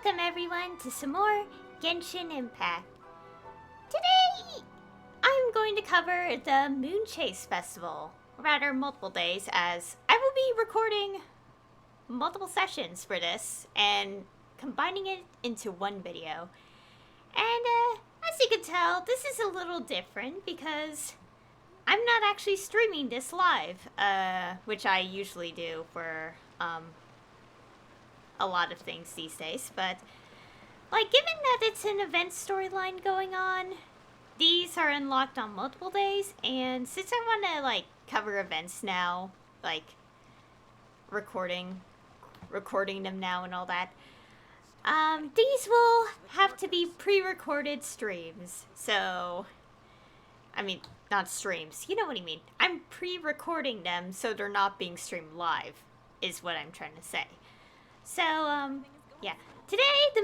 Welcome everyone to some more Genshin Impact. Today, I'm going to cover the Moonchase Festival, or rather multiple days, as I will be recording multiple sessions for this and combining it into one video. And as you can tell, this is a little different because I'm not actually streaming this live, which I usually do for a lot of things these days, but like given that it's an event storyline going on, these are unlocked on multiple days, and since I want to like cover events now, like recording them now and all that, these will have to be pre-recorded streams. So I mean, not streams, you know what I mean. I'm pre-recording them so they're not being streamed live is what I'm trying to say. So, yeah. Today, the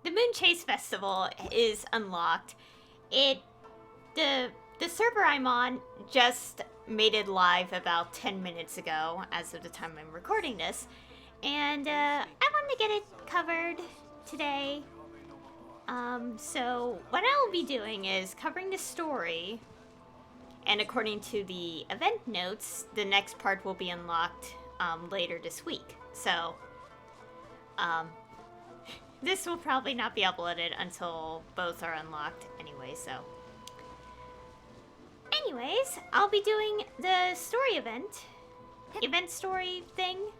Moonchase Festival is unlocked. The server I'm on just made it live about 10 minutes ago, as of the time I'm recording this. And, I wanted to get it covered today. So, what I will be doing is covering the story. And according to the event notes, the next part will be unlocked later this week. So, this will probably not be uploaded until both are unlocked anyway, so. Anyways, I'll be doing the story event story thing.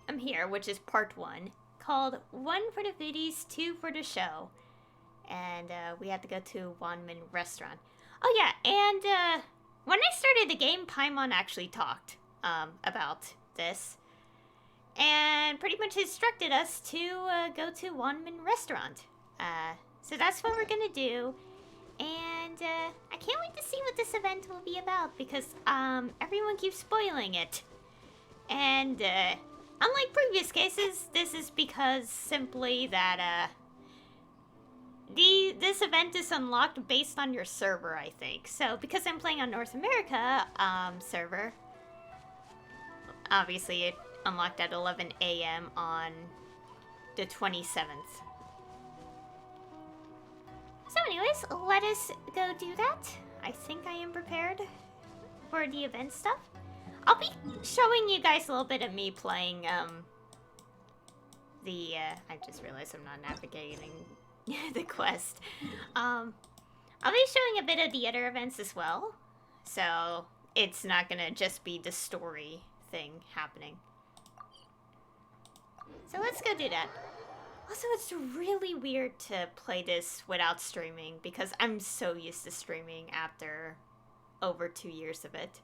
I'm here, which is part 1, called 1 for the VODs, 2 for the show. And we have to go to Wanmin Restaurant. Oh yeah, and when I started the game, Paimon actually talked about this. And pretty much instructed us to go to Wanmin Restaurant. So that's what we're gonna do. And I can't wait to see what this event will be about because everyone keeps spoiling it. And unlike previous cases, this is because simply that this event is unlocked based on your server, I think. So, because I'm playing on North America server, obviously it unlocked at 11 a.m. on the 27th. So anyways, let us go do that. I think I am prepared for the event stuff. I'll be showing you guys a little bit of me playing I just realized I'm not navigating the quest. I'll be showing a bit of the other events as well, so it's not gonna just be the story thing happening. So let's go do that. Also, it's really weird to play this without streaming because I'm so used to streaming after over 2 years of it.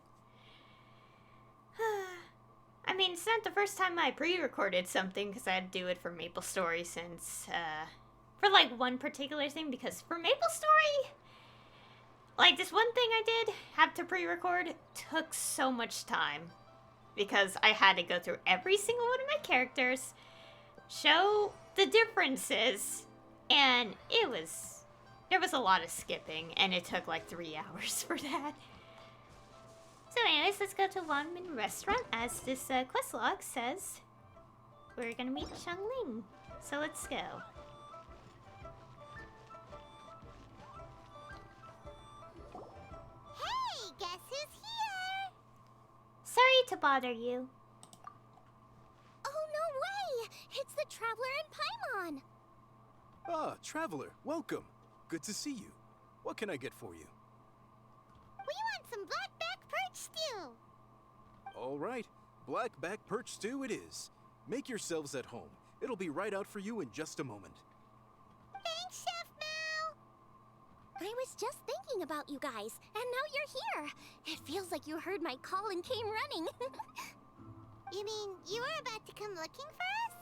I mean, it's not the first time I pre-recorded something because I had to do it for Maple Story since, for like one particular thing, because for Maple Story, like this one thing I did have to pre-record took so much time because I had to go through every single one of my characters, show the differences, and there was a lot of skipping, and it took like 3 hours for that. So anyways, let's go to Wanmin Restaurant, as this quest log says we're gonna meet Xiangling. So let's go. Guess who's here? Sorry to bother you. Oh, no way! It's the Traveler and Paimon! Ah, Traveler, welcome. Good to see you. What can I get for you? We want some blackback perch stew! All right, blackback perch stew it is. Make yourselves at home. It'll be right out for you in just a moment. Thanks, Chef Mao! I was just thinking about you guys, and now you're here. It feels like you heard my call and came running. You mean you were about to come looking for us?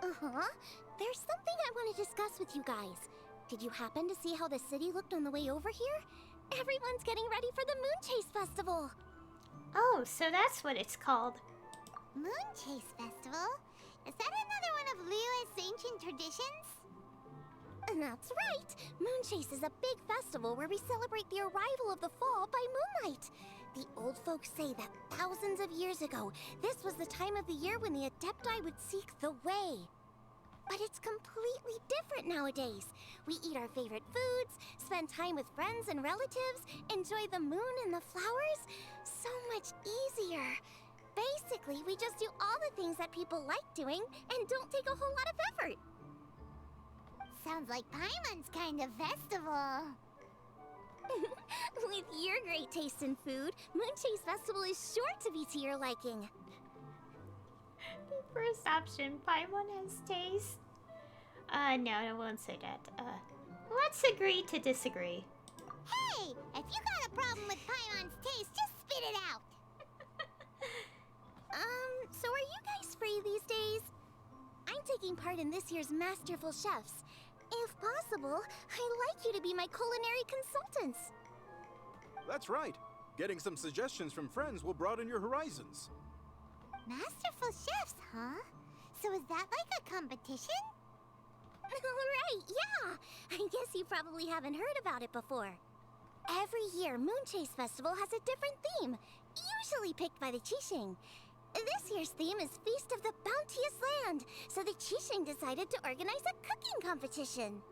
Uh-huh. There's something I want to discuss with you guys. Did you happen to see how the city looked on the way over here? Everyone's getting ready for the Moonchase Festival. Oh, so that's what it's called. Moonchase Festival? Is that another one of Liyue's ancient traditions? That's right! Moonchase is a big festival where we celebrate the arrival of the fall by moonlight. The old folks say that thousands of years ago, this was the time of the year when the Adepti would seek the way. But it's completely different nowadays. We eat our favorite foods, spend time with friends and relatives, enjoy the moon and the flowers. So much easier. Basically, we just do all the things that people like doing and don't take a whole lot of effort. Sounds like Paimon's kind of festival. With your great taste in food, Moonchase Festival is sure to be to your liking. First option, Paimon has taste. No, I won't say that. Let's agree to disagree. Hey, if you got a problem with Paimon's taste, just spit it out. So are you guys free these days? I'm taking part in this year's Masterful Chefs. If possible, I'd like you to be my culinary consultants. That's right. Getting some suggestions from friends will broaden your horizons. Masterful chefs, huh? So is that like a competition? Right, yeah. I guess you probably haven't heard about it before. Every year, Moonchase Festival has a different theme, usually picked by the Qixing. This year's theme is Feast of the Bounteous Land, so the Qixing decided to organize a cooking competition.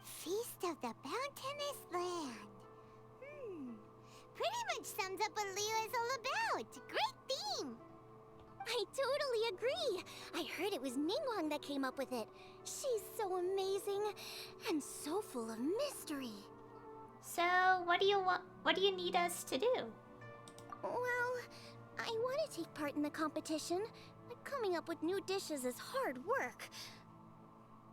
Feast of the Bounteous Land. Pretty much sums up what Leela's all about. Great theme. I totally agree. I heard it was Ningguang that came up with it. She's so amazing and so full of mystery. So, what do you want? What do you need us to do? Well, I want to take part in the competition, but coming up with new dishes is hard work.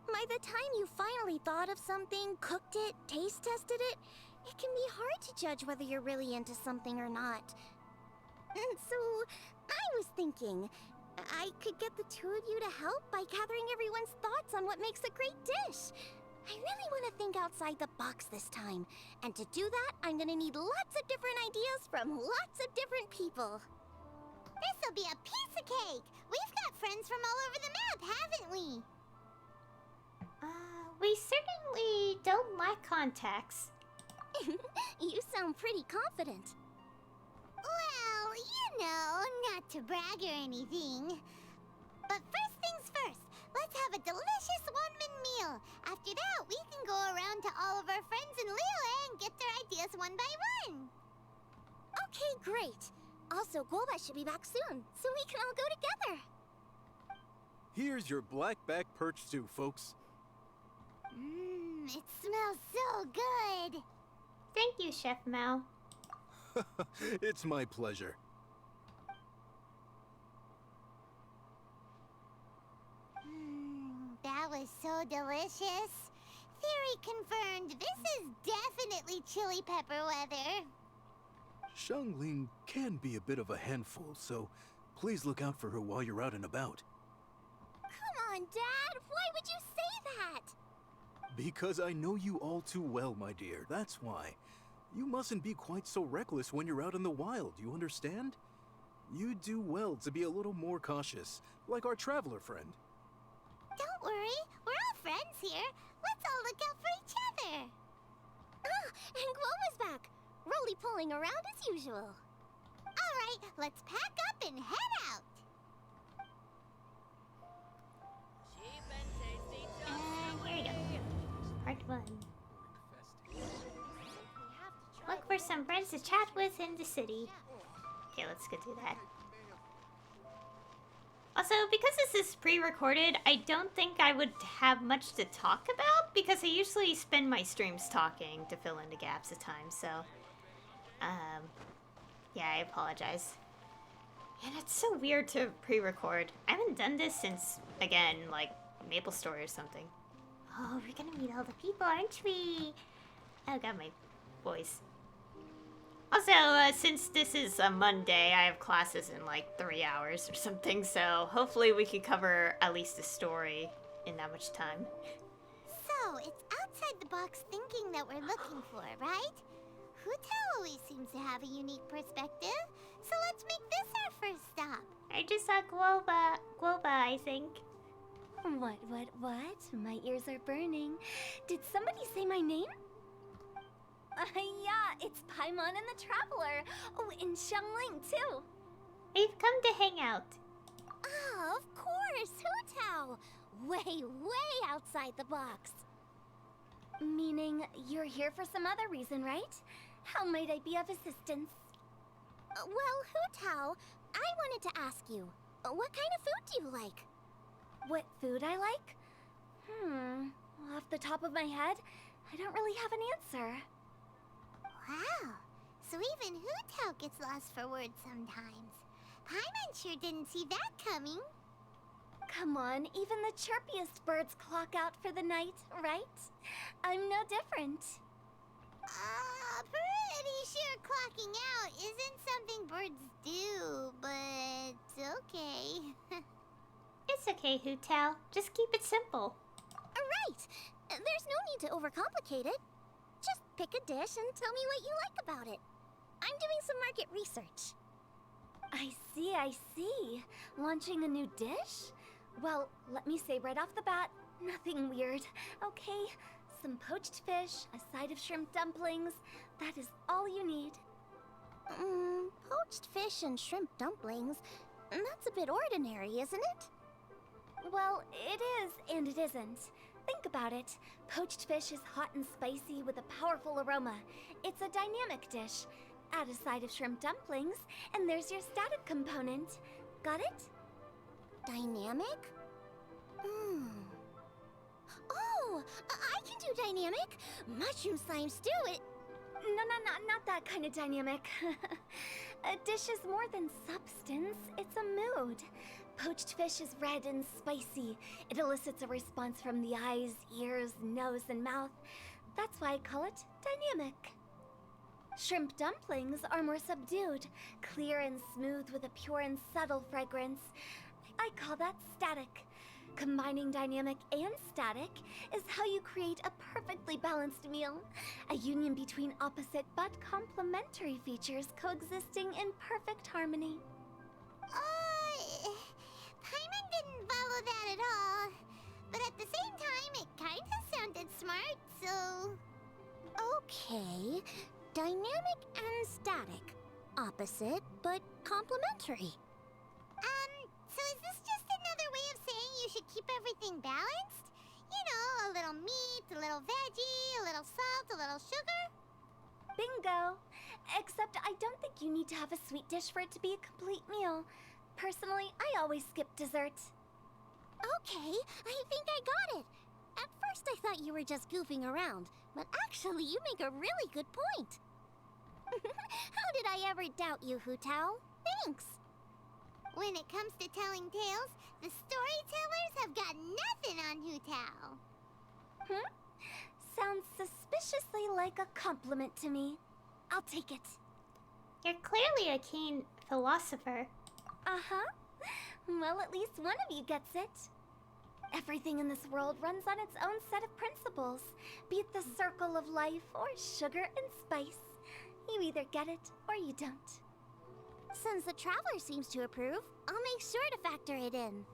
By the time you finally thought of something, cooked it, taste tested it, it can be hard to judge whether you're really into something or not. And so, I was thinking, I could get the two of you to help by gathering everyone's thoughts on what makes a great dish. I really want to think outside the box this time. And to do that, I'm gonna need lots of different ideas from lots of different people. This'll be a piece of cake. We've got friends from all over the map, haven't we? We certainly don't lack contacts. You sound pretty confident. Well, you know, not to brag or anything. But first things first, let's have a delicious one-man meal. After that, we can go around to all of our friends in Liyue and get their ideas one by one. Okay, great. Also, Golba should be back soon, so we can all go together. Here's your blackback perch stew, folks. It smells so good. Thank you, Chef Mao. It's my pleasure. That was so delicious. Theory confirmed. This is definitely chili pepper weather. Xiangling can be a bit of a handful, so please look out for her while you're out and about. Come on, Dad. Why would you say that? Because I know you all too well, my dear. That's why. You mustn't be quite so reckless when you're out in the wild, you understand? You do well to be a little more cautious, like our traveler friend. Don't worry. We're all friends here. Let's all look out for each other. Ah, and Gloma's back. Roly-poling around as usual. All right, let's pack up and head out. And here you go. Part 1. Look for some friends to chat with in the city. Okay, let's go do that. Also, because this is pre-recorded, I don't think I would have much to talk about because I usually spend my streams talking to fill in the gaps of time, so... yeah, I apologize. And it's so weird to pre-record. I haven't done this since, again, like, Maple Story or something. Oh, we're gonna meet all the people, aren't we? Oh, got my voice. Also, since this is a Monday, I have classes in like 3 hours or something, so hopefully we can cover at least a story in that much time. So, it's outside the box thinking that we're looking for, right? Huta always seems to have a unique perspective, so let's make this our first stop. I just saw Guoba, I think. What? My ears are burning. Did somebody say my name? Yeah, it's Paimon and the Traveler. Oh, and Xiangling, too. We've come to hang out. Oh, of course, Hu Tao. Way outside the box. Meaning you're here for some other reason, right? How might I be of assistance? Well, Hu Tao, I wanted to ask you, what kind of food do you like? What food I like? Off the top of my head, I don't really have an answer. Wow. So even Hu Tao gets lost for words sometimes. Paimon sure didn't see that coming. Come on, even the chirpiest birds clock out for the night, right? I'm no different. Pretty sure clocking out isn't something birds do, but okay. It's okay, Hu Tao. Just keep it simple. Right. There's no need to overcomplicate it. Just pick a dish and tell me what you like about it. I'm doing some market research. I see. Launching a new dish? Well, let me say right off the bat, nothing weird, okay? Some poached fish, a side of shrimp dumplings. That is all you need. Poached fish and shrimp dumplings? That's a bit ordinary, isn't it? Well, it is and it isn't. Think about it. Poached fish is hot and spicy with a powerful aroma. It's a dynamic dish. Add a side of shrimp dumplings, and there's your static component. Got it? Dynamic? Oh, I can do dynamic. Mushroom slime stew it. No, not that kind of dynamic. A dish is more than substance, it's a mood. Poached fish is red and spicy. It elicits a response from the eyes, ears, nose, and mouth. That's why I call it dynamic. Shrimp dumplings are more subdued, clear and smooth with a pure and subtle fragrance. I call that static. Combining dynamic and static is how you create a perfectly balanced meal. A union between opposite but complementary features coexisting in perfect harmony. Paimon didn't follow that at all. But at the same time, it kinda sounded smart, so... Okay, dynamic and static. Opposite but complementary. So is this just another way of saying you should keep everything balanced? You know, a little meat, a little veggie, a little salt, a little sugar? Bingo! Except I don't think you need to have a sweet dish for it to be a complete meal. Personally, I always skip dessert. Okay, I think I got it. At first I thought you were just goofing around, but actually you make a really good point. How did I ever doubt you, Hu Tao? Thanks. When it comes to telling tales, the storytellers have got nothing on Hu Tao. Sounds suspiciously like a compliment to me. I'll take it. You're clearly a keen philosopher. Uh-huh. Well, at least one of you gets it. Everything in this world runs on its own set of principles, be it the circle of life or sugar and spice. You either get it or you don't. Since the Traveler seems to approve, I'll make sure to factor it in.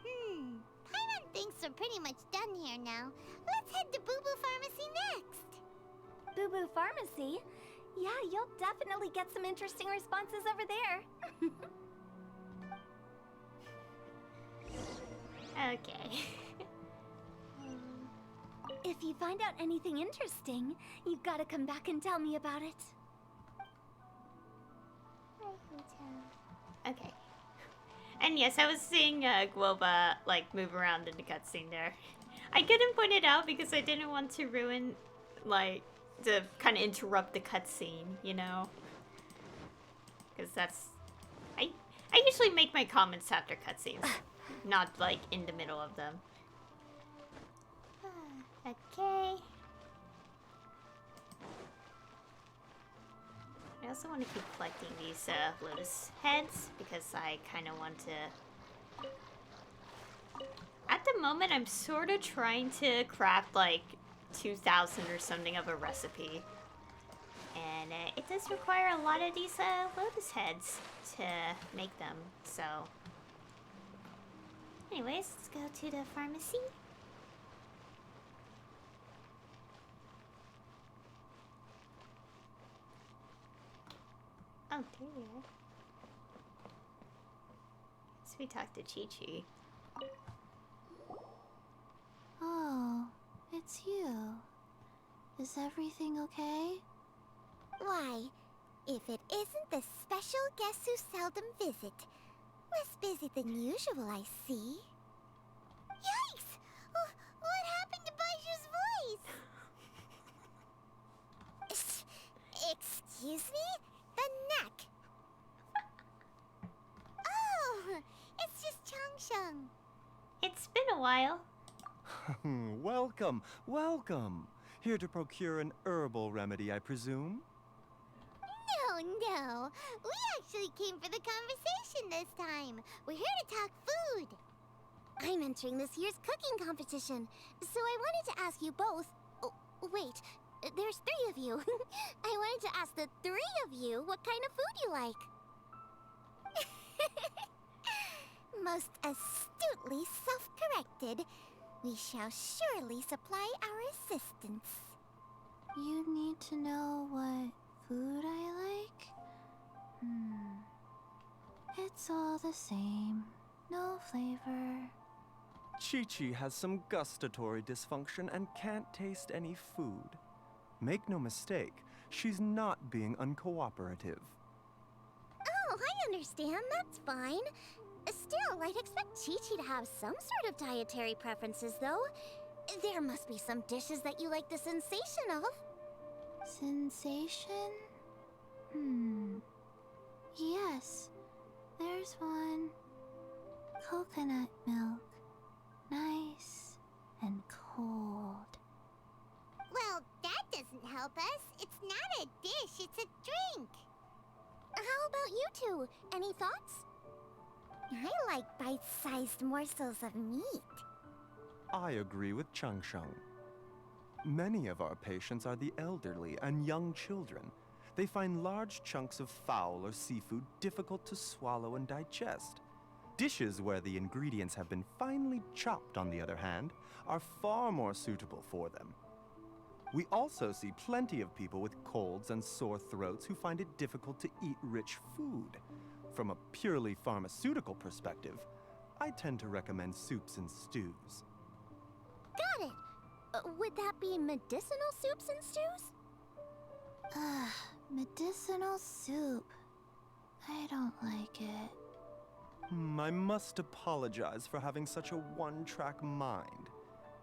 Paimon thinks we're pretty much done here now. Let's head to Boo Boo Pharmacy next. Boo Boo Pharmacy? Yeah, you'll definitely get some interesting responses over there. Okay. If you find out anything interesting, you've got to come back and tell me about it. Okay. And yes, I was seeing Guoba like move around in the cutscene there. I couldn't point it out because I didn't want to ruin, like, to kind of interrupt the cutscene, you know? Because that's... I usually make my comments after cutscenes, not like in the middle of them. Okay. I also want to keep collecting these lotus heads because I kind of want to... At the moment, I'm sort of trying to craft like 2,000 or something of a recipe. And it does require a lot of these lotus heads to make them, so... Anyways, let's go to the pharmacy. here. So we talked to Chi-Chi. Oh, it's you. Is everything okay? Why, if it isn't the special guest who seldom visit. Less busy than usual, I see. Yikes! What happened to Baiju's voice? Excuse me? The neck. Oh, it's just Changsheng. It's been a while. Welcome, welcome. Here to procure an herbal remedy, I presume? No. We actually came for the conversation this time. We're here to talk food. I'm entering this year's cooking competition, so I wanted to ask you both. Oh, wait, there's 3 of you. I wanted to ask the 3 of you what kind of food you like. Most astutely self-corrected, we shall surely supply our assistance. You need to know what food I like? It's all the same. No flavor. Chi-Chi has some gustatory dysfunction and can't taste any food. Make no mistake, she's not being uncooperative. Oh, I understand. That's fine. Still, I'd expect Chi-Chi to have some sort of dietary preferences, though. There must be some dishes that you like the sensation of. Sensation? Yes, there's one. Coconut milk. Nice and cold. Well, that doesn't help us. It's not a dish, it's a drink. How about you two? Any thoughts? I like bite-sized morsels of meat. I agree with Changsheng. Many of our patients are the elderly and young children. They find large chunks of fowl or seafood difficult to swallow and digest. Dishes where the ingredients have been finely chopped, on the other hand, are far more suitable for them. We also see plenty of people with colds and sore throats who find it difficult to eat rich food. From a purely pharmaceutical perspective, I tend to recommend soups and stews. Got it. Would that be medicinal soups and stews? Medicinal soup. I don't like it. I must apologize for having such a one-track mind.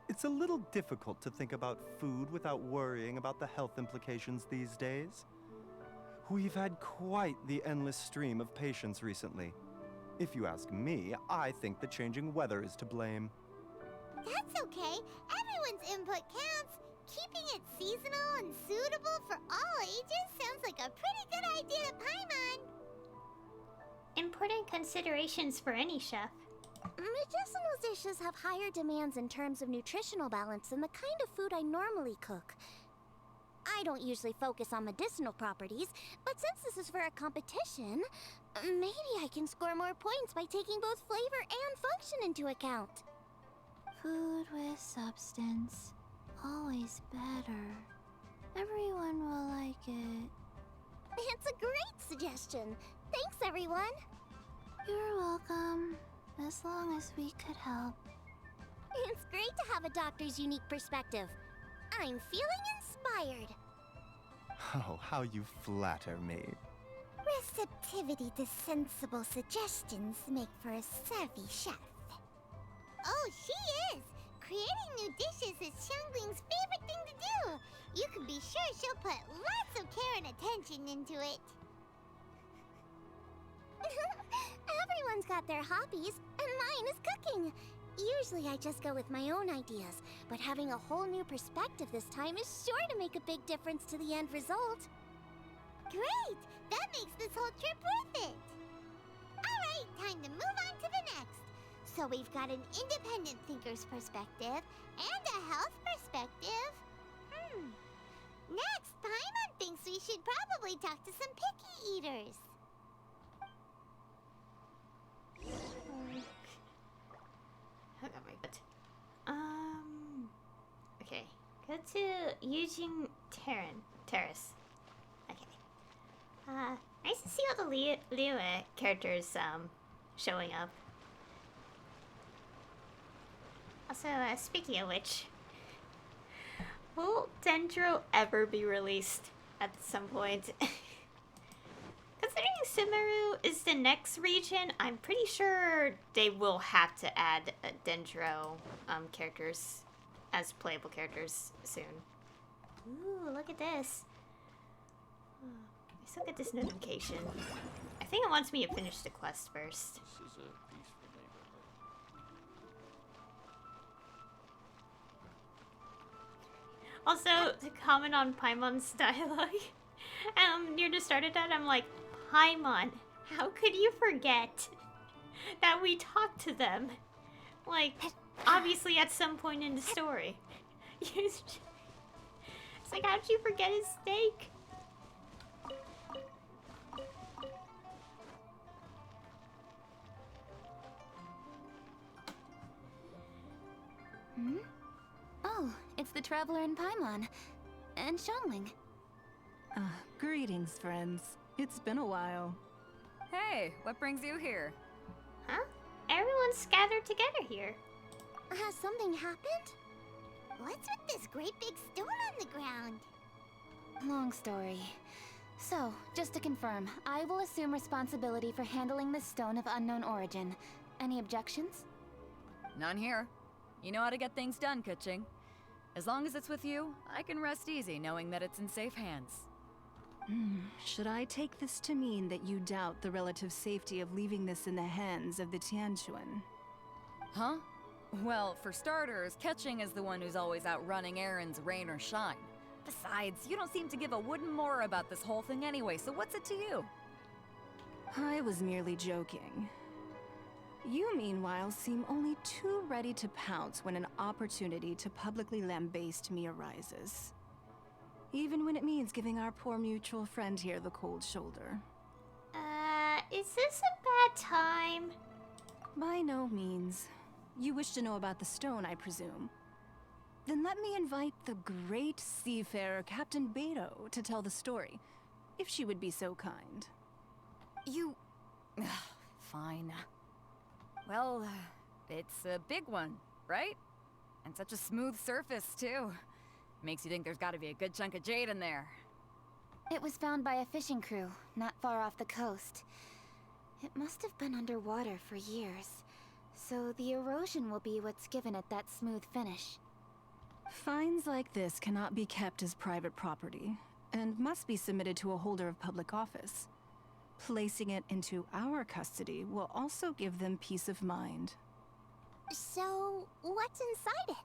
It's a little difficult to think about food without worrying about the health implications these days. We've had quite the endless stream of patients recently. If you ask me, I think the changing weather is to blame. That's okay. Everyone's input counts. Keeping it seasonal and suitable for all ages sounds like a pretty good idea to Paimon. Important considerations for any chef. Medicinal dishes have higher demands in terms of nutritional balance than the kind of food I normally cook. I don't usually focus on medicinal properties, but since this is for a competition, maybe I can score more points by taking both flavor and function into account. Food with substance. Always better. Everyone will like it. It's a great suggestion. Thanks, everyone. You're welcome. As long as we could help. It's great to have a doctor's unique perspective. I'm feeling inspired. Oh, how you flatter me. Receptivity to sensible suggestions make for a savvy chef. Oh, she is! Creating new dishes is Xiangling's favorite thing to do. You can be sure she'll put lots of care and attention into it. Everyone's got their hobbies, and mine is cooking. Usually I just go with my own ideas, but having a whole new perspective this time is sure to make a big difference to the end result. Great! That makes this whole trip worth it! Alright, time to move on to the next. So we've got an independent thinker's perspective and a health perspective. Next, Paimon thinks we should probably talk to some picky eaters. Hold on, my butt. Okay. Go to Eugene Terrace. Okay. Nice to see all the Leo characters showing up. Also, speaking of which, will Dendro ever be released at some point? Considering Sumeru is the next region, I'm pretty sure they will have to add Dendro characters as playable characters soon. Ooh, look at this. I still get this notification. I think it wants me to finish the quest first. This is a peaceful neighborhood. Also, to comment on Paimon's dialogue, near the start of that, I'm like, Paimon, how could you forget that we talked to them? Like, obviously at some point in the story. It's like, how'd you forget his steak? Hmm? Oh, it's the Traveler and Paimon. And Xiangling. Greetings, friends. It's been a while. Hey, what brings you here? Huh? Everyone's gathered together here. Has something happened? What's with this great big stone on the ground? Long story. So, just to confirm, I will assume responsibility for handling this stone of unknown origin. Any objections? None here. You know how to get things done, Kuching. As long as it's with you, I can rest easy knowing that it's in safe hands. Should I take this to mean that you doubt the relative safety of leaving this in the hands of the Tianquan? Huh? Well, for starters, Kuching is the one who's always out running errands, rain or shine. Besides, you don't seem to give a wooden more about this whole thing anyway, so what's it to you? I was merely joking. You, meanwhile, seem only too ready to pounce when an opportunity to publicly lambaste me arises. Even when it means giving our poor mutual friend here the cold shoulder. Is this a bad time? By no means. You wish to know about the stone, I presume. Then let me invite the great seafarer Captain Beto to tell the story, if she would be so kind. You... Fine. Well, it's a big one, right? And such a smooth surface, too. Makes you think there's gotta be a good chunk of jade in there. It was found by a fishing crew, not far off the coast. It must have been underwater for years, so the erosion will be what's given it that smooth finish. Finds like this cannot be kept as private property, and must be submitted to a holder of public office. Placing it into our custody will also give them peace of mind. So, what's inside it?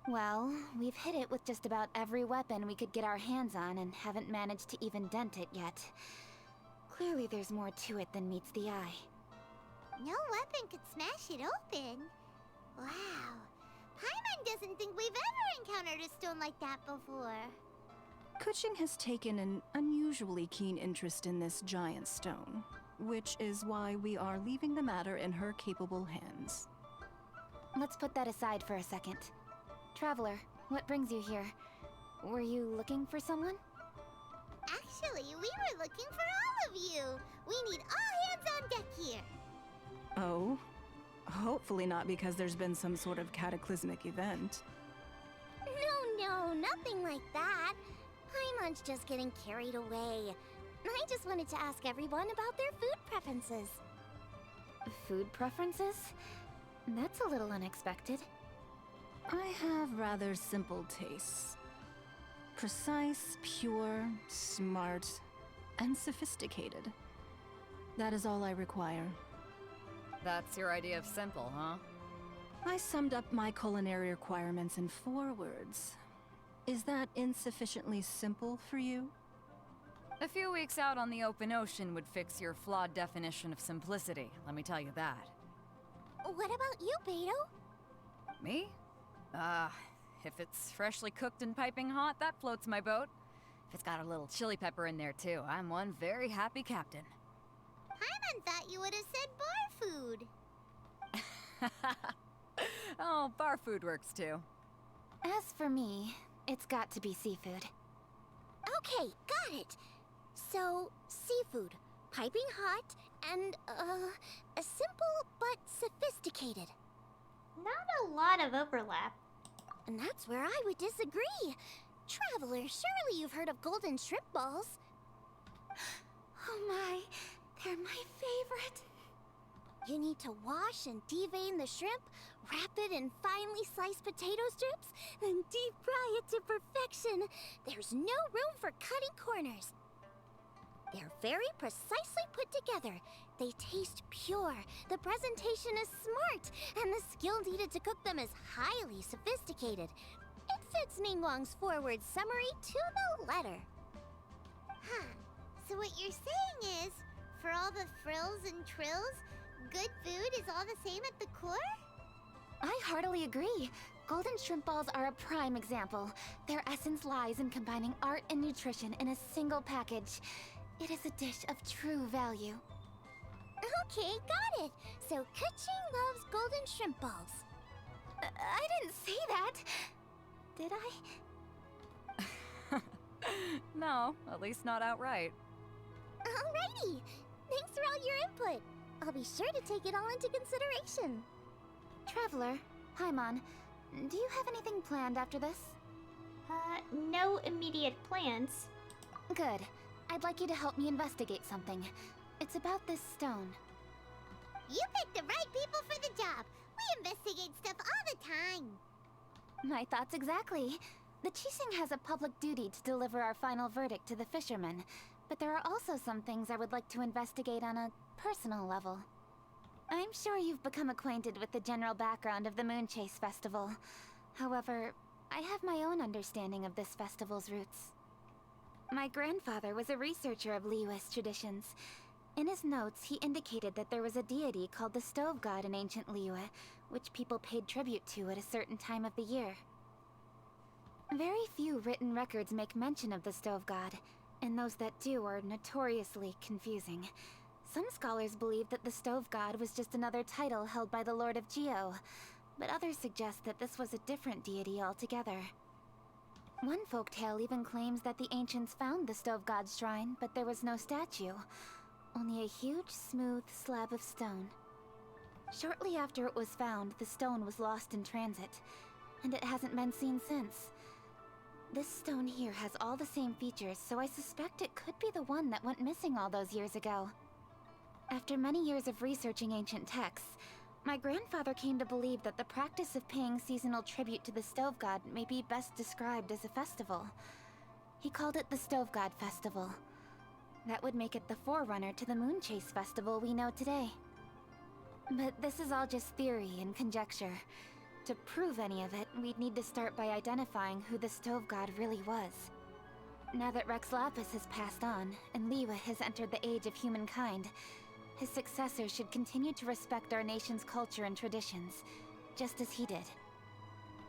Well, we've hit it with just about every weapon we could get our hands on and haven't managed to even dent it yet. Clearly there's more to it than meets the eye. No weapon could smash it open. Wow. Paimon doesn't think we've ever encountered a stone like that before. Kuching has taken an unusually keen interest in this giant stone, which is why we are leaving the matter in her capable hands. Let's put that aside for a second. Traveler, what brings you here? Were you looking for someone? Actually, we were looking for all of you. We need all hands on deck here. Oh? Hopefully not because there's been some sort of cataclysmic event. No, nothing like that. Paimon's just getting carried away. I just wanted to ask everyone about their food preferences. Food preferences? That's a little unexpected. I have rather simple tastes. Precise, pure, smart, and sophisticated. That is all I require. That's your idea of simple, huh? I summed up my culinary requirements in 4 words. Is that insufficiently simple for you? A few weeks out on the open ocean would fix your flawed definition of simplicity, let me tell you that. What about you, Beto? Me? If it's freshly cooked and piping hot, that floats my boat. If it's got a little chili pepper in there too, I'm one very happy captain. Paimon thought you would have said bar food. Oh, bar food works too. As for me, it's got to be seafood. Okay, got it. So, seafood, piping hot, and, simple but sophisticated. Not a lot of overlap. And that's where I would disagree. Traveler, surely you've heard of golden shrimp balls. Oh my, they're my favorite. You need to wash and devein the shrimp, wrap it in finely sliced potato strips, then deep fry it to perfection. There's no room for cutting corners. They're very precisely put together. They taste pure, the presentation is smart, and the skill needed to cook them is highly sophisticated. It fits Ningguang's forward summary to the letter. Huh. So what you're saying is, for all the frills and trills, good food is all the same at the core? I heartily agree. Golden shrimp balls are a prime example. Their essence lies in combining art and nutrition in a single package. It is a dish of true value. Okay, got it. So Kuching loves golden shrimp balls. I didn't say that. Did I? No, at least not outright. Alrighty. Thanks for all your input. I'll be sure to take it all into consideration. Traveler, Paimon, do you have anything planned after this? No immediate plans. Good. I'd like you to help me investigate something. It's about this stone. You picked the right people for the job. We investigate stuff all the time. My thoughts exactly. The Qixing has a public duty to deliver our final verdict to the fishermen, but there are also some things I would like to investigate on a personal level. I'm sure you've become acquainted with the general background of the Moonchase festival. However, I have my own understanding of this festival's roots. My grandfather was a researcher of Liyue's traditions. In his notes, he indicated that there was a deity called the Stove God in ancient Liyue, which people paid tribute to at a certain time of the year. Very few written records make mention of the Stove God, and those that do are notoriously confusing. Some scholars believe that the Stove God was just another title held by the Lord of Geo, but others suggest that this was a different deity altogether. One folktale even claims that the ancients found the Stove God's shrine, but there was no statue, only a huge, smooth slab of stone. Shortly after it was found, the stone was lost in transit, and it hasn't been seen since. This stone here has all the same features, so I suspect it could be the one that went missing all those years ago. After many years of researching ancient texts, my grandfather came to believe that the practice of paying seasonal tribute to the Stove God may be best described as a festival. He called it the Stove God Festival. That would make it the forerunner to the Moonchase Festival we know today. But this is all just theory and conjecture. To prove any of it, we'd need to start by identifying who the Stove God really was. Now that Rex Lapis has passed on, and Liyue has entered the age of humankind, his successors should continue to respect our nation's culture and traditions, just as he did.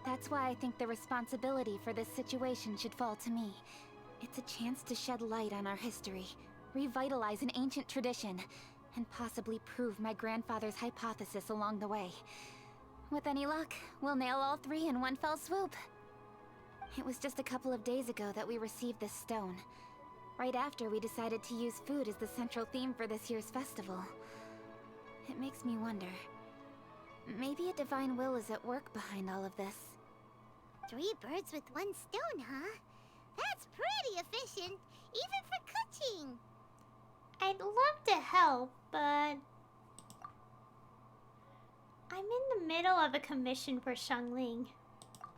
That's why I think the responsibility for this situation should fall to me. It's a chance to shed light on our history, revitalize an ancient tradition, and possibly prove my grandfather's hypothesis along the way. With any luck, we'll nail all three in one fell swoop. It was just a couple of days ago that we received this stone. Right after we decided to use food as the central theme for this year's festival. It makes me wonder. Maybe a divine will is at work behind all of this. 3 birds with 1 stone, huh? That's pretty efficient, even for cooking. I'd love to help, but I'm in the middle of a commission for Xiangling.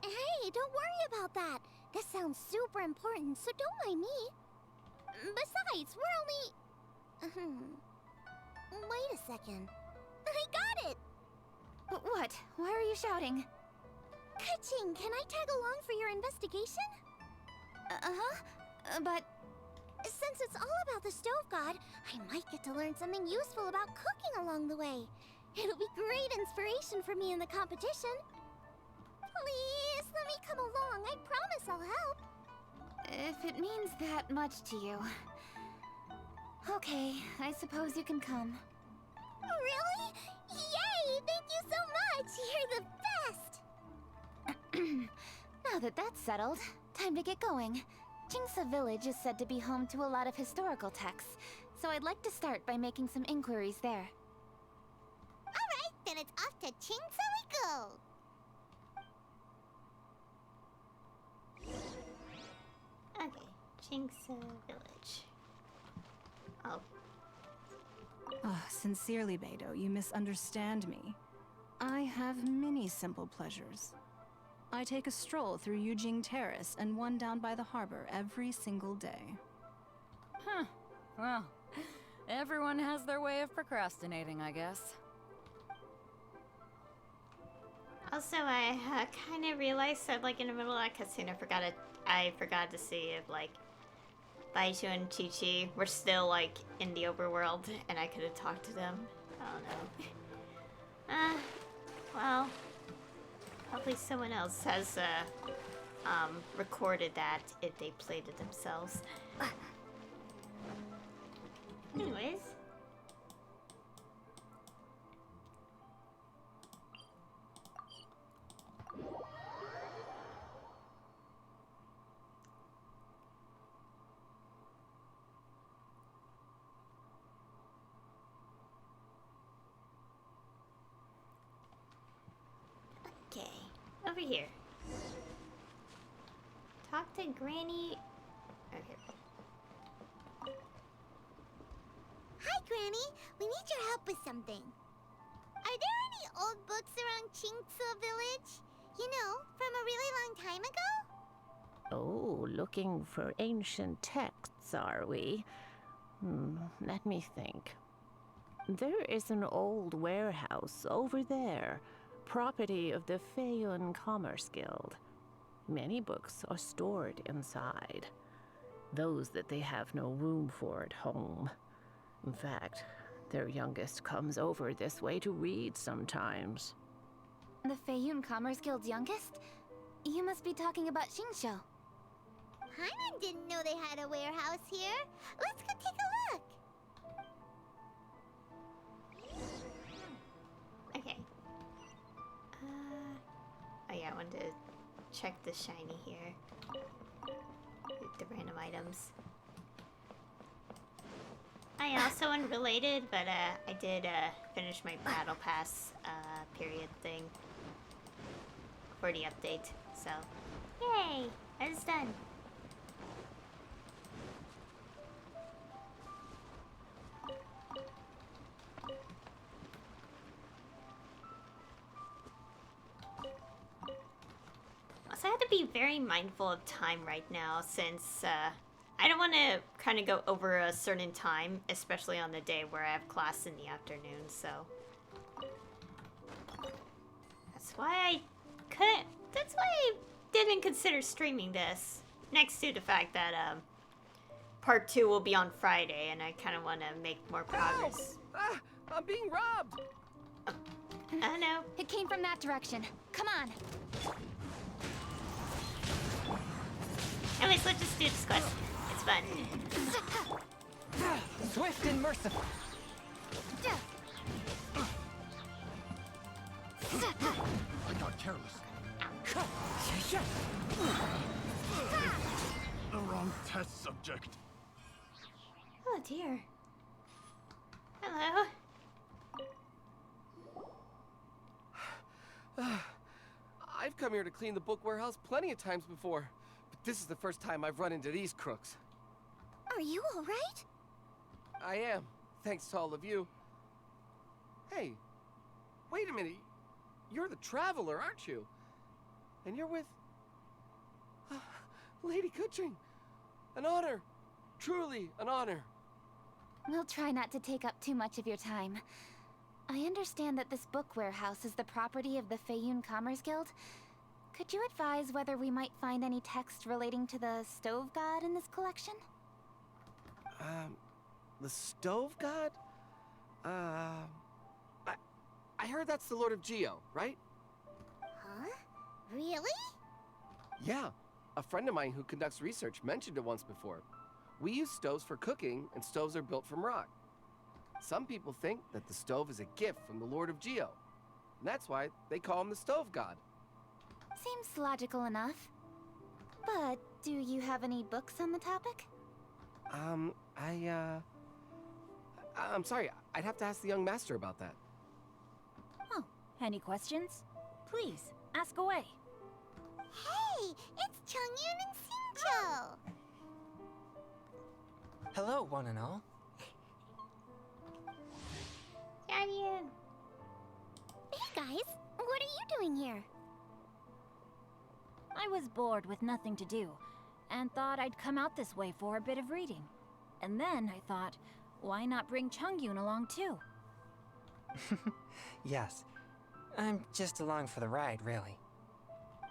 Hey, don't worry about that. This sounds super important, so don't mind me. Besides, we're only... Wait a second. I got it! What? Why are you shouting? Kuching, can I tag along for your investigation? But... Since it's all about the Stove God, I might get to learn something useful about cooking along the way. It'll be great inspiration for me in the competition. Please, let me come along. I promise I'll help. If it means that much to you. Okay, I suppose you can come. Really? Yay! Thank you so much! You're the best! Now that that's settled, time to get going. Jingsa Village is said to be home to a lot of historical texts, so I'd like to start by making some inquiries there. Alright, then it's off to Chingsa we go! Okay, Jingsa Village. Oh, Oh, sincerely, Beidou, you misunderstand me. I have many simple pleasures. I take a stroll through Yujing Terrace and one down by the harbor every single day. Huh. Well, everyone has their way of procrastinating, I guess. also, I kind of realized that, like, in the middle of that cutscene, I forgot to see if, like, Baizhu and Chi-Chi were still, like, in the overworld, and I could have talked to them. I don't know. Well, hopefully someone else has, recorded that if they played it themselves. Anyways. Okay, over here. Talk to Granny. Okay. Hi, Granny. We need your help with something. Are there any old books around Chingsa Village? You know, from a really long time ago? Oh, looking for ancient texts, are we? Let me think. There is an old warehouse over there, property of the Feiyun Commerce Guild. Many books are stored inside, those that they have no room for at home. In fact, their youngest comes over this way to read sometimes. The Feiyun Commerce Guild's youngest? You must be talking about Xingqiu. Paimon didn't know they had a warehouse here. Let's go take a look. Okay. Oh yeah, I wanted to check the shiny here. The random items. I also unrelated, but I did finish my battle pass period thing for the update. So, yay! It's done. Also, I have to be very mindful of time right now since I don't want to kind of go over a certain time, especially on the day where I have class in the afternoon, so that's why I couldn't, that's why I didn't consider streaming this, next to the fact that part 2 will be on Friday and I kind of want to make more progress. Ah, I'm being robbed! I know. It came from that direction. Come on. Anyways, let's just do this quest. It's fun. Swift and merciful. I got careless. The wrong test subject. Oh dear. Hello. I've come here to clean the book warehouse plenty of times before, but this is the first time I've run into these crooks. Are you all right? I am, thanks to all of you. Hey, wait a minute. You're the traveler, aren't you? And you're with... Lady Kuching. An honor. Truly an honor. We'll try not to take up too much of your time. I understand that this book warehouse is the property of the Feiyun Commerce Guild. Could you advise whether we might find any text relating to the stove god in this collection? The stove god? I heard that's the Lord of Geo, right? Huh? Really? Yeah. A friend of mine who conducts research mentioned it once before. We use stoves for cooking, and stoves are built from rock. Some people think that the stove is a gift from the Lord of Geo. And that's why they call him the stove god. Seems logical enough. But Do you have any books on the topic? I'm sorry, I'd have to ask the young master about that. Oh, any questions? Please, ask away. Hey, it's Chongyun and Xingqiu! Hello, one and all. Guardian. Hey guys, what are you doing here? I was bored with nothing to do, and thought I'd come out this way for a bit of reading. And then I thought, why not bring Chongyun along too? Yes. I'm just along for the ride, really.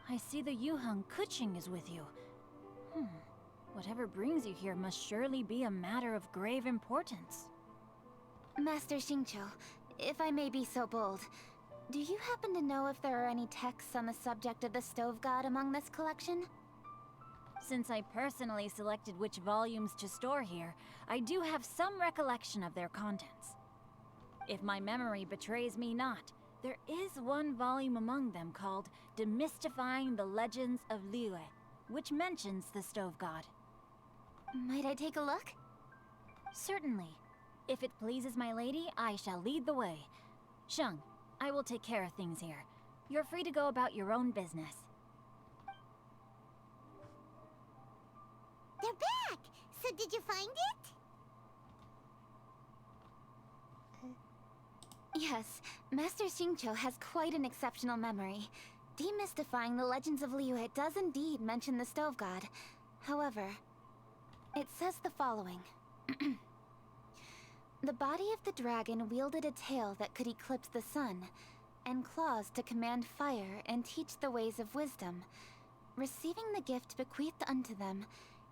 I see the Yuheng Kuching is with you. Whatever brings you here must surely be a matter of grave importance. Master Xingqiu, if I may be so bold, do you happen to know if there are any texts on the subject of the Stove God among this collection? Since I personally selected which volumes to store here, I do have some recollection of their contents. If my memory betrays me not, there is one volume among them called Demystifying the Legends of Liyue, which mentions the Stove God. Might I take a look? Certainly. If it pleases my lady, I shall lead the way. Sheng, I will take care of things here. You're free to go about your own business. They're back! So did you find it? Yes, Master Xingqiu has quite an exceptional memory. Demystifying the Legends of Liyue does indeed mention the Stove God. However, it says the following. The body of the dragon wielded a tail that could eclipse the sun, and claws to command fire and teach the ways of wisdom. Receiving the gift bequeathed unto them,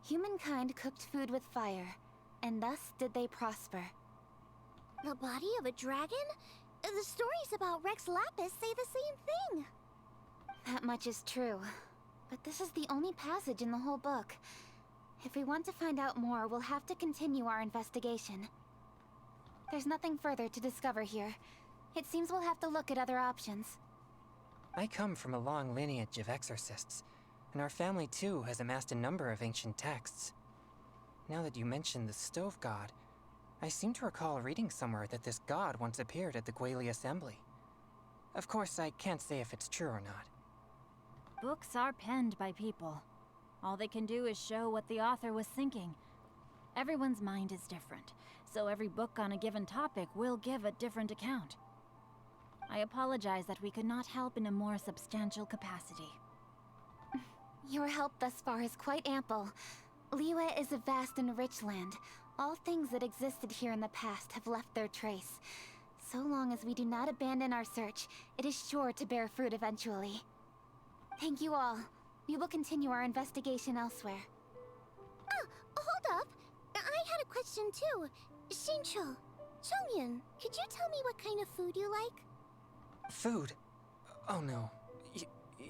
humankind cooked food with fire, and thus did they prosper. The body of a dragon? The stories about Rex Lapis say the same thing. That much is true, but this is the only passage in the whole book. If we want to find out more, we'll have to continue our investigation. There's nothing further to discover here. It seems we'll have to look at other options. I come from a long lineage of exorcists, and our family too has amassed a number of ancient texts. Now that you mention the Stove God, I seem to recall reading somewhere that this god once appeared at the Guili Assembly. Of course, I can't say if it's true or not. Books are penned by people. All they can do is show what the author was thinking. Everyone's mind is different, so every book on a given topic will give a different account. I apologize that we could not help in a more substantial capacity. Your help thus far is quite ample. Liyue is a vast and rich land. All things that existed here in the past have left their trace. So long as we do not abandon our search, it is sure to bear fruit eventually. Thank you all. We will continue our investigation elsewhere. Hold up! I had a question too. Xingqiu, Chongyun, could you tell me what kind of food you like? Food? Oh no.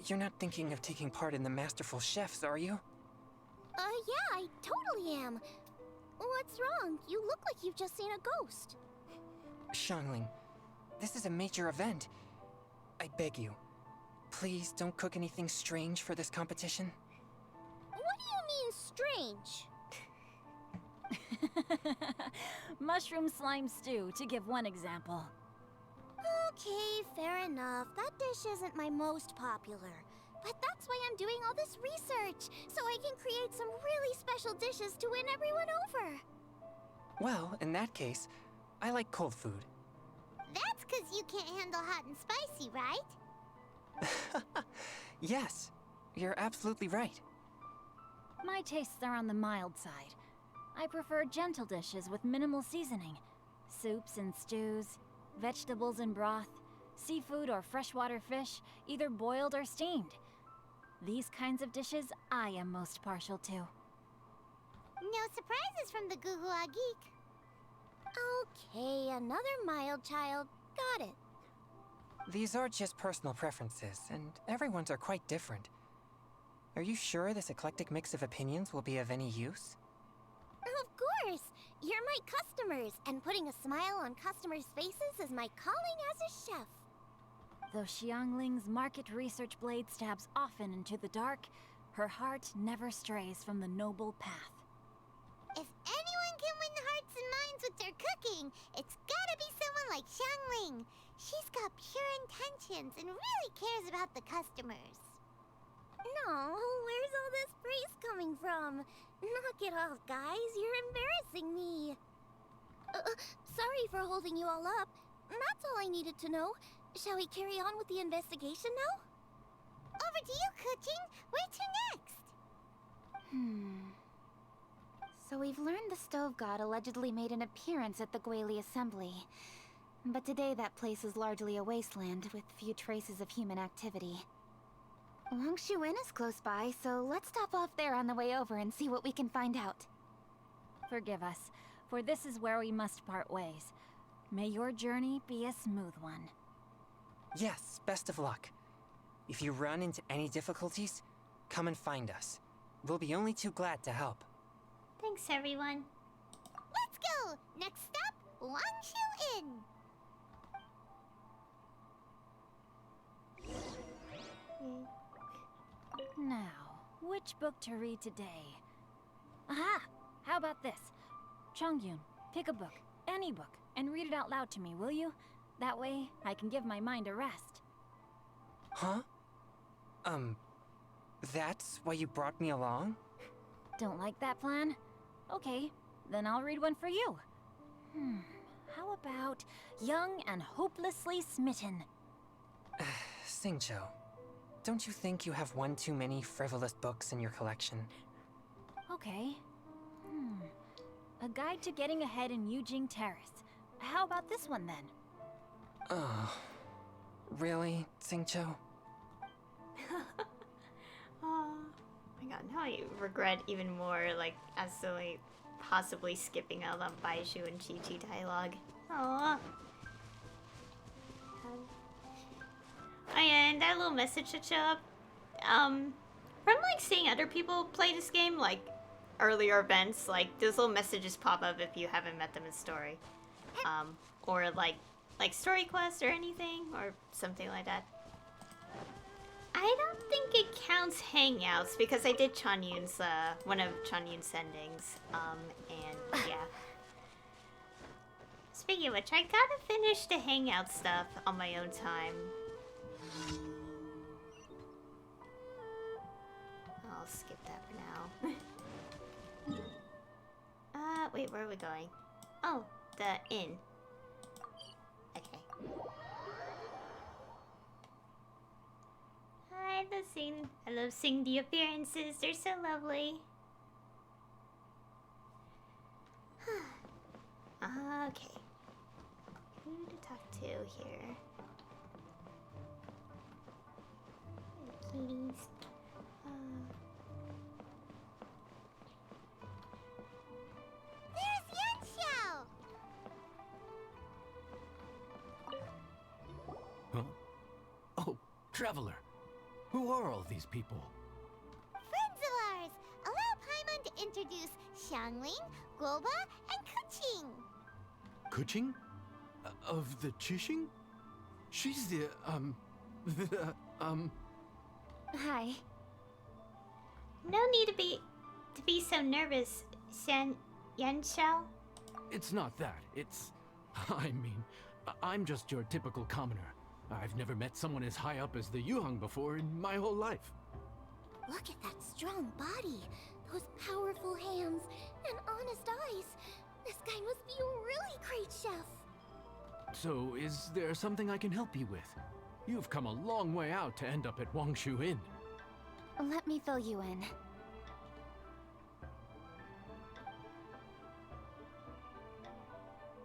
You're not thinking of taking part in the Masterful Chefs, are you? Yeah, I totally am. What's wrong? You look like you've just seen a ghost. Xiangling, this is a major event. I beg you, please don't cook anything strange for this competition. What do you mean, strange? Mushroom slime stew, to give one example. Okay, fair enough. That dish isn't my most popular. But that's why I'm doing all this research, so I can create some really special dishes to win everyone over. Well, in that case, I like cold food. That's because you can't handle hot and spicy, right? Yes, you're absolutely right. My tastes are on the mild side. I prefer gentle dishes with minimal seasoning. Soups and stews, vegetables and broth, seafood or freshwater fish, either boiled or steamed. These kinds of dishes I am most partial to. No surprises from the Guhua Geek. Okay, another mild child. Got it. These are just personal preferences, and everyone's are quite different. Are you sure this eclectic mix of opinions will be of any use? Of course! You're my customers, and putting a smile on customers' faces is my calling as a chef. Though Xiangling's market research blade stabs often into the dark, Her heart never strays from the noble path. If anyone can win hearts and minds with their cooking, it's gotta be someone like Xiangling. She's got pure intentions and really cares about the customers. No, where's all this praise coming from? Knock it off, guys. You're embarrassing me. Sorry for holding you all up. That's all I needed to know. Shall we carry on with the investigation now? Over to you, Kuching. Where to next? So we've learned the Stove God allegedly made an appearance at the Guili Assembly. But today that place is largely a wasteland with few traces of human activity. Wangshu Inn is close by, so let's stop off there on the way over and see what we can find out. Forgive us, for this is where we must part ways. May your journey be a smooth one. Yes, best of luck. If you run into any difficulties, come and find us. We'll be only too glad to help. Thanks, everyone. Let's go! Next stop, Wangshu Inn. Now, which book to read today? Aha! How about this? Chongyun, pick a book, any book, and read it out loud to me, will you? That way, I can give my mind a rest. Huh? That's why you brought me along? Don't like that plan? Okay, then I'll read one for you. How about Young and Hopelessly Smitten? Xingqiu, don't you think you have one too many frivolous books in your collection? Okay. A Guide to Getting Ahead in Yujing Terrace. How about this one then? Oh, really, Xingqiu? Oh my god, now I regret even more, like, absolutely, possibly skipping out on Baizhu and Chi-Chi dialogue. Aww. Oh yeah, and that little message should show up. From, like, seeing other people play this game, like, earlier events, like, those little messages pop up if you haven't met them in story. Or, like story quests or anything, or something like that. I don't think it counts Hangouts, because I did Chanyun's, one of Chanyun's endings, and yeah. Speaking of which, I gotta finish the Hangout stuff on my own time. I'll skip that for now. Wait, where are we going? Oh, the inn. Okay. I love seeing the appearances. They're so lovely. Okay. Who to talk to here? Kitties. There's Yanxiao! Huh? Oh, Traveler. Who are all these people? Friends of ours! Allow Paimon to introduce Xiangling, Guoba, and Kuching. Kuching? Of the Chishing? She's the, Hi. No need to be so nervous, Yanxiao. It's not that. It's... I mean, I'm just your typical commoner. I've never met someone as high up as the Yuheng before in my whole life. Look at that strong body, those powerful hands, and honest eyes. This guy must be a really great chef. So, is there something I can help you with? You've come a long way out to end up at Wangshu Inn. Let me fill you in.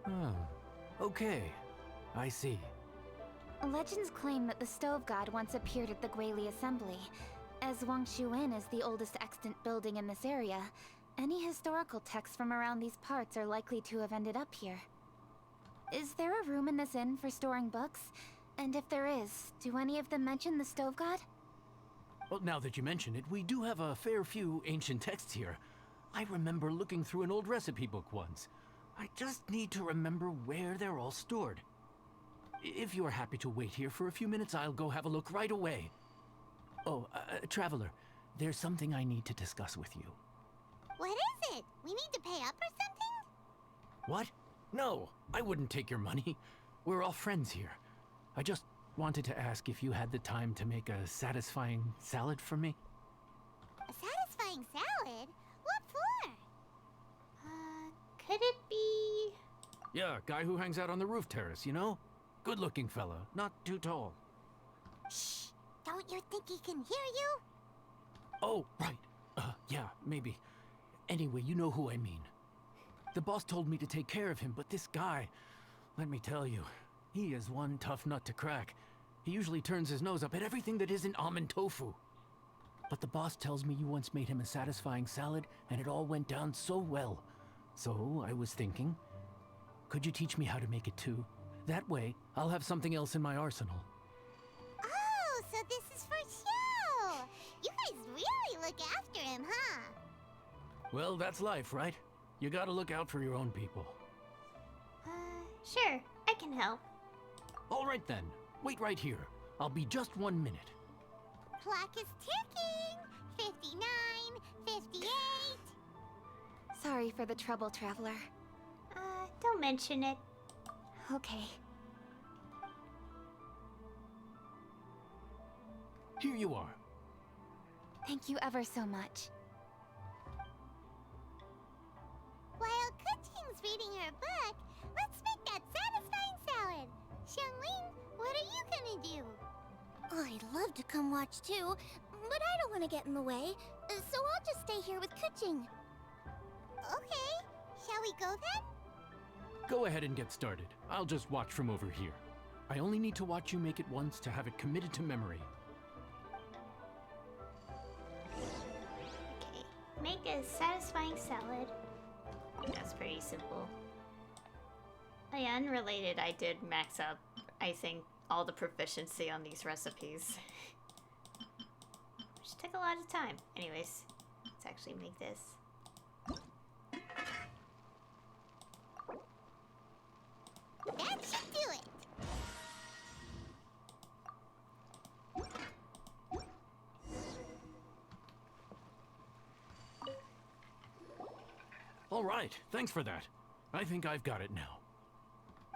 Oh, okay. I see. Legends claim that the Stove God once appeared at the Guili Assembly. As Wangshu Inn is the oldest extant building in this area, any historical texts from around these parts are likely to have ended up here. Is there a room in this inn for storing books? And if there is, do any of them mention the Stove God? Well, now that you mention it, we do have a fair few ancient texts here. I remember looking through an old recipe book once. I just need to remember where they're all stored. If you are happy to wait here for a few minutes, I'll go have a look right away. Oh, Traveler, there's something I need to discuss with you. What is it? We need to pay up or something? What? No, I wouldn't take your money. We're all friends here. I just wanted to ask if you had the time to make a satisfying salad for me. A satisfying salad? What for? Could it be... Yeah, guy who hangs out on the roof terrace, you know? Good-looking fella, not too tall. Shh! Don't you think he can hear you? Oh, right. Yeah, maybe. Anyway, you know who I mean. The boss told me to take care of him, but this guy, let me tell you, he is one tough nut to crack. He usually turns his nose up at everything that isn't almond tofu. But the boss tells me you once made him a satisfying salad, and it all went down so well. So I was thinking, could you teach me how to make it too? That way, I'll have something else in my arsenal. Oh, so this is for show! You guys really look after him, huh? Well, that's life, right? You gotta look out for your own people. Sure, I can help. All right then, wait right here. I'll be just 1 minute. Clock is ticking! 59, 58... Sorry for the trouble, Traveler. Don't mention it. Okay. Here you are. Thank you ever so much. While Kuching's reading her book, let's make that satisfying salad. Xiangling, what are you gonna do? I'd love to come watch too, but I don't want to get in the way, so I'll just stay here with Kuching. Okay, shall we go then? Go ahead and get started. I'll just watch from over here. I only need to watch you make it once to have it committed to memory. Okay, make a satisfying salad. That's pretty simple. Oh yeah, unrelated, I did max up, I think, all the proficiency on these recipes. Which took a lot of time. Anyways, let's actually make this. That should do it! All right, thanks for that. I think I've got it now.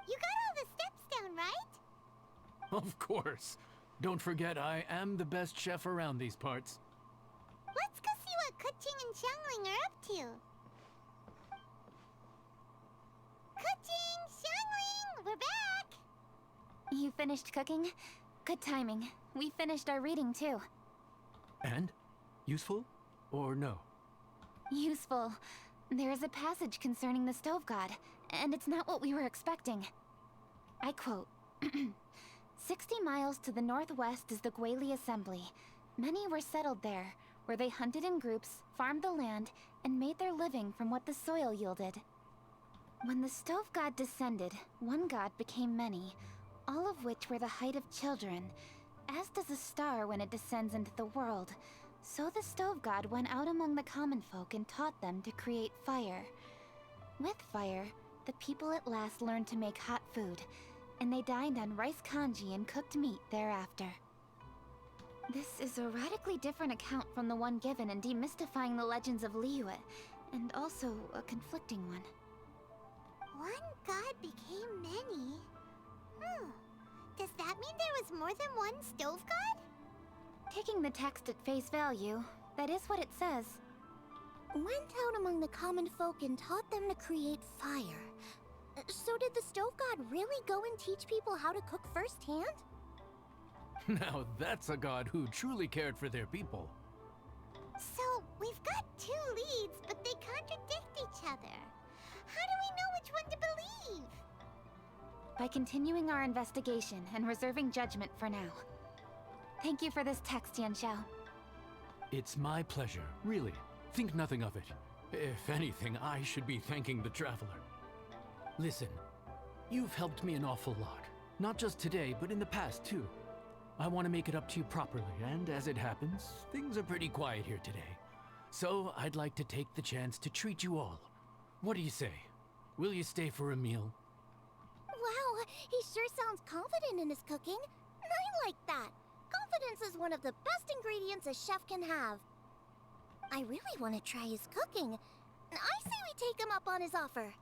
You got all the steps down, right? Of course. Don't forget, I am the best chef around these parts. Let's go see what Kuching and Xiangling are up to. Kuching! Xiangling! We're back! You finished cooking? Good timing. We finished our reading too. And? Useful? Or no? Useful. There is a passage concerning the Stove God, and it's not what we were expecting. I quote, 60 miles to the northwest is the Gwali Assembly. Many were settled there, where they hunted in groups, farmed the land, and made their living from what the soil yielded. When the Stove God descended, one god became many, all of which were the height of children. As does a star when it descends into the world, so the Stove God went out among the common folk and taught them to create fire. With fire, the people at last learned to make hot food, and they dined on rice congee and cooked meat thereafter. This is a radically different account from the one given in Demystifying the Legends of Liyue, and also a conflicting one. One god became many? Does that mean there was more than one Stove God? Taking the text at face value, that is what it says. Went out among the common folk and taught them to create fire. So did the Stove God really go and teach people how to cook firsthand? Now that's a god who truly cared for their people. So, we've got two leads, but they contradict each other. How do we know which one to believe? By continuing our investigation and reserving judgment for now. Thank you for this text, Yanxiao. It's my pleasure, really. Think nothing of it. If anything, I should be thanking the Traveler. Listen, you've helped me an awful lot. Not just today, but in the past, too. I want to make it up to you properly, and as it happens, things are pretty quiet here today. So I'd like to take the chance to treat you all. What do you say? Will you stay for a meal? Wow, he sure sounds confident in his cooking. I like that. Confidence is one of the best ingredients a chef can have. I really want to try his cooking. I say we take him up on his offer.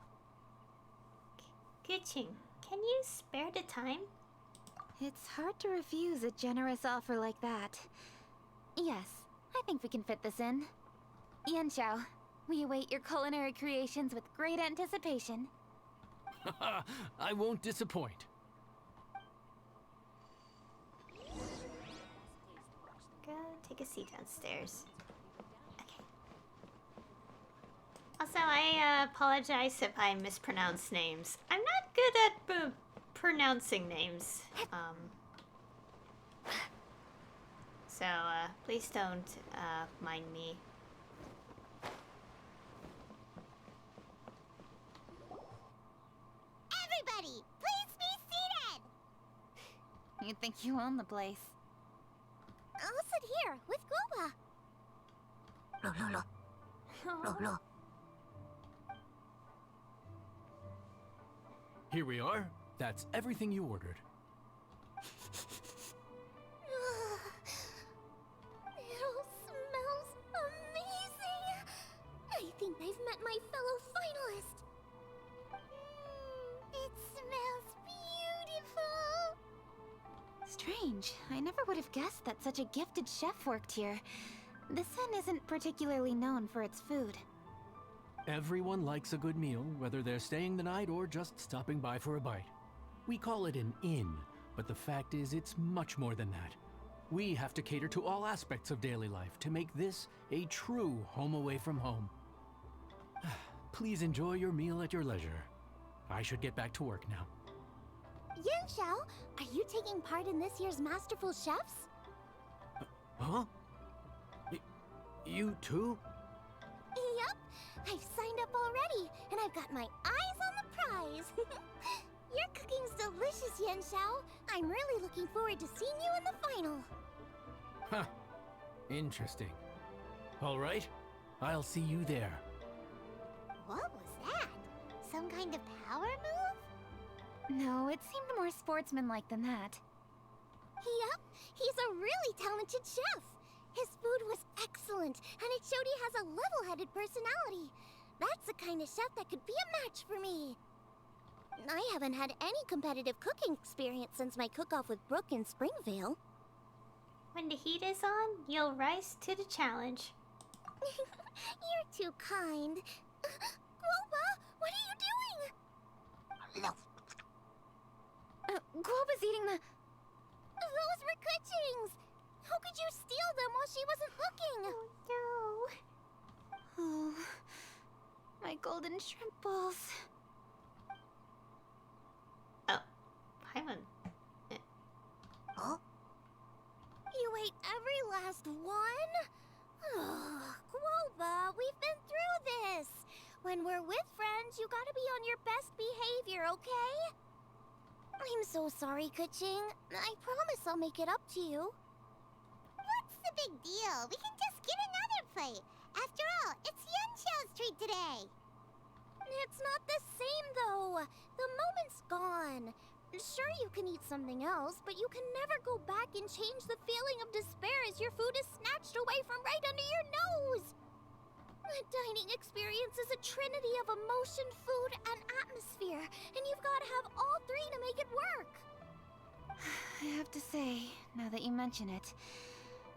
Kuching, can you spare the time? It's hard to refuse a generous offer like that. Yes, I think we can fit this in. Yanxiao, we await your culinary creations with great anticipation. I won't disappoint. Go take a seat downstairs. Okay. Also, I apologize if I mispronounce names. I'm not good at pronouncing names. So, please don't mind me. Everybody, please be seated! You think you own the place? I'll sit here with Guoba. Here we are. That's everything you ordered. It all smells amazing. I think I've met my fellow finalist. It smells beautiful. Strange. I never would have guessed that such a gifted chef worked here. This inn isn't particularly known for its food. Everyone likes a good meal, whether they're staying the night or just stopping by for a bite. We call it an inn, but the fact is it's much more than that. We have to cater to all aspects of daily life to make this a true home away from home. Please enjoy your meal at your leisure. I should get back to work now. Yanxiao, are you taking part in this year's Masterful Chefs? Huh? You too? Yep, I've signed up already, and I've got my eyes on the prize. Your cooking's delicious, Yanxiao. I'm really looking forward to seeing you in the final. Huh. Interesting. All right, I'll see you there. What was that? Some kind of power move? No, it seemed more sportsmanlike than that. Yep, he's a really talented chef. His food was excellent, and it showed he has a level-headed personality. That's the kind of chef that could be a match for me. I haven't had any competitive cooking experience since my cook-off with Brooke in Springvale. When the heat is on, you'll rise to the challenge. You're too kind. Guoba, what are you doing? Guoba's eating the... Those were Kuching's! How could you steal them while she wasn't looking? Oh, no. Oh, my golden shrimp balls. Oh, Paimon. Huh? You ate every last one? Guoba, we've been through this. When we're with friends, you gotta be on your best behavior, okay? I'm so sorry, Kuching. I promise I'll make it up to you. What's the big deal? We can just get another plate. After all, it's Yanxiao's treat today. It's not the same, though. The moment's gone. Sure, you can eat something else, but you can never go back and change the feeling of despair as your food is snatched away from right under your nose. The dining experience is a trinity of emotion, food, and atmosphere, and you've got to have all three to make it work. I have to say, now that you mention it,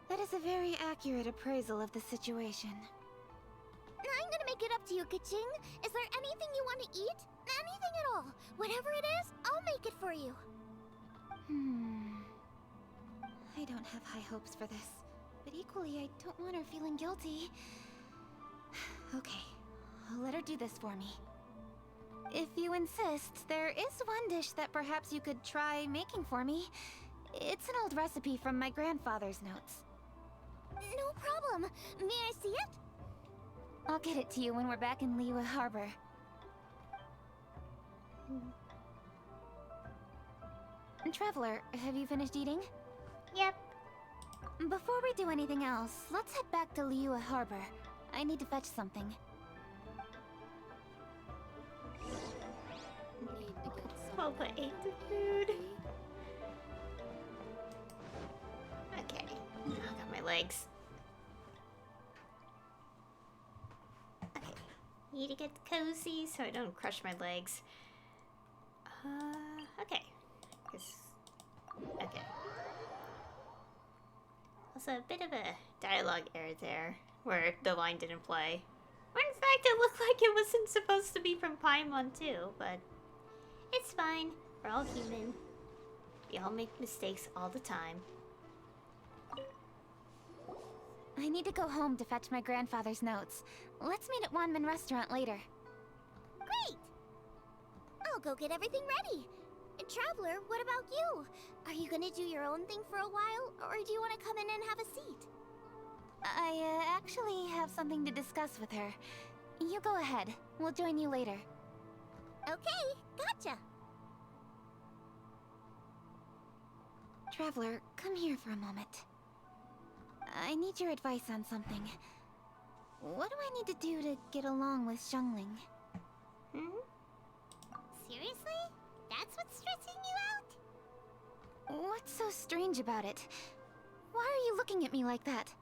that is a very accurate appraisal of the situation. I'm gonna make it up to you, Kuching. Is there anything you want to eat? Anything at all. Whatever it is, I'll make it for you. I don't have high hopes for this, but equally I don't want her feeling guilty. Okay, I'll let her do this for me. If you insist, there is one dish that perhaps you could try making for me. It's an old recipe from my grandfather's notes. No problem. May I see it? I'll get it to you when we're back in Liyue Harbor. Traveler, have you finished eating? Yep. Before we do anything else, let's head back to Liyue Harbor. I need to fetch something. Boba ate the food. Okay, I got my legs. Need to get cozy so I don't crush my legs. Okay. Okay. Also, a bit of a dialogue error there, where the line didn't play. Or in fact, it looked like it wasn't supposed to be from Paimon too, but it's fine. We're all human. We all make mistakes all the time. I need to go home to fetch my grandfather's notes. Let's meet at Wanman Restaurant later. Great! I'll go get everything ready. Traveler, what about you? Are you gonna do your own thing for a while, or do you want to come in and have a seat? I actually have something to discuss with her. You go ahead. We'll join you later. Okay, gotcha. Traveler, come here for a moment. I need your advice on something. What do I need to do to get along with Xiangling? Seriously? That's what's stressing you out? What's so strange about it? Why are you looking at me like that?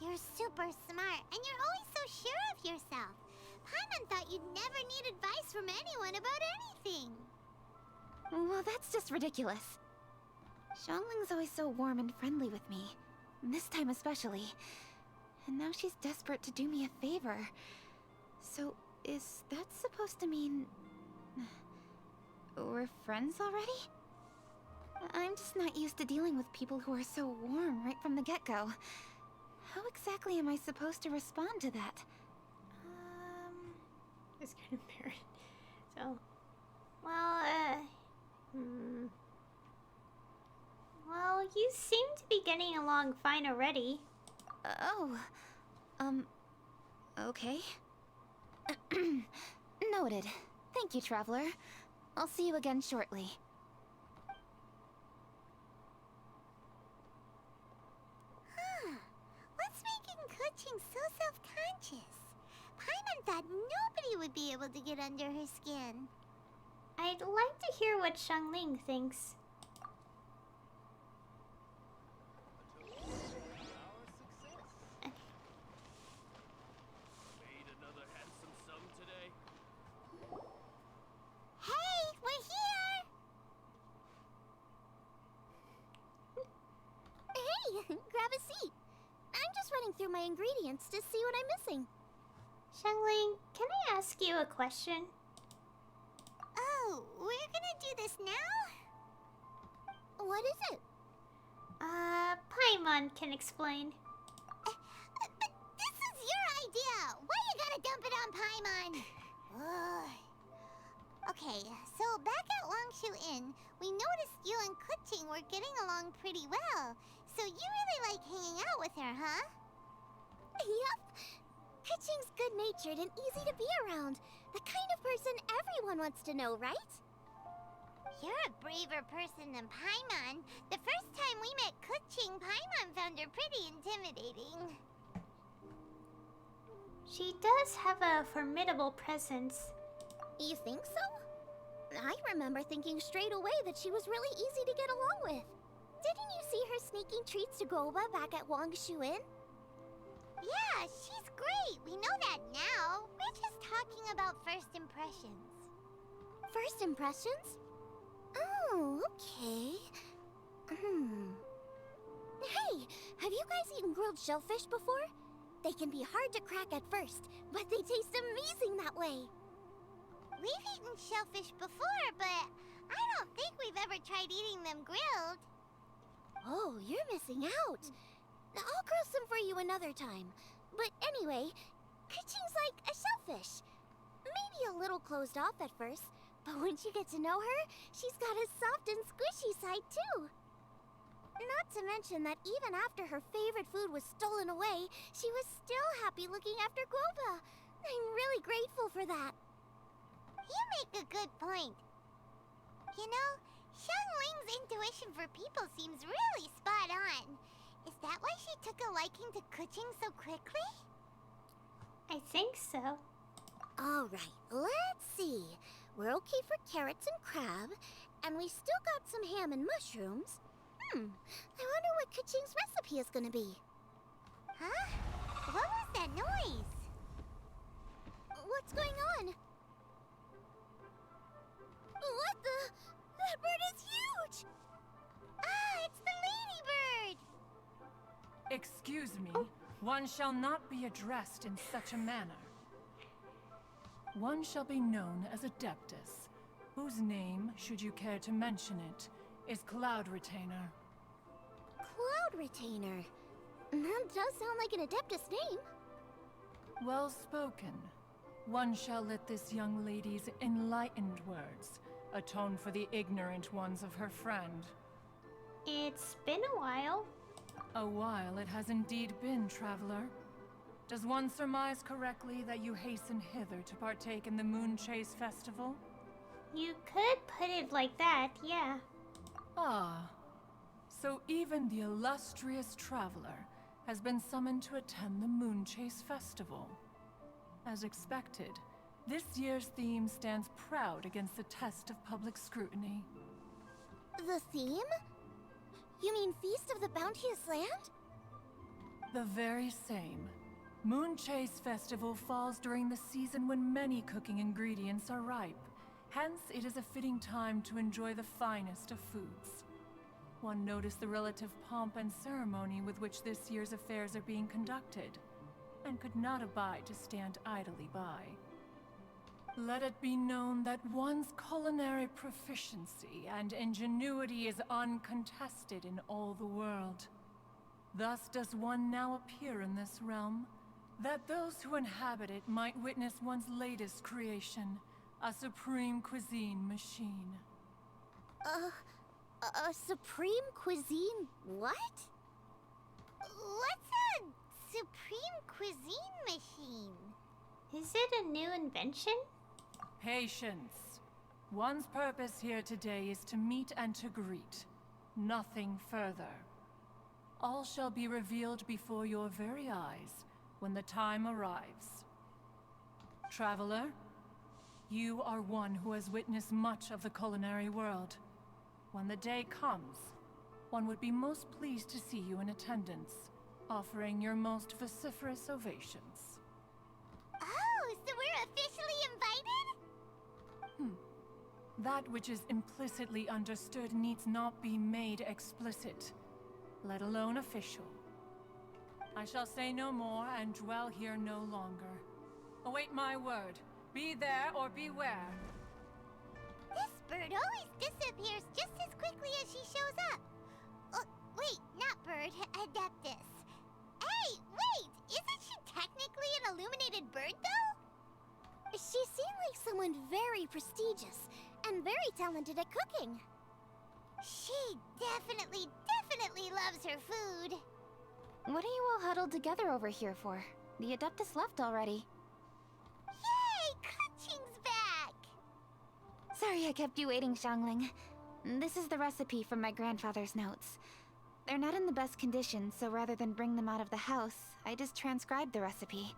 You're super smart, and you're always so sure of yourself. Paimon thought you'd never need advice from anyone about anything. Well, that's just ridiculous. Xiangling's always so warm and friendly with me. This time especially. And now she's desperate to do me a favor. So, is that supposed to mean... we're friends already? I'm just not used to dealing with people who are so warm right from the get-go. How exactly am I supposed to respond to that? It's kind of embarrassing. So, well, well, you seem to be getting along fine already. Okay. Noted. Thank you, Traveler. I'll see you again shortly. What's making Kuching so self-conscious? Paimon thought nobody would be able to get under her skin. I'd like to hear what Xiangling thinks. Hey, we're here! Hey, grab a seat. I'm just running through my ingredients to see what I'm missing. Xiangling, can I ask you a question? Oh, we're gonna do this now? What is it? Paimon can explain. But this is your idea! Why you gotta dump it on Paimon? Ugh. Okay, so back at Longshu Inn, we noticed you and Kuching were getting along pretty well. So you really like hanging out with her, huh? Yep. Kuching's good-natured and easy to be around. The kind of person everyone wants to know, right? You're a braver person than Paimon. The first time we met Kuching, Paimon found her pretty intimidating. She does have a formidable presence. You think so? I remember thinking straight away that she was really easy to get along with. Didn't you see her sneaking treats to Goba back at Wangshu Inn? Yeah, she's great. We know that now. We're just talking about first impressions. First impressions? Oh, okay. Hey, have you guys eaten grilled shellfish before? They can be hard to crack at first, but they taste amazing that way. We've eaten shellfish before, but I don't think we've ever tried eating them grilled. Oh, you're missing out. I'll grill some for you another time. But anyway, Kuching's like a shellfish. Maybe a little closed off at first, but once you get to know her, she's got a soft and squishy side too. Not to mention that even after her favorite food was stolen away, she was still happy looking after Guoba. I'm really grateful for that. You make a good point. You know, Xiangling's intuition for people seems really spot on. Is that why she took a liking to Kuching so quickly? I think so. Alright, let's see. We're okay for carrots and crab, and we still got some ham and mushrooms. I wonder what Kuching's recipe is gonna be. Huh? What was that noise? What's going on? What the? That bird is huge! Ah, it's the ladybird! Excuse me, one shall not be addressed in such a manner. One shall be known as Adeptus, whose name, should you care to mention it, is Cloud Retainer. Cloud Retainer. That does sound like an Adeptus name. Well spoken. One shall let this young lady's enlightened words atone for the ignorant ones of her friend. It's been a while. A while it has indeed been, traveler. Does one surmise correctly that you hasten hither to partake in the Moonchase festival? You could put it like that, yeah. Ah. So even the illustrious traveler has been summoned to attend the Moonchase festival. As expected, this year's theme stands proud against the test of public scrutiny. The theme? You mean Feast of the Bounteous Land? The very same. Moonchase Festival falls during the season when many cooking ingredients are ripe. Hence, it is a fitting time to enjoy the finest of foods. One noticed the relative pomp and ceremony with which this year's affairs are being conducted, and could not abide to stand idly by. Let it be known that one's culinary proficiency and ingenuity is uncontested in all the world. Thus does one now appear in this realm, that those who inhabit it might witness one's latest creation, a supreme cuisine machine. A supreme cuisine what? What's a supreme cuisine machine? Is it a new invention? Patience. One's purpose here today is to meet and to greet. Nothing further. All shall be revealed before your very eyes when the time arrives. Traveler, you are one who has witnessed much of the culinary world. When the day comes, one would be most pleased to see you in attendance, offering your most vociferous ovations. Oh, so we're officially invited? That which is implicitly understood needs not be made explicit, let alone official. I shall say no more and dwell here no longer. Await my word. Be there or beware. This bird always disappears just as quickly as she shows up. Oh, wait, not bird, Adeptus. Hey, wait! Isn't she technically an illuminated bird, though? She seemed like someone very prestigious and very talented at cooking. She definitely loves her food. What are you all huddled together over here for? The Adeptus left already. Yay! Kaching's back! Sorry I kept you waiting, Xiangling. This is the recipe from my grandfather's notes. They're not in the best condition, so rather than bring them out of the house, I just transcribed the recipe.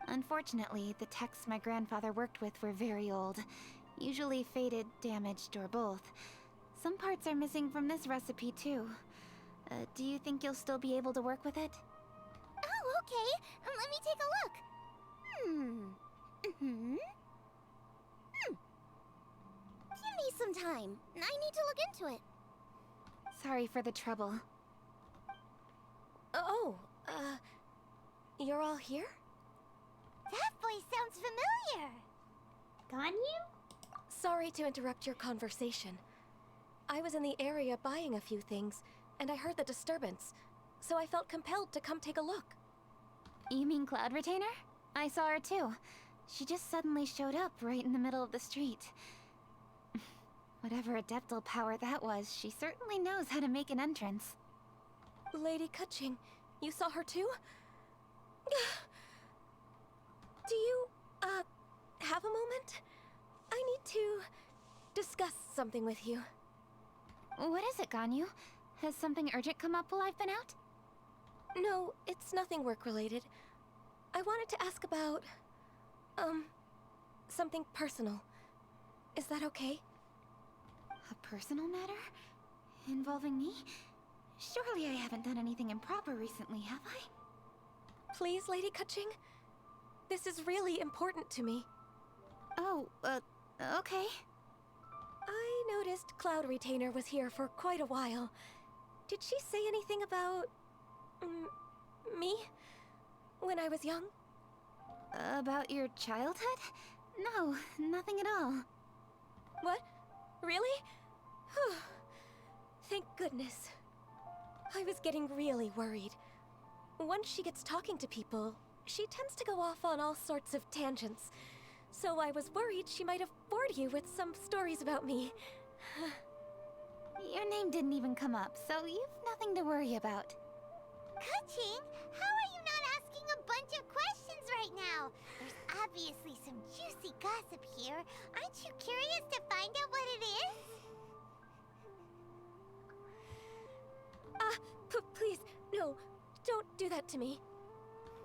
Unfortunately, the texts my grandfather worked with were very old. Usually faded, damaged, or both. Some parts are missing from this recipe, too. Do you think you'll still be able to work with it? Oh, okay. Let me take a look. Give me some time. I need to look into it. Sorry for the trouble. You're all here? That voice sounds familiar. Ganyu? Sorry to interrupt your conversation. I was in the area buying a few things, and I heard the disturbance, so I felt compelled to come take a look. You mean Cloud Retainer? I saw her too. She just suddenly showed up right in the middle of the street. Whatever adeptal power that was, she certainly knows how to make an entrance. Lady Kaching, you saw her too? Do you, have a moment? I need to discuss something with you. What is it, Ganyu? Has something urgent come up while I've been out? No, it's nothing work-related. I wanted to ask about, something personal. Is that okay? A personal matter? Involving me? Surely I haven't done anything improper recently, have I? Please, Lady Kaching? This is really important to me. Oh, okay. I noticed Cloud Retainer was here for quite a while. Did she say anything about... me? When I was young? About your childhood? No, nothing at all. What? Really? Whew. Thank goodness. I was getting really worried. Once she gets talking to people, she tends to go off on all sorts of tangents. So I was worried she might have bored you with some stories about me. Your name didn't even come up, so you've nothing to worry about. Kuching, how are you not asking a bunch of questions right now? There's obviously some juicy gossip here. Aren't you curious to find out what it is? Please, no, don't do that to me.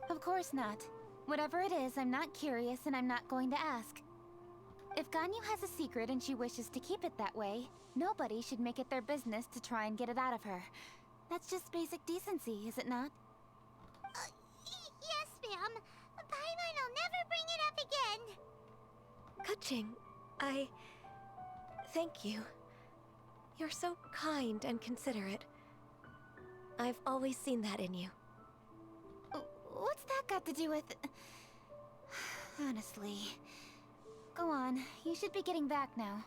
Of course not. Whatever it is, I'm not curious and I'm not going to ask. If Ganyu has a secret and she wishes to keep it that way, nobody should make it their business to try and get it out of her. That's just basic decency, is it not? Yes, ma'am. Paimon will never bring it up again. Kuching, thank you. You're so kind and considerate. I've always seen that in you. What's that got to do with... Honestly. Go on, you should be getting back now.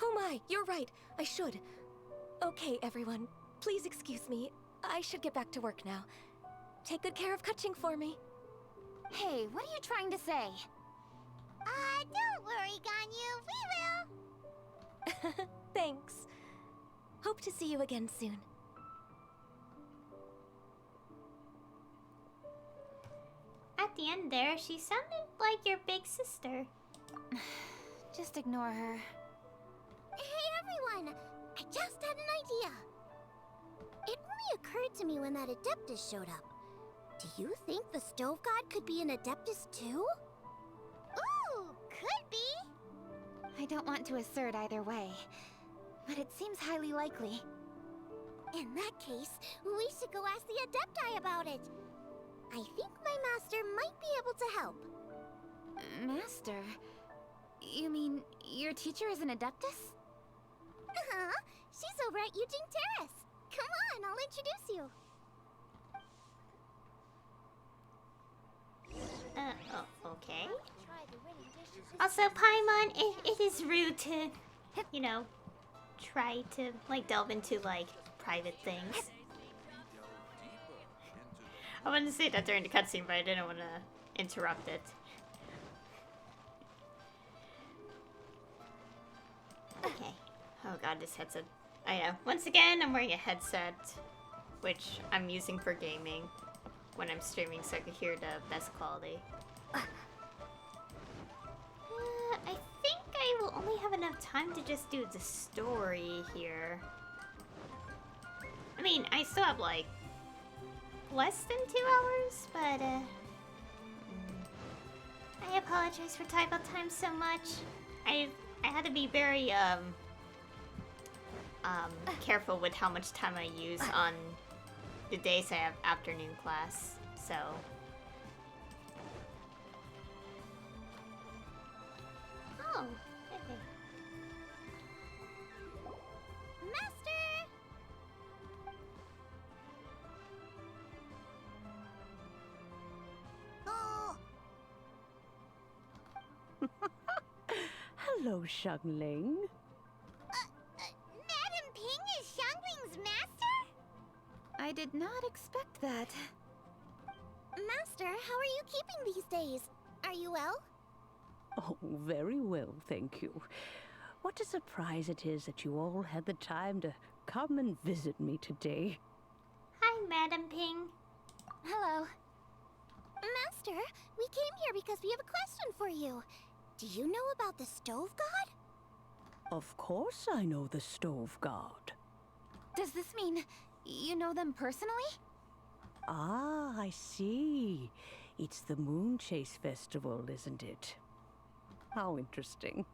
Oh my, you're right. I should. Okay, everyone. Please excuse me. I should get back to work now. Take good care of Kuching for me. Hey, what are you trying to say? Don't worry, Ganyu. We will. Thanks. Hope to see you again soon. At the end there, she sounded like your big sister. Just ignore her. Hey, everyone! I just had an idea. It only occurred to me when that Adeptus showed up. Do you think the Stove God could be an Adeptus too? Ooh, could be! I don't want to assert either way, but it seems highly likely. In that case, we should go ask the Adepti about it. I think my master might be able to help. Master? You mean your teacher is an Adeptus? Uh-huh. She's over at Eugene Terrace. Come on, I'll introduce you. Okay. Also, Paimon, it is rude to, you know, try to, like, delve into, like, private things. I wanted to say that during the cutscene, but I didn't want to interrupt it. Okay. Oh god, this headset. I know. Once again, I'm wearing a headset, which I'm using for gaming when I'm streaming so I can hear the best quality. I think I will only have enough time to just do the story here. I mean, I still have, like, less than 2 hours, but, I apologize for typo time so much. I had to be very, careful with how much time I use on the days I have afternoon class, so... Oh, hey. Master! Oh! Hello, Xiangling. Madam Ping is Xiangling's master? I did not expect that. Master, how are you keeping these days? Are you well? Oh, very well, thank you. What a surprise it is that you all had the time to come and visit me today. Hi, Madam Ping. Hello. Master, we came here because we have a question for you. Do you know about the Stove God? Of course I know the Stove God. Does this mean you know them personally? Ah, I see. It's the Moonchase festival, isn't it? How interesting.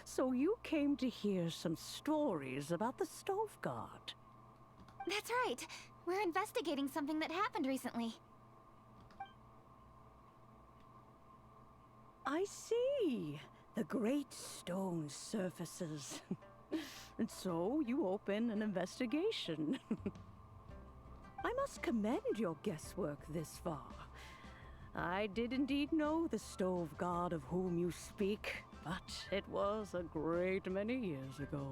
So you came to hear some stories about the Stove God. That's right. We're investigating something that happened recently. I see. The great stone surfaces. And so you open an investigation. I must commend your guesswork this far. I did indeed know the stove god of whom you speak, but it was a great many years ago.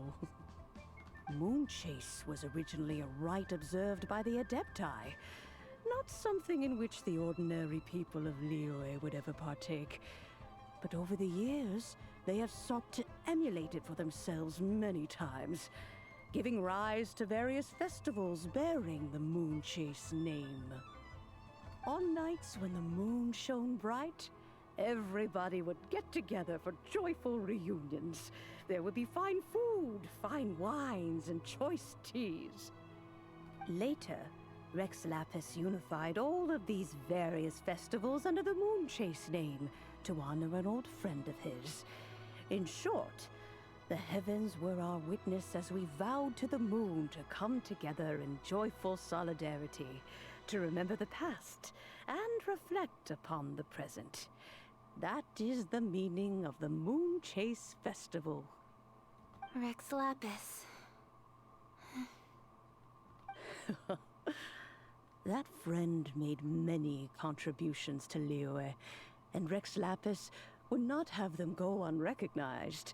Moonchase was originally a rite observed by the Adepti, not something in which the ordinary people of Liyue would ever partake. But over the years, they have sought to emulate it for themselves many times, giving rise to various festivals bearing the Moonchase name. On nights when the moon shone bright, everybody would get together for joyful reunions. There would be fine food, fine wines, and choice teas. Later, Rex Lapis unified all of these various festivals under the Moonchase name to honor an old friend of his. In short, the heavens were our witness as we vowed to the moon to come together in joyful solidarity, to remember the past and reflect upon the present. That is the meaning of the Moonchase Festival. Rex Lapis. That friend made many contributions to Liyue, and Rex Lapis would not have them go unrecognized.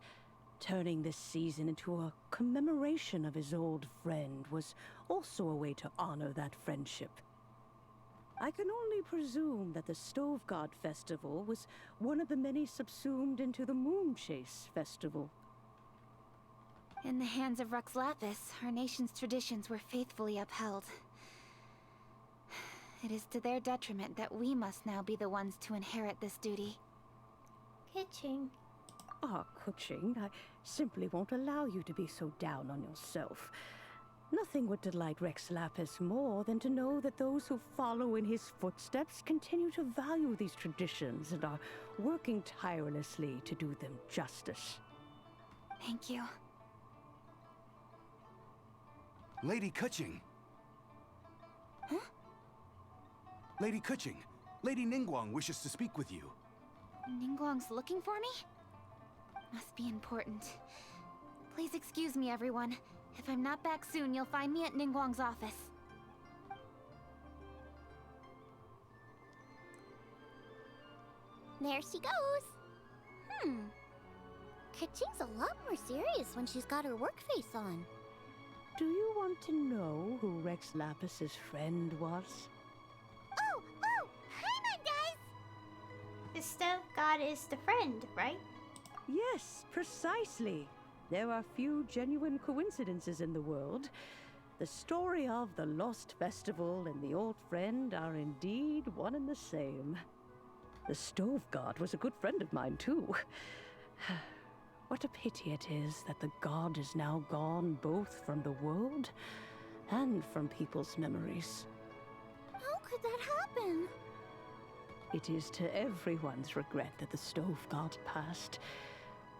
Turning this season into a commemoration of his old friend was also a way to honor that friendship. I can only presume that the Stove God Festival was one of the many subsumed into the Moonchase Festival. In the hands of Rex Lapis, our nation's traditions were faithfully upheld. It is to their detriment that we must now be the ones to inherit this duty. Kuching. Ah, Kuching, I simply won't allow you to be so down on yourself. Nothing would delight Rex Lapis more than to know that those who follow in his footsteps continue to value these traditions and are working tirelessly to do them justice. Thank you. Lady Kuching. Huh? Lady Kuching, Lady Ningguang wishes to speak with you. Ningguang's looking for me? Must be important. Please excuse me, everyone. If I'm not back soon, you'll find me at Ningguang's office. There she goes. Kuching's a lot more serious when she's got her work face on. Do you want to know who Rex Lapis's friend was? Oh! Hi, my guys! The Stove God is the friend, right? Yes, precisely. There are few genuine coincidences in the world. The story of the Lost Festival and the old friend are indeed one and the same. The Stove God was a good friend of mine, too. What a pity it is that the god is now gone both from the world and from people's memories. How could that happen? It is to everyone's regret that the Stove God passed.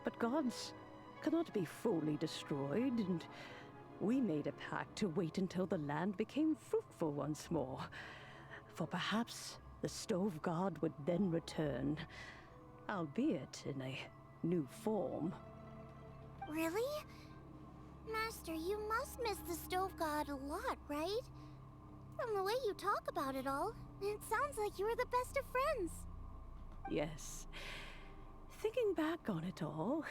But gods cannot be fully destroyed, and we made a pact to wait until the land became fruitful once more. For perhaps the Stove God would then return, albeit in a new form. Really? Master, you must miss the Stove God a lot, right? From the way you talk about it all, it sounds like you were the best of friends. Yes. Thinking back on it all,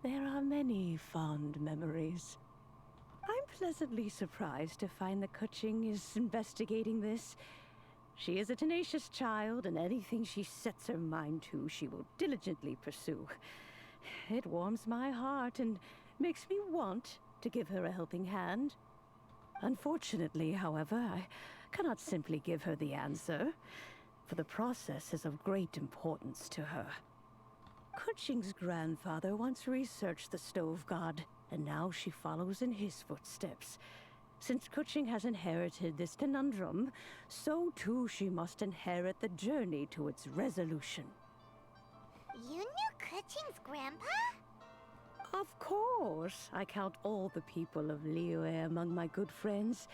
there are many fond memories. I'm pleasantly surprised to find that Kuching is investigating this. She is a tenacious child, and anything she sets her mind to, she will diligently pursue. It warms my heart and makes me want to give her a helping hand. Unfortunately, however, I cannot simply give her the answer, for the process is of great importance to her. Kuching's grandfather once researched the Stove God, and now she follows in his footsteps. Since Kuching has inherited this conundrum, so too she must inherit the journey to its resolution. You knew Kuching's grandpa? Of course. I count all the people of Liyue among my good friends.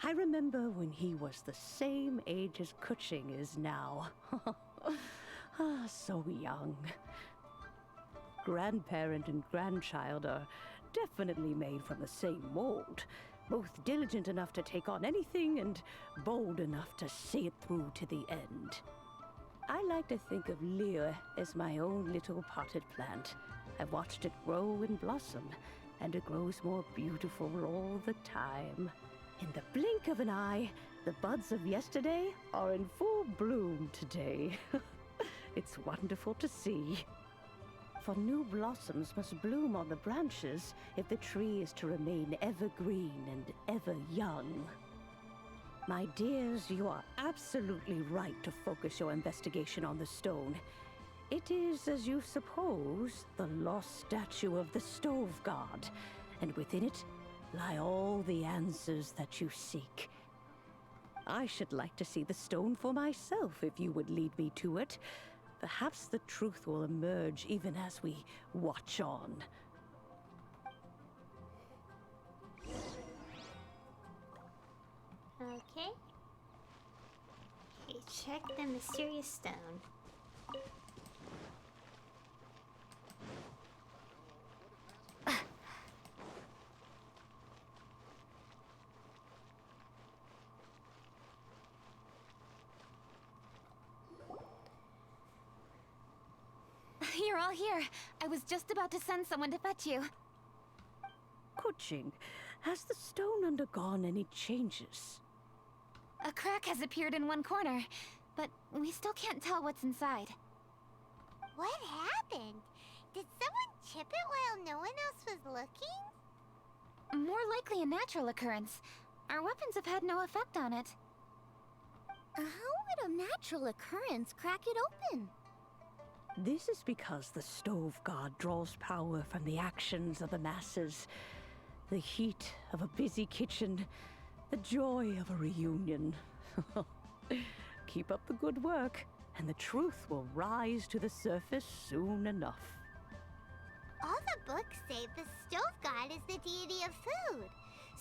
I remember when he was the same age as Kuching is now. Ah, so young. Grandparent and grandchild are definitely made from the same mold. Both diligent enough to take on anything and bold enough to see it through to the end. I like to think of Liyue as my own little potted plant. I've watched it grow and blossom, and it grows more beautiful all the time. In the blink of an eye, the buds of yesterday are in full bloom today. It's wonderful to see. For new blossoms must bloom on the branches if the tree is to remain evergreen and ever young. My dears, you are absolutely right to focus your investigation on the stone. It is, as you suppose, the lost statue of the Stove God, and within it lie all the answers that you seek. I should like to see the stone for myself if you would lead me to it. Perhaps the truth will emerge even as we watch on. Okay. Okay, check the mysterious stone. You're all here. I was just about to send someone to fetch you. Kuching, has the stone undergone any changes? A crack has appeared in one corner, but we still can't tell what's inside. What happened? Did someone chip it while no one else was looking? More likely a natural occurrence. Our weapons have had no effect on it. How would a natural occurrence crack it open? This is because the Stove God draws power from the actions of the masses. The heat of a busy kitchen, the joy of a reunion. Keep up the good work, and the truth will rise to the surface soon enough. All the books say the Stove God is the deity of food.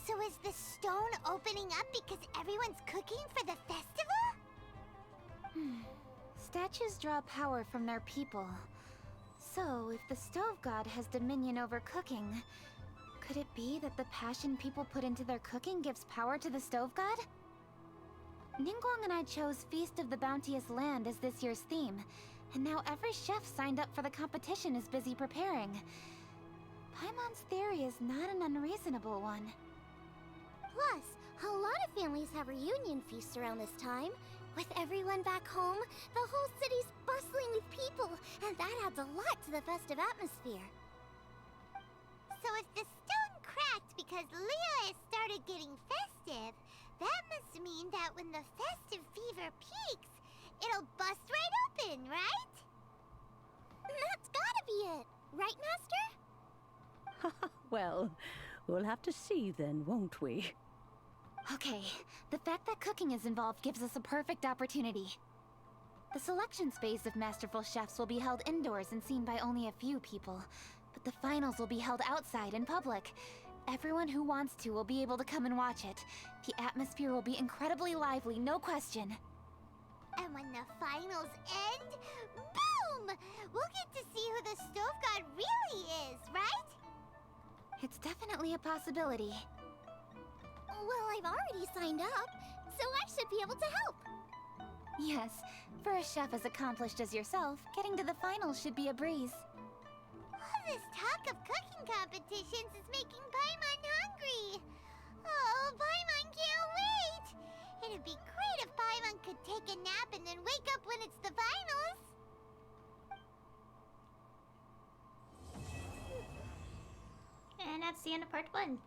So is the stone opening up because everyone's cooking for the festival? Statues draw power from their people. So, if the Stove God has dominion over cooking, could it be that the passion people put into their cooking gives power to the Stove God? Ningguang and I chose Feast of the Bounteous Land as this year's theme, and now every chef signed up for the competition is busy preparing. Paimon's theory is not an unreasonable one. Plus, a lot of families have reunion feasts around this time. With everyone back home, the whole city's bustling with people, and that adds a lot to the festive atmosphere. So if the stone cracked because Liyue started getting festive, that must mean that when the festive fever peaks, it'll bust right open, right? That's gotta be it, right, Master? Well, we'll have to see then, won't we? Okay, the fact that cooking is involved gives us a perfect opportunity. The selections phase of Masterful Chefs will be held indoors and seen by only a few people, but the finals will be held outside in public. Everyone who wants to will be able to come and watch it. The atmosphere will be incredibly lively, no question. And when the finals end, boom! We'll get to see who the Stove God really is, right? It's definitely a possibility. Well, I've already signed up, so I should be able to help. Yes, for a chef as accomplished as yourself, getting to the finals should be a breeze. All this talk of cooking competitions is making Paimon hungry. Oh, Paimon can't wait! It'd be great if Paimon could take a nap and then wake up when it's the finals. And that's the end of part 1.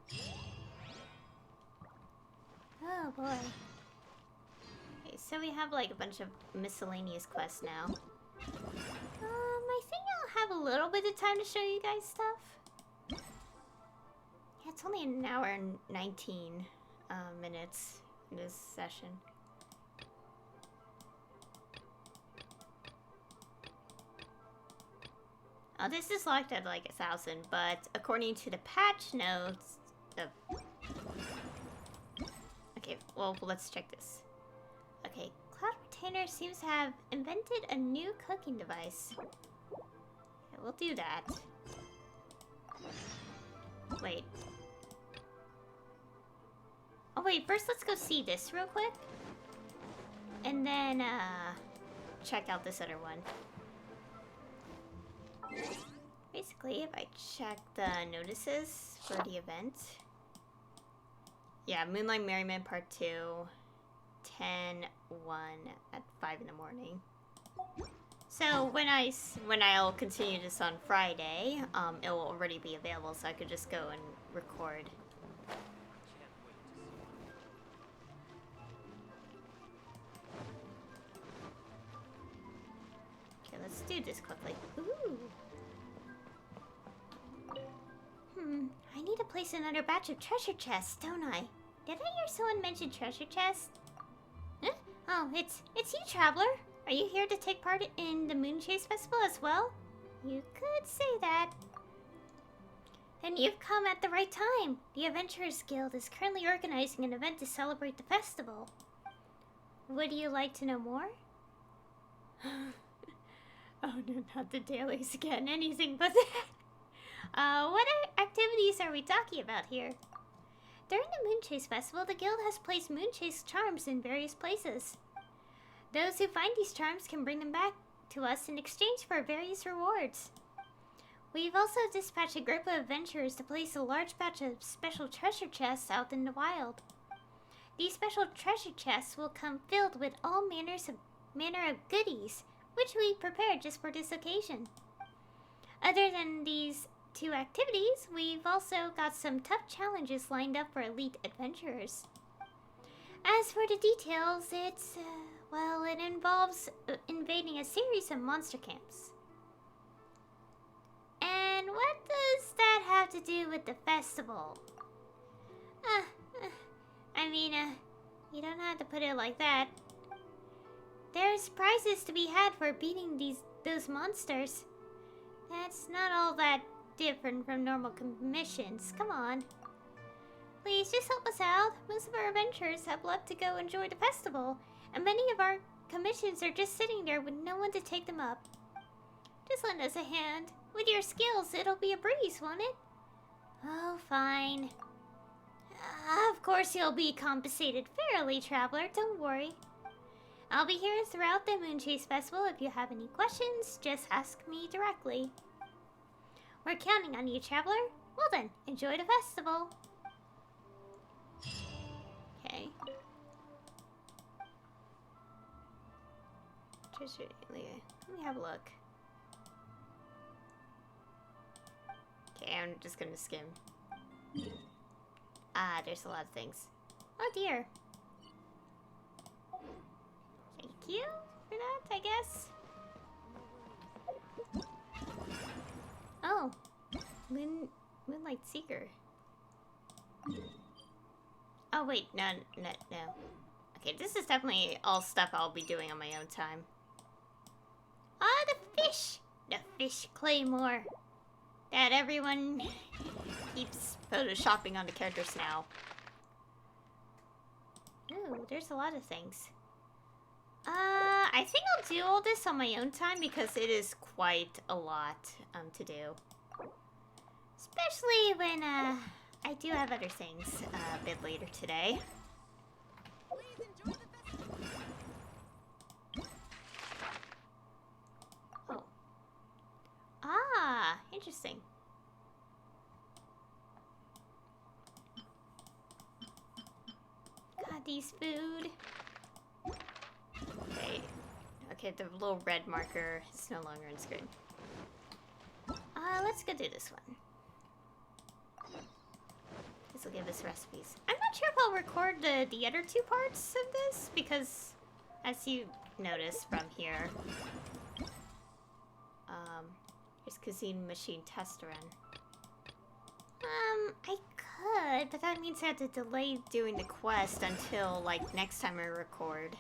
Oh boy. Okay, so we have like a bunch of miscellaneous quests now. I think I'll have a little bit of time to show you guys stuff. Yeah, it's only an hour and 19 minutes in this session. Oh, this is locked at like 1,000, but according to the patch notes, okay, well, let's check this. Okay, Cloud painter seems to have invented a new cooking device. Okay, we'll do that. Wait. Oh wait, first let's go see this real quick. And then, check out this other one. Basically, if I check the notices for the event. Yeah, Moonlight Merriment Part 2, 10/1 at 5 in the morning. So when I'll continue this on Friday, it will already be available, so I could just go and record. Okay, let's do this quickly. Ooh. I need to place another batch of treasure chests, don't I? Did I hear someone mention treasure chests? Huh? Oh, it's you, Traveler. Are you here to take part in the Moonchase Festival as well? You could say that. Then you've come at the right time. The Adventurers Guild is currently organizing an event to celebrate the festival. Would you like to know more? Oh no, not the dailies again. Anything but that. What activities are we talking about here? During the Moonchase Festival, the guild has placed Moonchase charms in various places. Those who find these charms can bring them back to us in exchange for various rewards. We've also dispatched a group of adventurers to place a large batch of special treasure chests out in the wild. These special treasure chests will come filled with all manner of goodies, which we prepared just for this occasion. Other than these two activities, we've also got some tough challenges lined up for elite adventurers. As for the details, well, it involves invading a series of monster camps. And what does that have to do with the festival? You don't have to put it like that. There's prizes to be had for beating those monsters. That's not all that different from normal commissions. Come on. Please, just help us out. Most of our adventurers have left to go enjoy the festival, and many of our commissions are just sitting there with no one to take them up. Just lend us a hand. With your skills, it'll be a breeze, won't it? Oh, fine. Of course you'll be compensated fairly, Traveler. Don't worry. I'll be here throughout the Moonchase Festival. If you have any questions, just ask me directly. We're counting on you, Traveler. Well then, enjoy the festival. Okay. Let me have a look. Okay, I'm just gonna skim. Ah, there's a lot of things. Oh dear. Thank you for that, I guess. Oh, Moonlight Seeker. Oh wait, no. Okay, this is definitely all stuff I'll be doing on my own time. Ah, the fish! The fish claymore. That everyone keeps photoshopping on the characters now. Ooh, there's a lot of things. I think I'll do all this on my own time because it is quite a lot to do. Especially when I do have other things a bit later today. Oh. Ah, interesting. Got these food. Okay, the little red marker is no longer on screen. Let's go do this one. This will give us recipes. I'm not sure if I'll record the other two parts of this, because as you notice from here, here's Cuisine Machine Test Run. I could, but that means I have to delay doing the quest until, like, next time I record.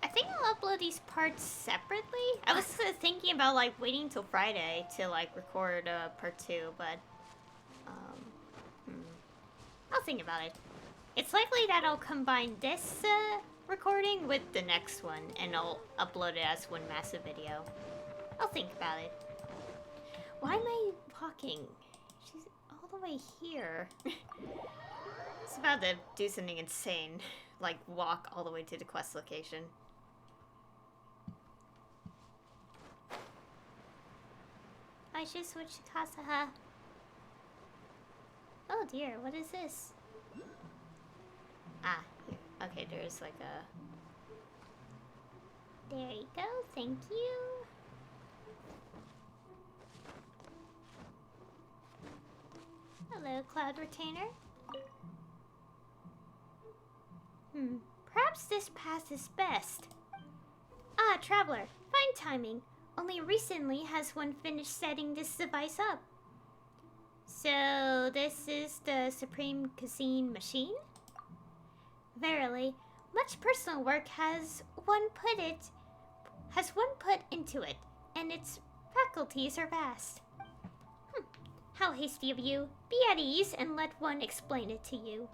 I think I'll upload these parts separately? I was thinking about like waiting till Friday to like record part 2, but I'll think about it. It's likely that I'll combine this recording with the next one, and I'll upload it as one massive video. I'll think about it. Why am I walking? She's all the way here. It's about to do something insane, like walk all the way to the quest location. I should switch to Kasaha. Oh dear, what is this? Ah, here. Okay, there's like a... There you go, thank you. Hello, Cloud Retainer. Perhaps this path is best. Ah, Traveler, fine timing. Only recently has one finished setting this device up. So, this is the Supreme Cuisine machine? Verily, much personal work has one put into it, and its faculties are vast. How hasty of you. Be at ease and let one explain it to you.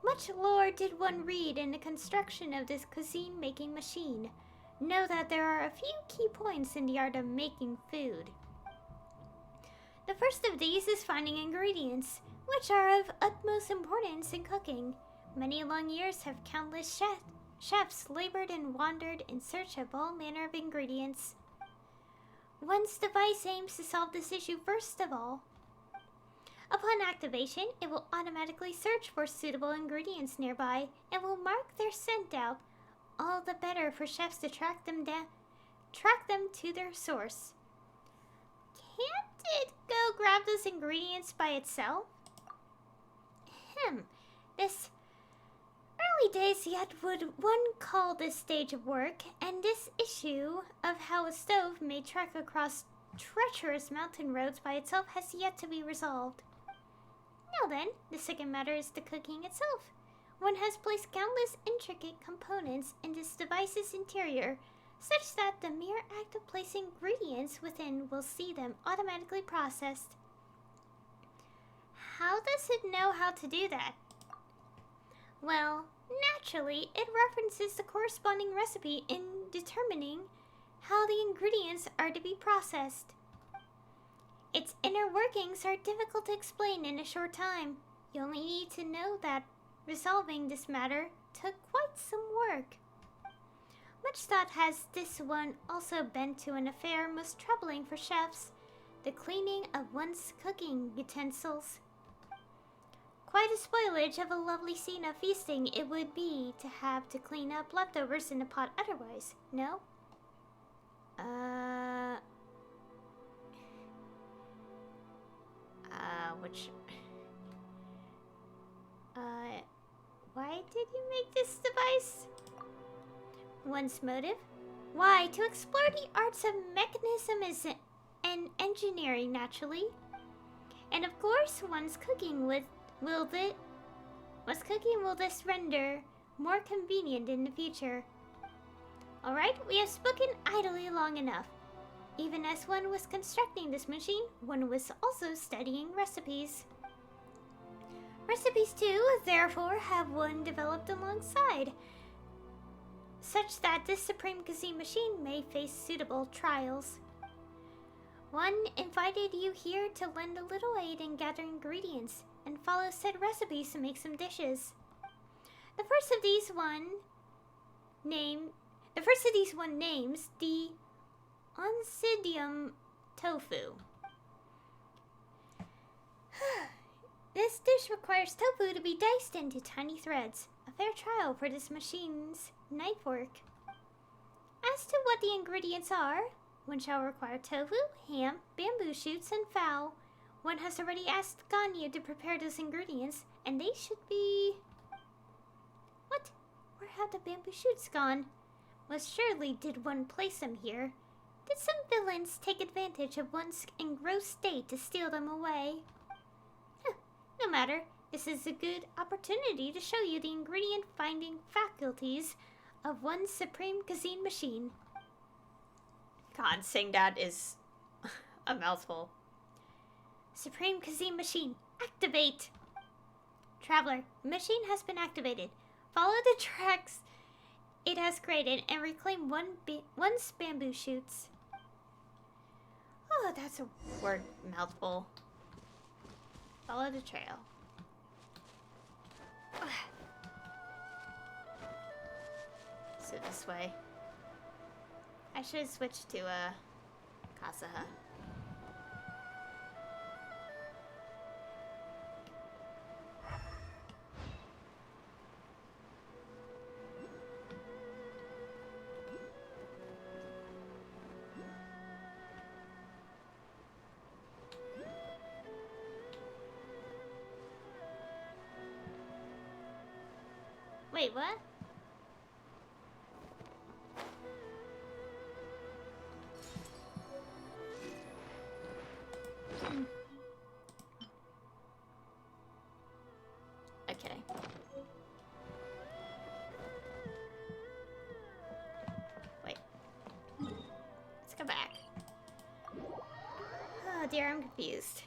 Much lore did one read in the construction of this cuisine-making machine. Know that there are a few key points in the art of making food. The first of these is finding ingredients, which are of utmost importance in cooking. Many long years have countless chefs labored and wandered in search of all manner of ingredients. One's device aims to solve this issue first of all. Upon activation, it will automatically search for suitable ingredients nearby and will mark their scent out, all the better for chefs to track them to their source. Can't it go grab those ingredients by itself? This early days yet would one call this stage of work, and this issue of how a stove may trek across treacherous mountain roads by itself has yet to be resolved. Now then, the second matter is the cooking itself. One has placed countless intricate components in this device's interior, such that the mere act of placing ingredients within will see them automatically processed. How does it know how to do that? Well, naturally, it references the corresponding recipe in determining how the ingredients are to be processed. Its inner workings are difficult to explain in a short time. You only need to know that resolving this matter took quite some work. Much thought has this one also been to an affair most troubling for chefs, the cleaning of one's cooking utensils. Quite a spoilage of a lovely scene of feasting it would be to have to clean up leftovers in a pot otherwise, no? Why did you make this device? One's motive? Why, to explore the arts of mechanism and engineering, naturally. And of course, one's cooking will this render more convenient in the future. Alright, we have spoken idly long enough. Even as one was constructing this machine, one was also studying recipes. Recipes too, therefore, have one developed alongside, such that this Supreme Cuisine machine may face suitable trials. One invited you here to lend a little aid in gathering ingredients and follow said recipes to make some dishes. The first of these one names the Oncidium tofu. This dish requires tofu to be diced into tiny threads, a fair trial for this machine's knife work. As to what the ingredients are, one shall require tofu, ham, bamboo shoots, and fowl. One has already asked Ganyu to prepare those ingredients, and they should be... What? Where have the bamboo shoots gone? Most surely did one place them here. Did some villains take advantage of one's engrossed state to steal them away? No matter, this is a good opportunity to show you the ingredient-finding faculties of one supreme cuisine machine. God, saying that is a mouthful. Supreme cuisine machine, activate! Traveler, machine has been activated. Follow the tracks it has created and reclaim one's bamboo shoots. Oh, that's a word mouthful. Follow the trail. So this way. I should have switched to Kasaha. Wait, what? Okay. Wait. Let's go back. Oh dear, I'm confused.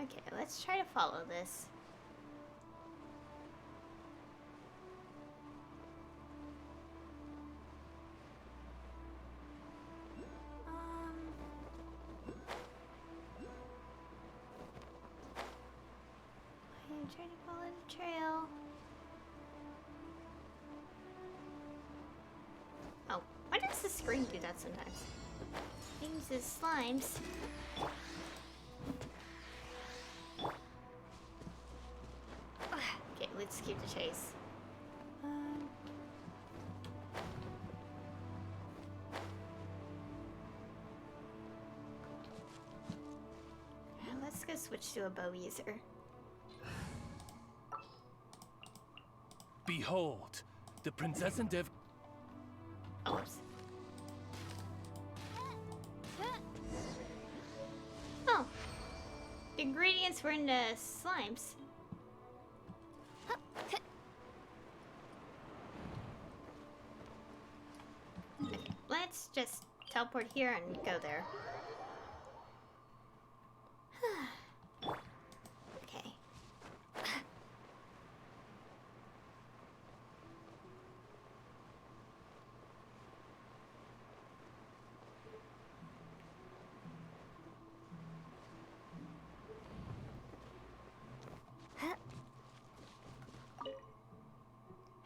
Okay, let's try to follow this. I'm trying to follow the trail. Oh, why does the screen do that sometimes? It uses slimes. Okay, let's keep the chase. Let's go switch to a bow user. Behold, the princess and Dev. Oh, whoops. Oh, the ingredients were in the slimes. Okay, let's just teleport here and go there. Okay.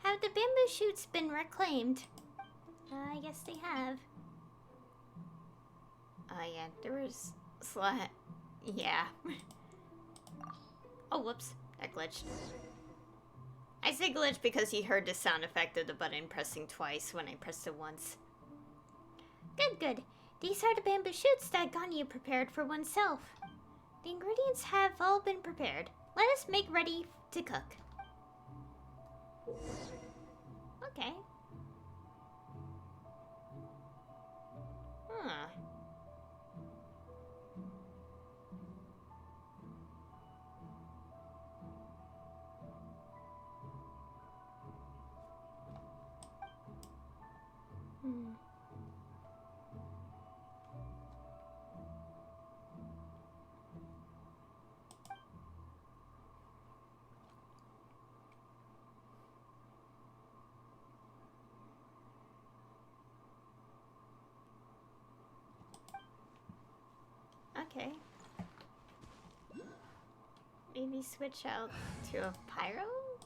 Have the bamboo shoots been reclaimed? I guess they have. Oh yeah, there was yeah. Oh, whoops. That glitched. I say glitch because you heard the sound effect of the button pressing twice when I pressed it once. Good, good. These are the bamboo shoots that Ganyu prepared for oneself. The ingredients have all been prepared. Let us make ready to cook. Okay. Huh. Okay. Maybe switch out to a pyro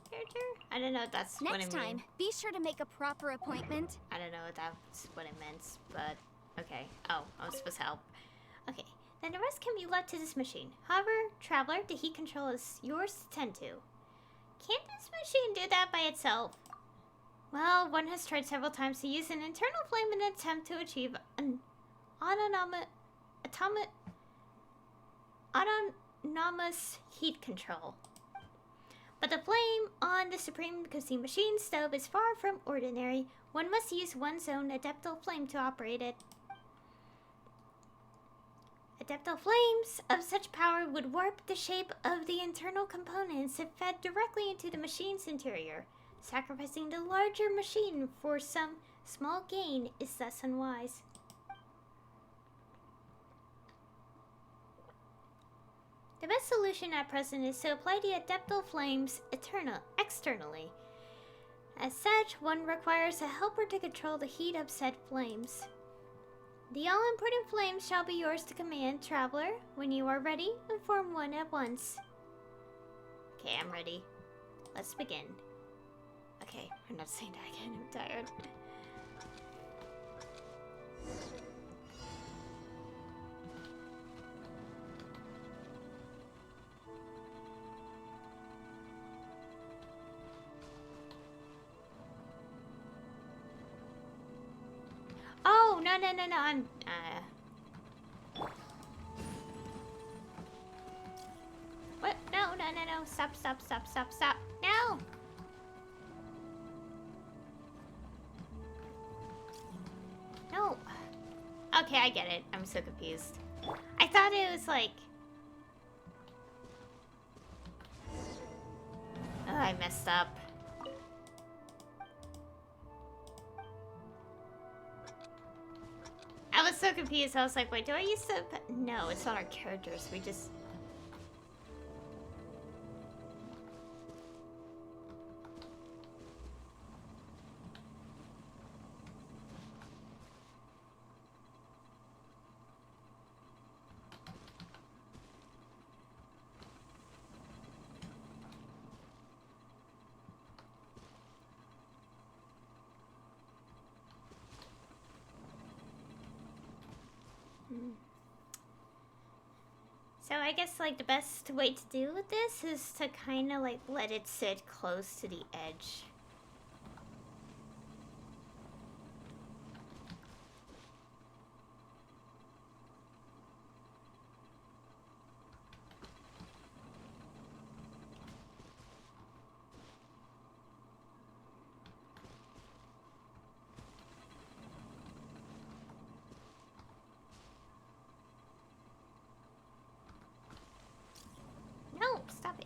character? I don't know if that's what I mean. Next time, be sure to make a proper appointment. I don't know if that's what it meant, but okay. Oh, I was supposed to help. Okay, then the rest can be left to this machine. However, Traveler, the heat control is yours to tend to. Can't this machine do that by itself? Well, one has tried several times to use an internal flame in an attempt to achieve an autonomous heat control. But the flame on the Supreme Cuisine Machine stove is far from ordinary. One must use one's own adeptal flame to operate it. Adeptal flames of such power would warp the shape of the internal components if fed directly into the machine's interior. Sacrificing the larger machine for some small gain is thus unwise. The best solution at present is to apply the adeptal flames externally. As such, one requires a helper to control the heat of said flames. The all-important flames shall be yours to command, traveler. When you are ready, inform one at once. Okay, I'm ready. Let's begin. Okay, I'm not saying that again, I'm tired. Oh, no, I'm, What? No. Stop. No! No. Okay, I get it. I'm so confused. I thought it was like... Oh, I messed up. I was so confused. I was like, wait, do I use the... No, it's not our characters. We just... So I guess like the best way to deal with this is to kind of like let it sit close to the edge. No, stop it.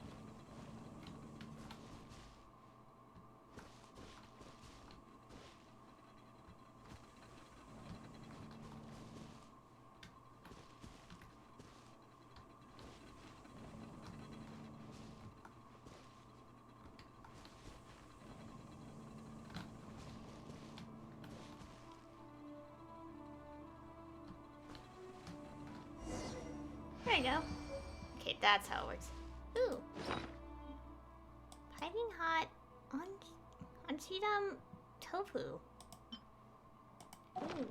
There you go. Okay, that's how it works. Ooh. Piping hot Onchidam tofu. Ooh.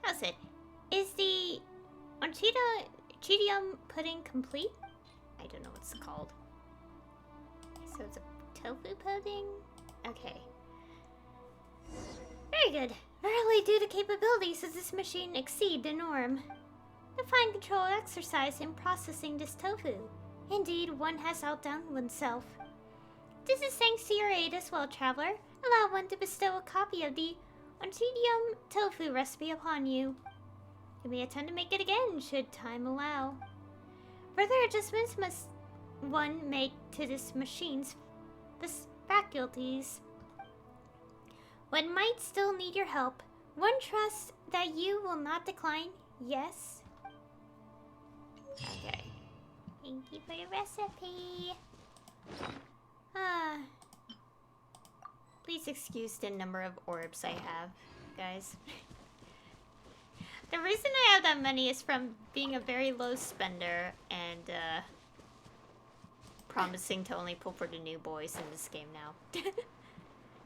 How's it? Is the Onchidam pudding complete? I don't know what it's called. So it's a tofu pudding? Okay. Very good. Verily do the capabilities of this machine exceed the norm. The fine control exercise in processing this tofu. Indeed, one has outdone oneself. This is thanks to your aid as well, traveler. Allow one to bestow a copy of the Onchidium tofu recipe upon you. You may attempt to make it again, should time allow. Further adjustments must one make to this machine's faculties. One might still need your help. One trusts that you will not decline, yes? Okay. Thank you for the recipe. Please excuse the number of orbs I have, guys. The reason I have that many is from being a very low spender and promising to only pull for the new boys in this game now.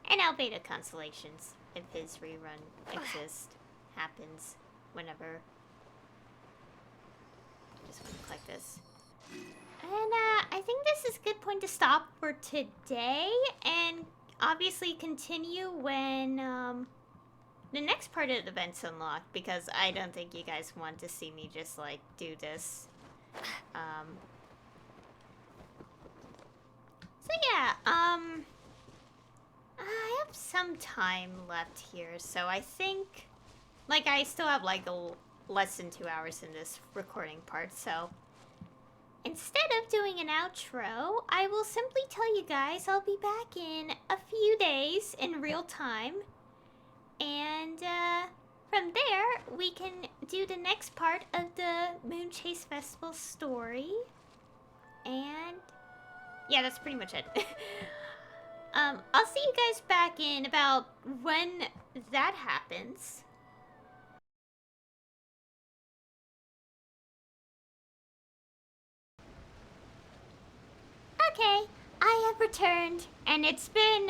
And I'll beta Constellations if his rerun happens whenever. Just want to click this. And I think this is a good point to stop for today, and obviously continue when the next part of the event's unlocked, because I don't think you guys want to see me just like do this. So yeah, I have some time left here, so I think like I still have like less than 2 hours in this recording part, so instead of doing an outro, I will simply tell you guys I'll be back in a few days in real time. And from there, we can do the next part of the Moonchase Festival story. And yeah, that's pretty much it. I'll see you guys back in about when that happens. Okay, I have returned, and it's been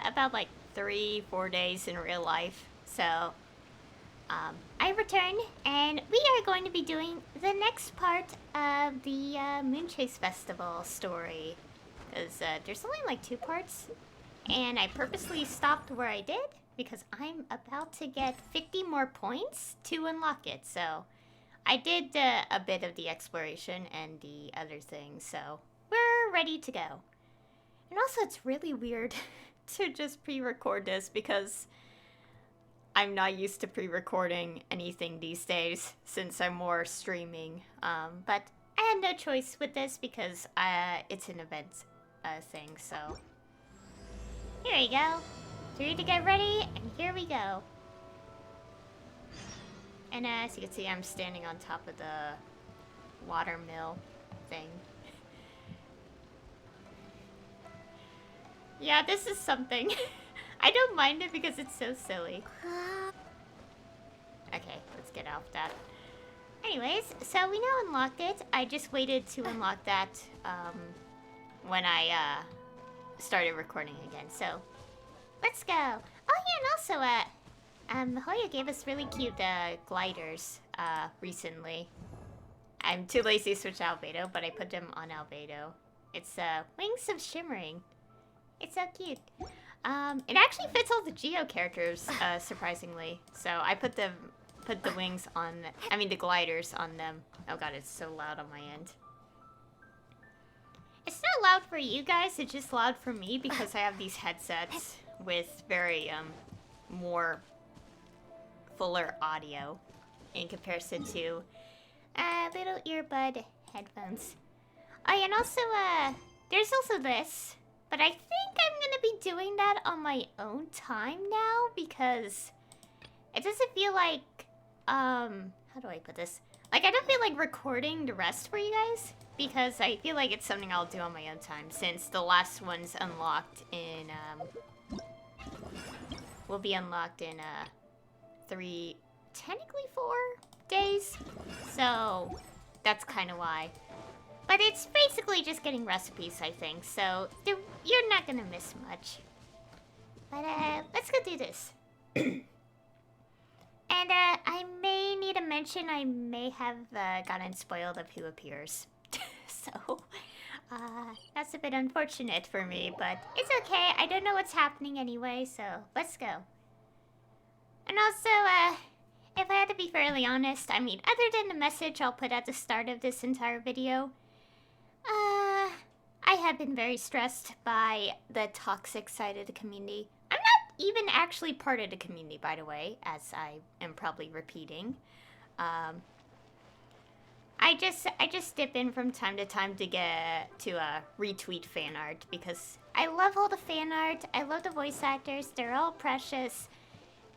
about like 3-4 days in real life. So, I returned, and we are going to be doing the next part of the Moonchase Festival story. Because there's only like 2 parts, and I purposely stopped where I did because I'm about to get 50 more points to unlock it. So, I did a bit of the exploration and the other things, so we're ready to go. And also, it's really weird to just pre-record this because I'm not used to pre-recording anything these days since I'm more streaming. But I had no choice with this because it's an event thing, so here we go. 3 to get ready, and here we go. And as you can see, I'm standing on top of the watermill thing. Yeah, this is something. I don't mind it because it's so silly. Okay, let's get off that. Anyways, so we now unlocked it. I just waited to unlock that when I started recording again. So let's go. Oh yeah, and also Hoya gave us really cute gliders recently. I'm too lazy to switch albedo, but I put them on albedo. It's Wings of Shimmering. It's so cute. It actually fits all the Geo characters, surprisingly. So I put the wings on, the gliders on them. Oh god, it's so loud on my end. It's not loud for you guys, it's just loud for me because I have these headsets with very, more fuller audio in comparison to, little earbud headphones. Oh, and also, there's also this. But I think I'm gonna be doing that on my own time now because it doesn't feel like, how do I put this? Like, I don't feel like recording the rest for you guys because I feel like it's something I'll do on my own time since the last one's unlocked in, will be unlocked in, 4 days. So, that's kind of why. But it's basically just getting recipes, I think, so you're not gonna miss much. But, let's go do this. And, I may need to mention I may have, gotten spoiled of who appears. So, that's a bit unfortunate for me, but it's okay. I don't know what's happening anyway, so let's go. And also, if I had to be fairly honest, other than the message I'll put at the start of this entire video, I have been very stressed by the toxic side of the community. I'm not even actually part of the community, by the way, as I am probably repeating. I just dip in from time to time to get to retweet fan art because I love all the fan art. I love the voice actors. They're all precious,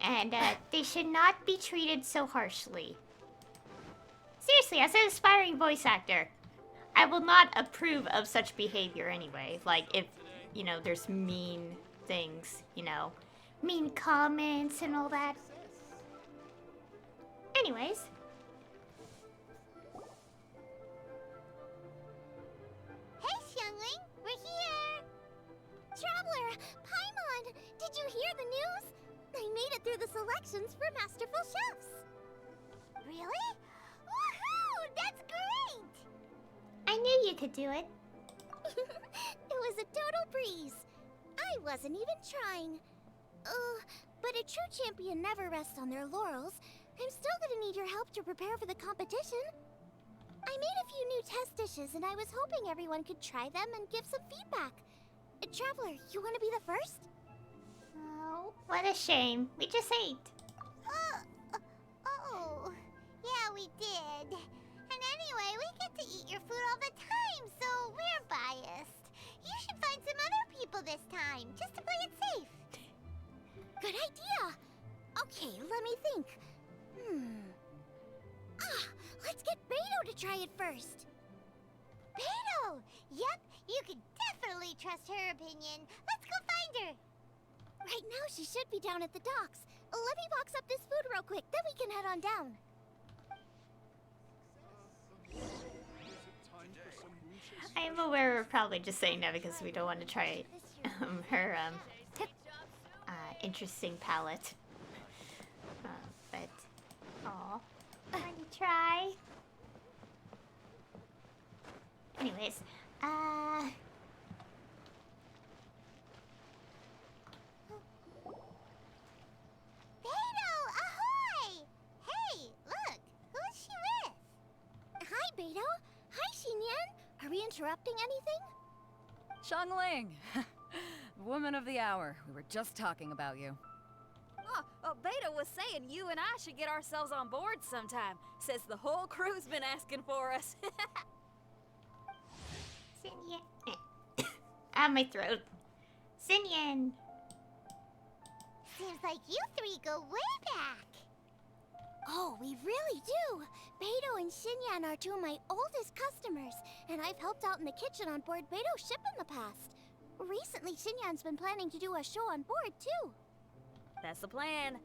and they should not be treated so harshly. Seriously, as an aspiring voice actor, I will not approve of such behavior anyway. Like, if, there's mean things, mean comments and all that. Anyways. Hey, Xiangling, we're here! Traveler, Paimon, did you hear the news? I made it through the selections for Masterful Chefs. Really? Woohoo! That's great! I knew you could do it. It was a total breeze. I wasn't even trying. But a true champion never rests on their laurels. I'm still gonna need your help to prepare for the competition. I made a few new test dishes and I was hoping everyone could try them and give some feedback. Traveler, you wanna be the first? Oh, what a shame. We just ate. Oh. Yeah, Yeah, we did. And anyway, we get to eat your food all the time, so we're biased. You should find some other people this time, just to play it safe. Good idea. Okay, let me think. Let's get Beto to try it first. Beto! Yep, you can definitely trust her opinion. Let's go find her. Right now, she should be down at the docks. Let me box up this food real quick, then we can head on down. I am aware we're probably just saying that because we don't want to try her interesting palette. But, aw, want to try? Anyways, Beto, ahoy! Hey, look, who's she with? Hi, Beto. Hi, Xinyan. Are we interrupting anything? Xiangling! Woman of the hour. We were just talking about you. Oh, Beto was saying you and I should get ourselves on board sometime. Says the whole crew's been asking for us. Xinyan. My throat. Xinyan. Seems like you three go way back. Oh, we really do. Beto and Xinyan are two of my oldest customers, and I've helped out in the kitchen on board Beto's ship in the past. Recently, Xinyan's been planning to do a show on board, too. That's the plan.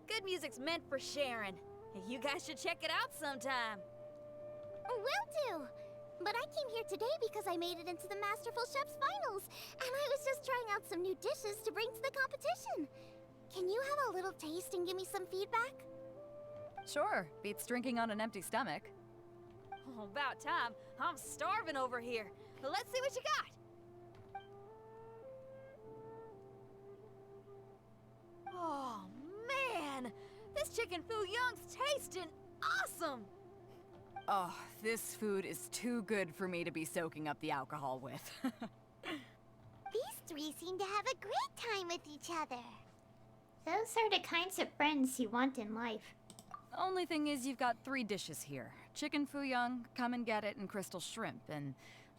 Good music's meant for sharing. You guys should check it out sometime. Will do. But I came here today because I made it into the Masterful Chef's finals, and I was just trying out some new dishes to bring to the competition. Can you have a little taste and give me some feedback? Sure, beats drinking on an empty stomach. Oh, about time. I'm starving over here. Let's see what you got. Oh, man! This chicken foo young's tasting awesome! Oh, this food is too good for me to be soaking up the alcohol with. These three seem to have a great time with each other. Those are the kinds of friends you want in life. Only thing is you've got 3 dishes here. Chicken foo young, come and get it, and crystal shrimp, and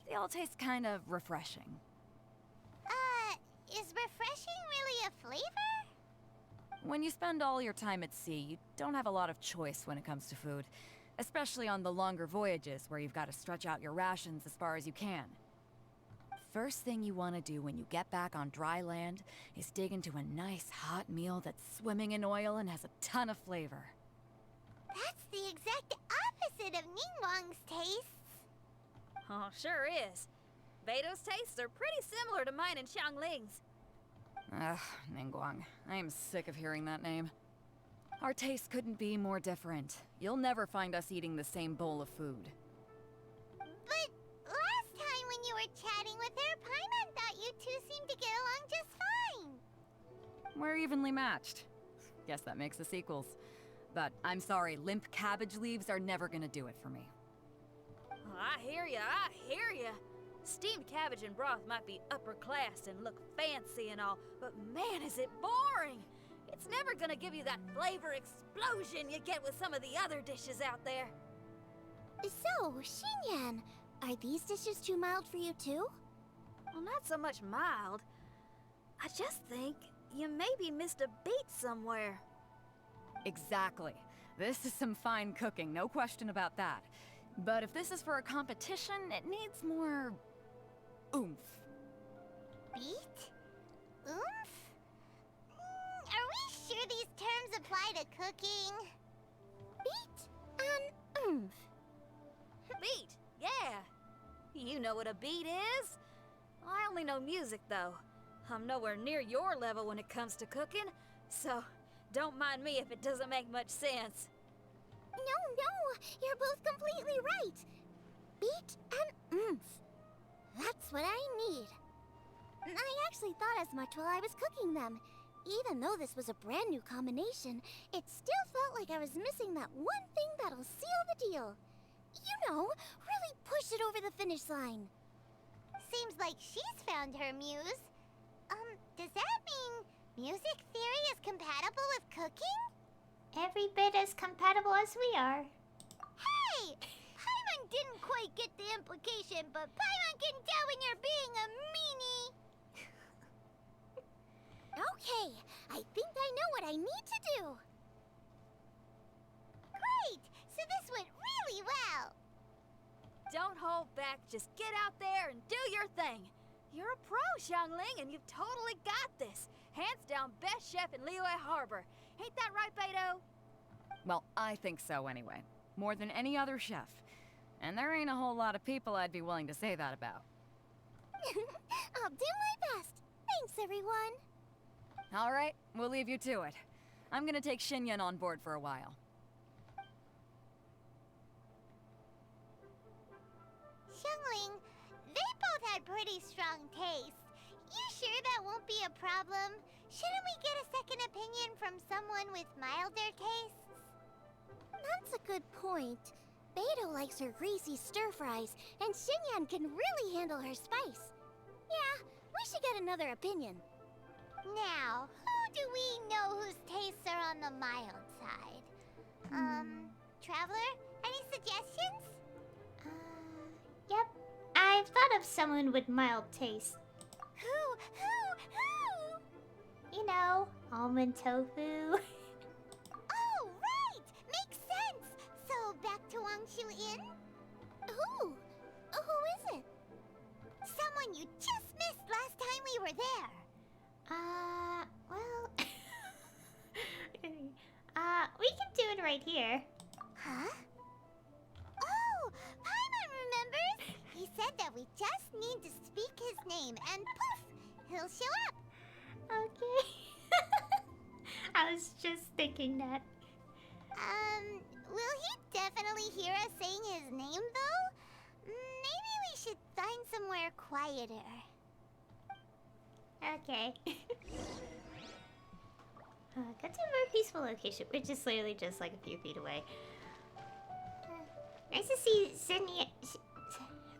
they all taste kind of refreshing. Is refreshing really a flavor? When you spend all your time at sea, you don't have a lot of choice when it comes to food. Especially on the longer voyages where you've got to stretch out your rations as far as you can. First thing you want to do when you get back on dry land is dig into a nice hot meal that's swimming in oil and has a ton of flavor. That's the exact opposite of Ningguang's tastes. Oh, sure is. Beto's tastes are pretty similar to mine and Xiangling's. Ugh, Ningguang. I am sick of hearing that name. Our tastes couldn't be more different. You'll never find us eating the same bowl of food. But last time when you were chatting with her, Paimon thought you two seemed to get along just fine. We're evenly matched. Guess that makes us equals. But I'm sorry, limp cabbage leaves are never gonna do it for me. Oh, I hear ya, I hear ya. Steamed cabbage and broth might be upper class and look fancy and all, but man, is it boring! It's never gonna give you that flavor explosion you get with some of the other dishes out there. So, Xinyan, are these dishes too mild for you too? Well, not so much mild. I just think you maybe missed a beat somewhere. Exactly. This is some fine cooking, no question about that. But if this is for a competition, it needs more oomph. Beat? Oomph? Are we sure these terms apply to cooking? Beat and oomph. Beat, yeah. You know what a beat is? I only know music, though. I'm nowhere near your level when it comes to cooking, so don't mind me if it doesn't make much sense. No, you're both completely right. Beat and oomph. That's what I need. I actually thought as much while I was cooking them. Even though this was a brand new combination, it still felt like I was missing that one thing that'll seal the deal. You know, really push it over the finish line. Seems like she's found her muse. Does that mean music theory is compatible with cooking? Every bit as compatible as we are. Hey! Paimon didn't quite get the implication, but Paimon can tell when you're being a meanie. Okay, I think I know what I need to do. Great! So this went really well. Don't hold back, just get out there and do your thing. You're a pro, Xiangling, and you've totally got this. Hands down best chef in Liyue Harbor. Ain't that right, Beto? Well, I think so anyway. More than any other chef. And there ain't a whole lot of people I'd be willing to say that about. I'll do my best. Thanks, everyone. All right, we'll leave you to it. I'm gonna take Xinyan on board for a while. Xiangling, they both had pretty strong taste. You sure that won't be a problem? Shouldn't we get a second opinion from someone with milder tastes? That's a good point. Beto likes her greasy stir-fries, and Xinyan can really handle her spice. Yeah, we should get another opinion. Now, who do we know whose tastes are on the mild side? Traveler, any suggestions? Yep. I've thought of someone with mild taste. Who? You know, almond tofu. Oh, right! Makes sense! So, back to Wangshu Inn? Who is it? Someone you just missed last time we were there. Well... we can do it right here. Huh? Oh, Paimon remembers! He said that we just need to speak his name and poof! He'll show up! Okay. I was just thinking that. Will he definitely hear us saying his name, though? Maybe we should find somewhere quieter. Okay. Go to a more peaceful location, which is literally just like a few feet away. Nice to see Xinyan.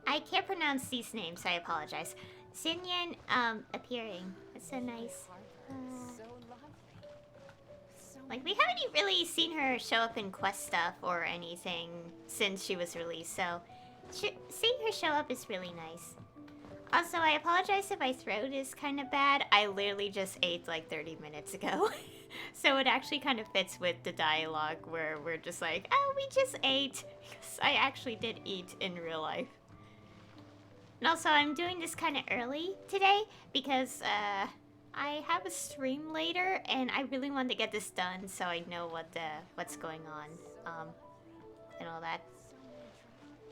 I can't pronounce these names, I apologize. Xinyan, appearing. That's so nice. Like, we haven't really seen her show up in quest stuff or anything since she was released, so seeing her show up is really nice. Also, I apologize if my throat is kind of bad. I literally just ate like 30 minutes ago. So it actually kind of fits with the dialogue where we're just like, oh, we just ate. Because I actually did eat in real life. And also, I'm doing this kind of early today because I have a stream later, and I really want to get this done so I know what's going on, and all that,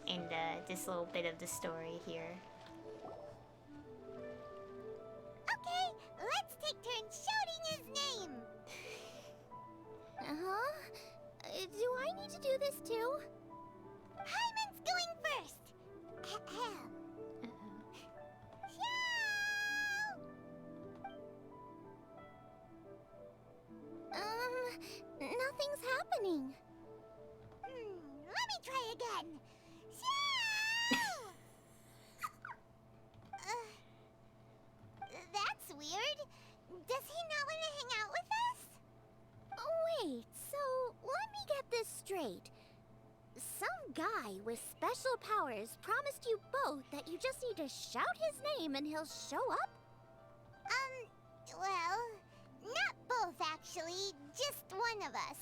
and this little bit of the story here. Okay, let's take turns shouting his name. Do I need to do this too? Paimon's going first. Ahem. Nothing's happening. Let me try again. That's weird. Does he not want to hang out with us? Wait, so let me get this straight. Some guy with special powers promised you both that you just need to shout his name and he'll show up? Well, not both actually, just one of us.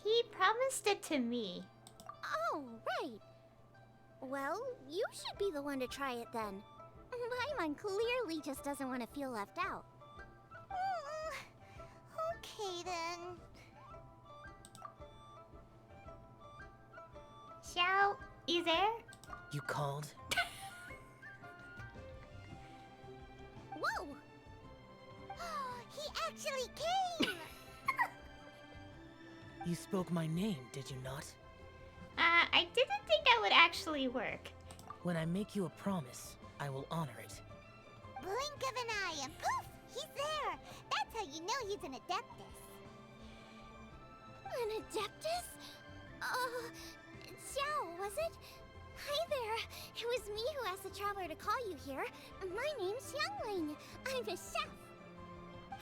He promised it to me. Oh, right. Well, you should be the one to try it then. Paimon clearly just doesn't want to feel left out. Okay then. Xiao, you there? You called? Whoa! He actually came! You spoke my name, did you not? I didn't think that would actually work. When I make you a promise, I will honor it. Blink of an eye and poof! He's there! That's how you know he's an Adeptus. An Adeptus? Xiao, was it? Hi there. It was me who asked the traveler to call you here. My name's Xiangling. I'm a chef.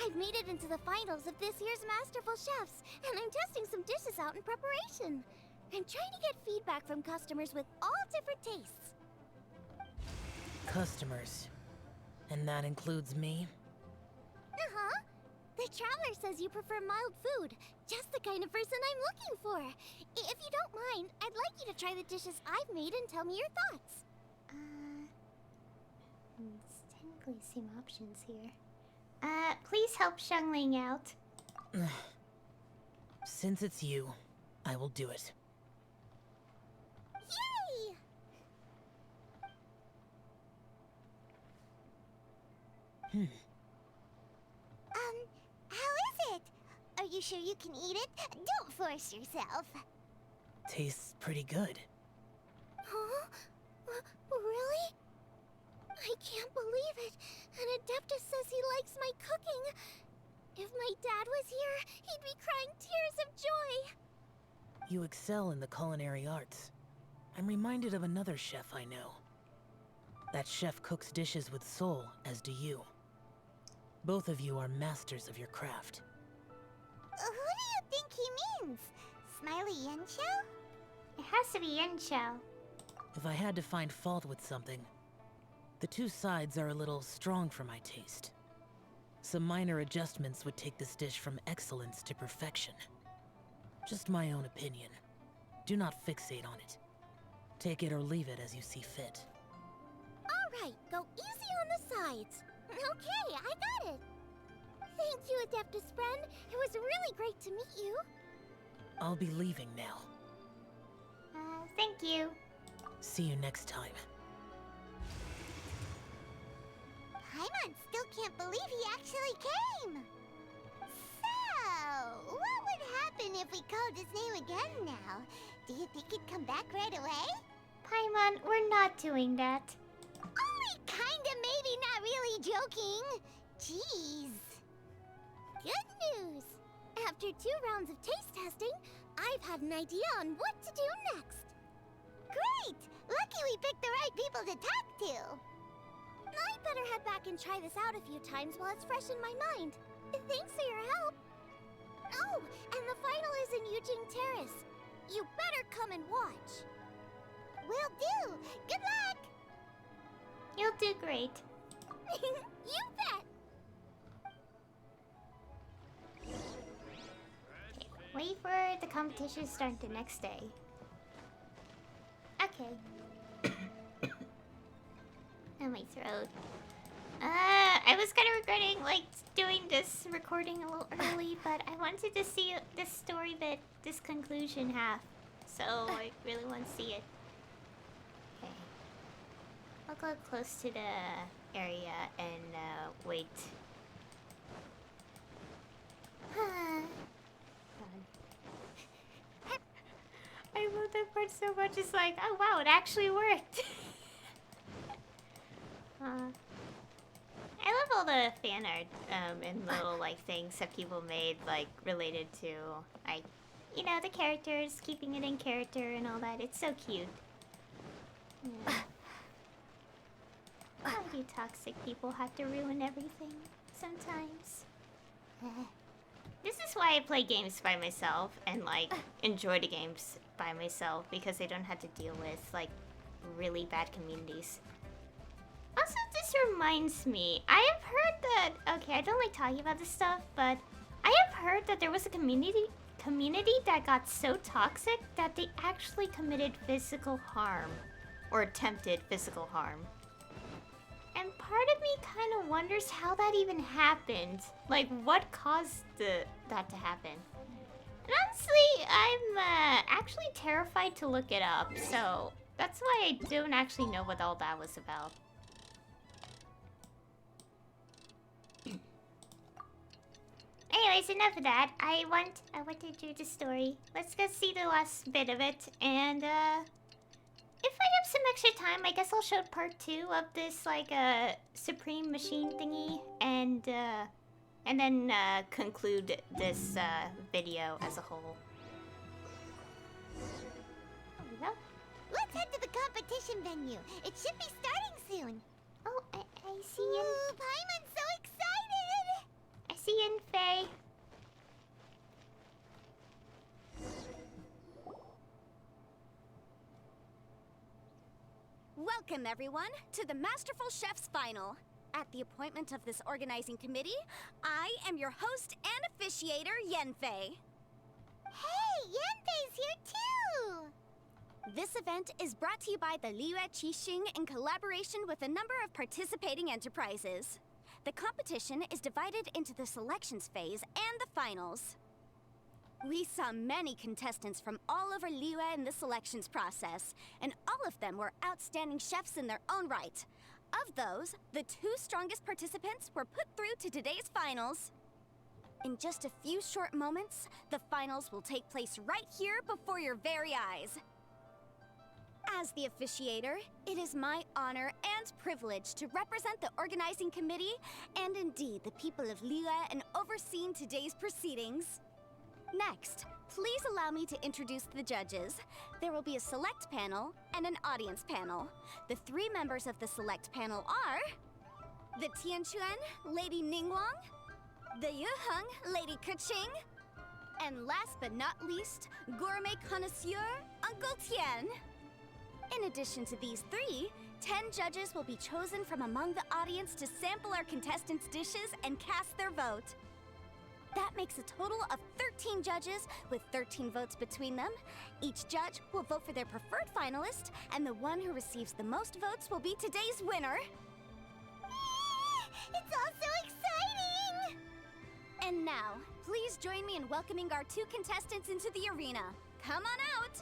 I've made it into the finals of this year's Masterful Chefs, and I'm testing some dishes out in preparation. I'm trying to get feedback from customers with all different tastes. Customers. And that includes me? Uh-huh. The Traveler says you prefer mild food. Just the kind of person I'm looking for. If you don't mind, I'd like you to try the dishes I've made and tell me your thoughts. It's technically the same options here. Please help Xiangling out. Since it's you, I will do it. Yay! How is it? Are you sure you can eat it? Don't force yourself. Tastes pretty good. Huh? Really? I can't believe it. An Adeptus says he likes my cooking. If my dad was here, he'd be crying tears of joy. You excel in the culinary arts. I'm reminded of another chef I know. That chef cooks dishes with soul, as do you. Both of you are masters of your craft. Who do you think he means? Smiley Yenshou? It has to be Yenshou. If I had to find fault with something, the two sides are a little strong for my taste. Some minor adjustments would take this dish from excellence to perfection. Just my own opinion. Do not fixate on it. Take it or leave it as you see fit. Alright, go easy on the sides. Okay, I got it. Thank you, Adeptus friend. It was really great to meet you. I'll be leaving now. Thank you. See you next time. Paimon still can't believe he actually came. So, what would happen if we called his name again now? Do you think he'd come back right away? Paimon, we're not doing that. Only kinda, maybe, not really joking. Jeez. Good news! After 2 rounds of taste testing, I've had an idea on what to do next. Great! Lucky we picked the right people to talk to. I'd better head back and try this out a few times while it's fresh in my mind. Thanks for your help. Oh, and the final is in Eugene Terrace. You better come and watch. Will do. Good luck. You'll do great. You bet. Okay, wait for the competition to start the next day. Okay. Oh, my throat. I was kind of regretting, like, doing this recording a little early, but I wanted to see this story bit, this conclusion half. So, I really want to see it. Okay. I'll go close to the area and, wait. I love that part so much. It's like, oh wow, it actually worked. I love all the fan art and little like things that people made like related to like, you know, the characters, keeping it in character and all that. It's so cute. Yeah. Why do toxic people have to ruin everything sometimes? This is why I play games by myself and like enjoy the games by myself, because I don't have to deal with like really bad communities. Also, this reminds me, I have heard that, okay, I don't like talking about this stuff, but I have heard that there was a community that got so toxic that they actually committed physical harm or attempted physical harm. And part of me kind of wonders how that even happened. Like, what caused that to happen? And honestly, I'm actually terrified to look it up, so that's why I don't actually know what all that was about. Anyways, enough of that. I want to do the story. Let's go see the last bit of it, and if I have some extra time, I guess I'll show part 2 of this like supreme machine thingy, and then conclude this video as a whole. There we go. Let's head to the competition venue. It should be starting soon. Oh, I see you. Ooh, Paimon's so excited! I see you in Faye. Welcome, everyone, to the Masterful Chef's Final. At the appointment of this organizing committee, I am your host and officiator, Yenfei. Hey, Yanfei's here too! This event is brought to you by the Liyue Qixing in collaboration with a number of participating enterprises. The competition is divided into the selections phase and the finals. We saw many contestants from all over Liyue in the selections process, and all of them were outstanding chefs in their own right. Of those, the 2 strongest participants were put through to today's finals. In just a few short moments, the finals will take place right here before your very eyes. As the officiator, it is my honor and privilege to represent the organizing committee and indeed the people of Liyue in overseeing today's proceedings. Next, please allow me to introduce the judges. There will be a select panel and an audience panel. The 3 members of the select panel are the Tianquan, Lady Ningguang, the Yuheng, Lady Keqing, and last but not least, gourmet connoisseur, Uncle Tian. In addition to these 3, 10 judges will be chosen from among the audience to sample our contestants' dishes and cast their vote. That makes a total of 13 judges, with 13 votes between them. Each judge will vote for their preferred finalist, and the one who receives the most votes will be today's winner. It's all so exciting! And now, please join me in welcoming our 2 contestants into the arena. Come on out!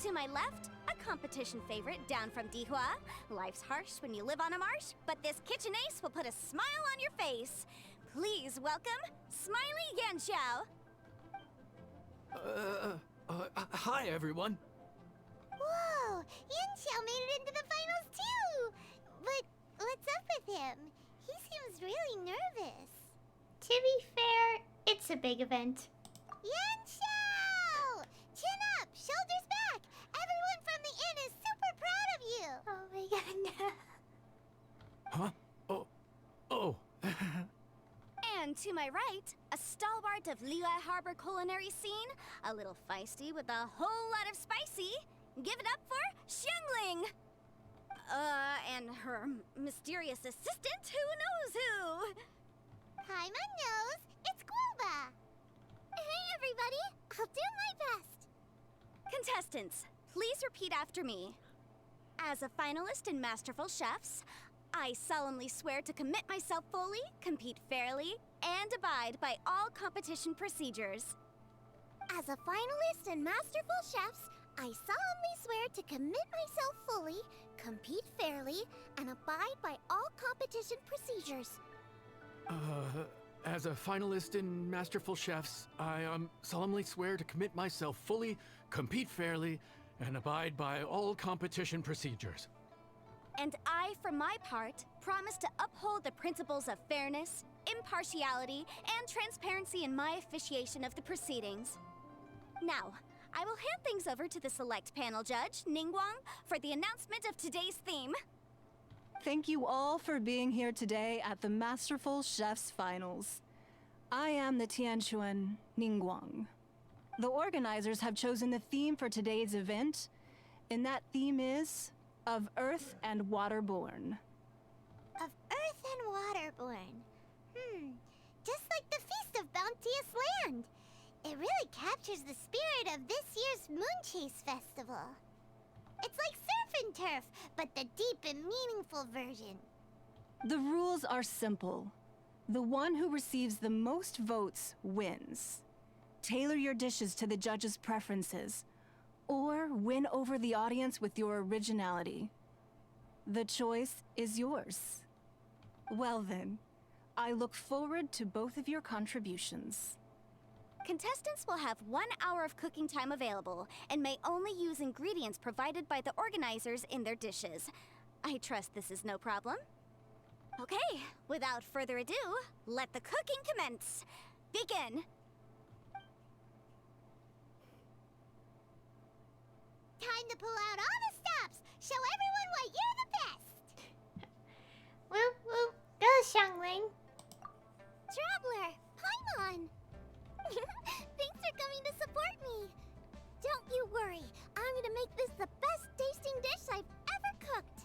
To my left, a competition favorite down from Dihua. Life's harsh when you live on a marsh, but this kitchen ace will put a smile on your face. Please welcome Smiley Yanxiao. Hi, everyone. Whoa, Yanxiao made it into the finals too! But what's up with him? He seems really nervous. To be fair, it's a big event. Yanxiao! Chin up, shoulders back! Everyone from the inn is super proud of you! Oh my god, no. Huh? Oh. And to my right, a stalwart of Liyue Harbor culinary scene, a little feisty with a whole lot of spicy. Give it up for Xiangling! And her mysterious assistant, who knows who? Hi, my nose, it's Guoba! Hey, everybody, I'll do my best! Contestants, please repeat after me. As a finalist in Masterful Chefs, I solemnly swear to commit myself fully, compete fairly, and abide by all competition procedures. As a finalist in Masterful Chefs, I solemnly swear to commit myself fully, compete fairly, and abide by all competition procedures. As a finalist in Masterful Chefs, I solemnly swear to commit myself fully, compete fairly, and abide by all competition procedures. And I, for my part, promise to uphold the principles of fairness, impartiality, and transparency in my officiation of the proceedings. Now, I will hand things over to the select panel judge, Ningguang, for the announcement of today's theme. Thank you all for being here today at the Masterful Chef's Finals. I am the Tianquan Ningguang. The organizers have chosen the theme for today's event, and that theme is of Earth and Waterborn. Of Earth and Waterborn. Just like the Feast of Bounteous Land. It really captures the spirit of this year's Moonchase festival. It's like surf and turf, but the deep and meaningful version. The rules are simple. The one who receives the most votes wins. Tailor your dishes to the judges' preferences, or win over the audience with your originality. The choice is yours. Well then, I look forward to both of your contributions. Contestants will have 1 hour of cooking time available and may only use ingredients provided by the organizers in their dishes. I trust this is no problem. Okay, without further ado, let the cooking commence. Begin! Time to pull out all the stops! Show everyone why you're the best! Woo woo, go Xiangling! Traveler, Paimon! Thanks for coming to support me! Don't you worry, I'm gonna make this the best tasting dish I've ever cooked!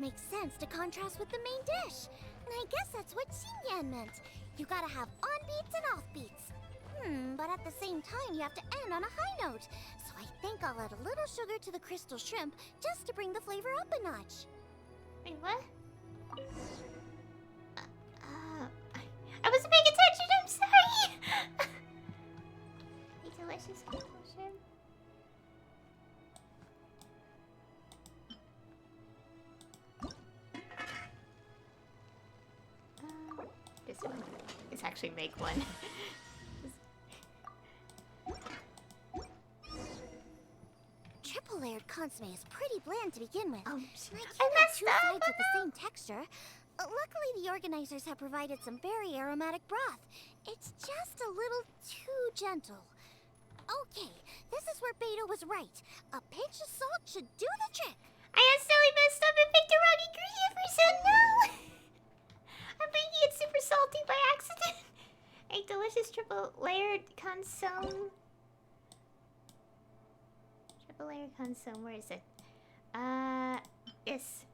to make sense to contrast with the main dish. And I guess that's what Xingyan meant. You gotta have on-beats and off-beats. But at the same time, you have to end on a high note. So I think I'll add a little sugar to the crystal shrimp just to bring the flavor up a notch. Wait, what? I wasn't paying attention, I'm sorry! A delicious crystal shrimp. This one. Let's actually make one. Triple layered consomme is pretty bland to begin with. Oh, I can't have two sides with the same texture. Luckily, the organizers have provided some very aromatic broth. It's just a little too gentle. Okay, this is where Beto was right. A pinch of salt should do the trick. I accidentally messed up and picked the wrong ingredient for some. No! I'm making it super salty by accident. A delicious triple layered consomme. Triple layered consomme, where is it? Yes.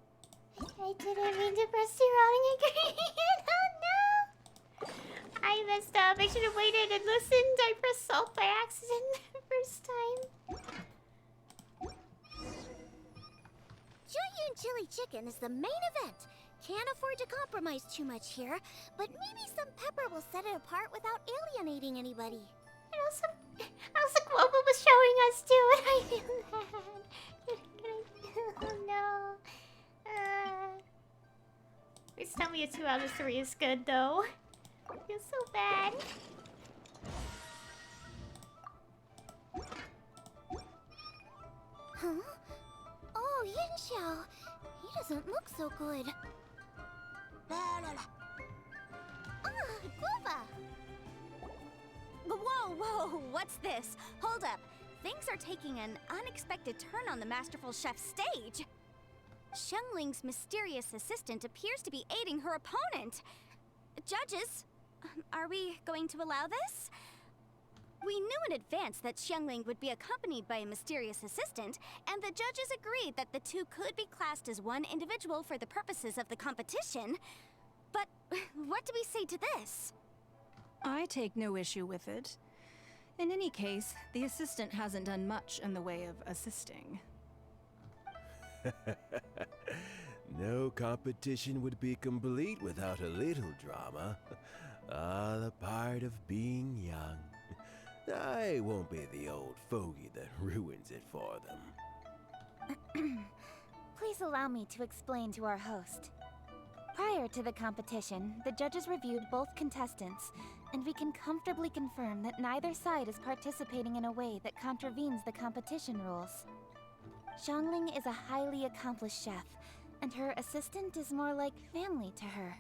I didn't mean to press the wrong ingredient. Oh no! I messed up. I should have waited and listened. I pressed salt by accident the first time. Junyun chili chicken is the main event. Can't afford to compromise too much here, but maybe some pepper will set it apart without alienating anybody. And also Global was showing us too, and I feel bad. Oh no. Please tell me a 2 out of 3 is good though. I feel so bad. Huh? Oh, Yanxiao. He doesn't look so good. Ah, Guava! Whoa, whoa, what's this? Hold up. Things are taking an unexpected turn on the masterful chef's stage. Xiangling's mysterious assistant appears to be aiding her opponent. Judges, are we going to allow this? We knew in advance that Xiangling would be accompanied by a mysterious assistant, and the judges agreed that the two could be classed as one individual for the purposes of the competition. But what do we say to this? I take no issue with it. In any case, the assistant hasn't done much in the way of assisting. No competition would be complete without a little drama. All a part of being young. I won't be the old fogey that ruins it for them. Please allow me to explain to our host. Prior to the competition, the judges reviewed both contestants, and we can comfortably confirm that neither side is participating in a way that contravenes the competition rules. Xiangling is a highly accomplished chef, and her assistant is more like family to her.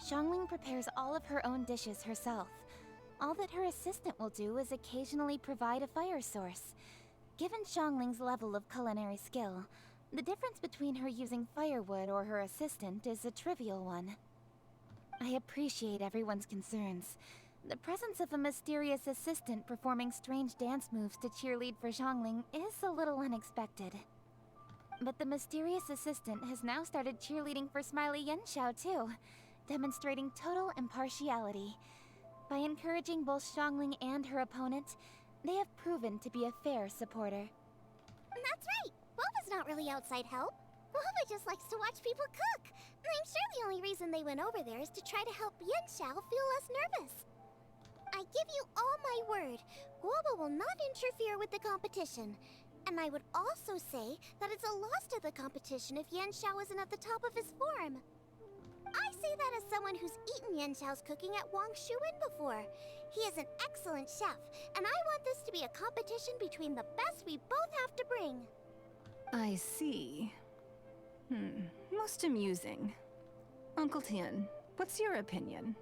Xiangling prepares all of her own dishes herself. All that her assistant will do is occasionally provide a fire source. Given Xiangling's level of culinary skill, the difference between her using firewood or her assistant is a trivial one. I appreciate everyone's concerns. The presence of a mysterious assistant performing strange dance moves to cheerlead for Xiangling is a little unexpected. But the mysterious assistant has now started cheerleading for Smiley Yanxiao too, demonstrating total impartiality. By encouraging both Xiangling and her opponent, they have proven to be a fair supporter. That's right! Guava's not really outside help. Guava just likes to watch people cook. I'm sure the only reason they went over there is to try to help Yanxiao feel less nervous. I give you all my word, Guava will not interfere with the competition. And I would also say that it's a loss to the competition if Yanxiao isn't at the top of his form. I say that as someone who's eaten Yanxiao's cooking at Wang Shuwen before. He is an excellent chef, and I want this to be a competition between the best we both have to bring. I see. Most amusing. Uncle Tian, what's your opinion?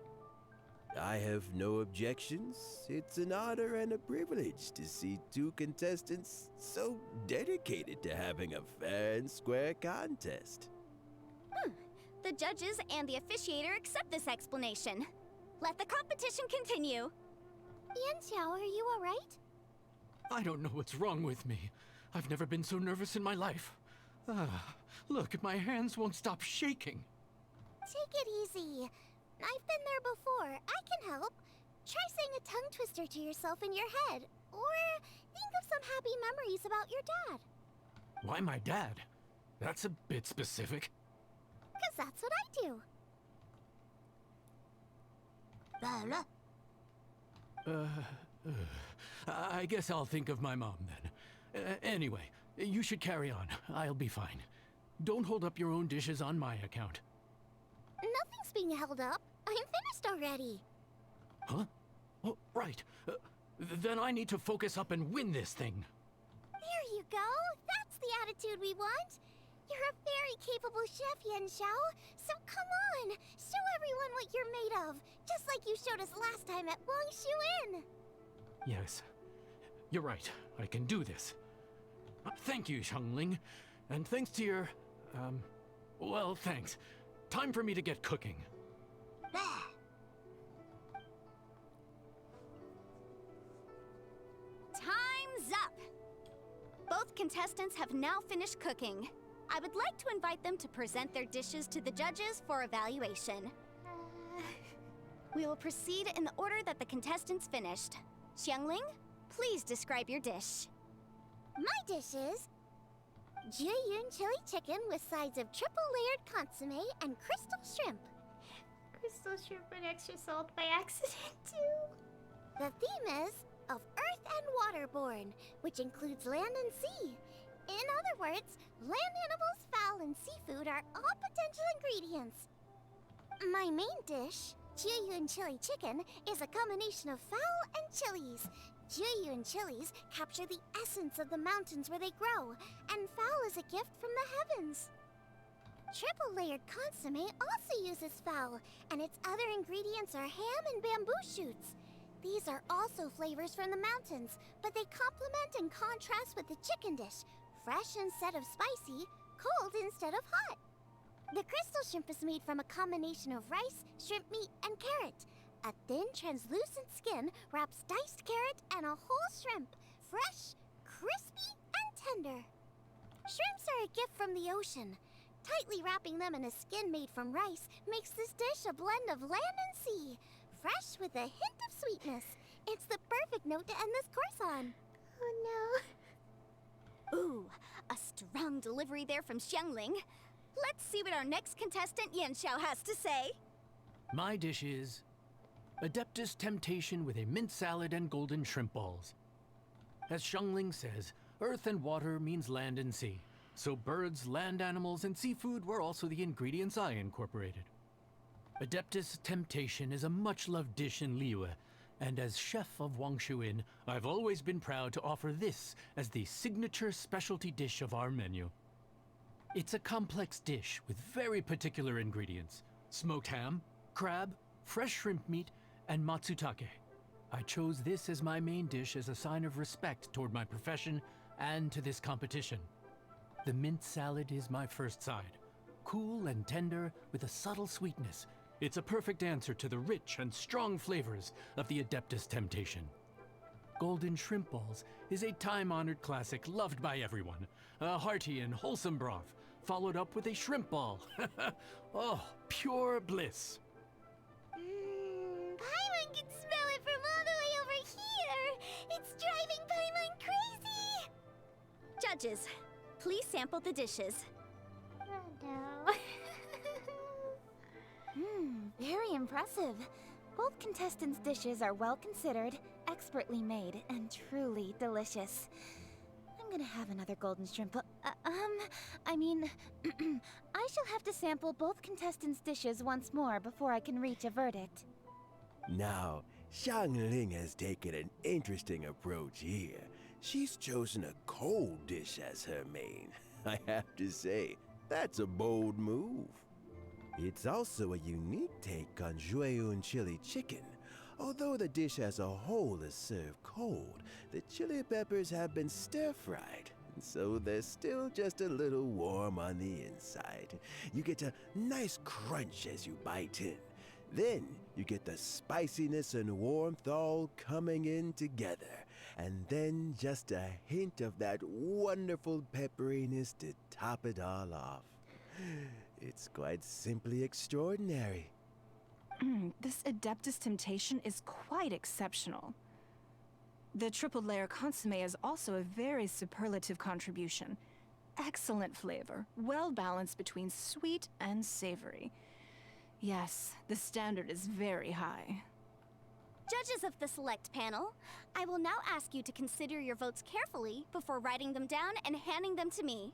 I have no objections. It's an honor and a privilege to see two contestants so dedicated to having a fair and square contest. The judges and the officiator accept this explanation. Let the competition continue. Yanxiao, are you alright? I don't know what's wrong with me. I've never been so nervous in my life. Look, my hands won't stop shaking. Take it easy. I've been there before. I can help. Try saying a tongue twister to yourself in your head. Or think of some happy memories about your dad. Why my dad? That's a bit specific. 'Cause that's what I do. I guess I'll think of my mom then. Anyway, you should carry on. I'll be fine. Don't hold up your own dishes on my account. Nothing's being held up. I'm finished already. Huh? Oh, right. Then I need to focus up and win this thing. There you go. That's the attitude we want. You're a very capable chef, Yan Xiao. So come on, show everyone what you're made of, just like you showed us last time at Wangshu Inn. Yes, you're right. I can do this. Thank you, Xiangling. And thanks to your, well, thanks. Time for me to get cooking. Time's up! Both contestants have now finished cooking. I would like to invite them to present their dishes to the judges for evaluation. We will proceed in the order that the contestants finished. Xiangling, please describe your dish. My dish is Jiyun chili chicken with sides of triple-layered consomme and crystal shrimp. Crystal shrimp and extra salt by accident, too. The theme is of earth and waterborne, which includes land and sea. In other words, land animals, fowl, and seafood are all potential ingredients. My main dish, Jiyun chili chicken, is a combination of fowl and chilies. Jiyun chilies capture the essence of the mountains where they grow, and fowl is a gift from the heavens. Triple-layered consomme also uses fowl, and its other ingredients are ham and bamboo shoots. These are also flavors from the mountains, but they complement and contrast with the chicken dish, fresh instead of spicy, cold instead of hot. The crystal shrimp is made from a combination of rice, shrimp meat, and carrot. A thin, translucent skin wraps diced carrot and a whole shrimp, fresh, crispy, and tender. Shrimps are a gift from the ocean. Tightly wrapping them in a skin made from rice makes this dish a blend of land and sea, fresh with a hint of sweetness. It's the perfect note to end this course on. Oh no. Ooh, a strong delivery there from Xiangling. Let's see what our next contestant Yan Xiao has to say. My dish is Adeptus Temptation with a mint salad and golden shrimp balls. As Xiangling says, earth and water means land and sea. So birds, land animals, and seafood were also the ingredients I incorporated. Adeptus Temptation is a much-loved dish in Liyue, and as chef of Wangshu Inn, I've always been proud to offer this as the signature specialty dish of our menu. It's a complex dish with very particular ingredients: smoked ham, crab, fresh shrimp meat, and matsutake. I chose this as my main dish as a sign of respect toward my profession and to this competition. The mint salad is my first side. Cool and tender with a subtle sweetness, it's a perfect answer to the rich and strong flavors of the Adeptus Temptation. Golden shrimp balls is a time-honored classic loved by everyone. A hearty and wholesome broth, followed up with a shrimp ball. Oh, pure bliss. Paimon can smell it from all the way over here! It's driving Paimon crazy! Judges, please sample the dishes. Oh no. Very impressive. Both contestants' dishes are well considered, expertly made, and truly delicious. I'm gonna have another golden shrimp. I shall have to sample both contestants' dishes once more before I can reach a verdict. Now, Xiangling has taken an interesting approach here. She's chosen a cold dish as her main. I have to say, that's a bold move. It's also a unique take on Jueyun chili chicken. Although the dish as a whole is served cold, the chili peppers have been stir-fried, and so they're still just a little warm on the inside. You get a nice crunch as you bite in. Then you get the spiciness and warmth all coming in together, and then just a hint of that wonderful pepperiness to top it all off. It's quite simply extraordinary. This Adeptus Temptation is quite exceptional. The triple layer consomme is also a very superlative contribution. Excellent flavor, well balanced between sweet and savory. Yes, the standard is very high. Judges of the select panel, I will now ask you to consider your votes carefully before writing them down and handing them to me.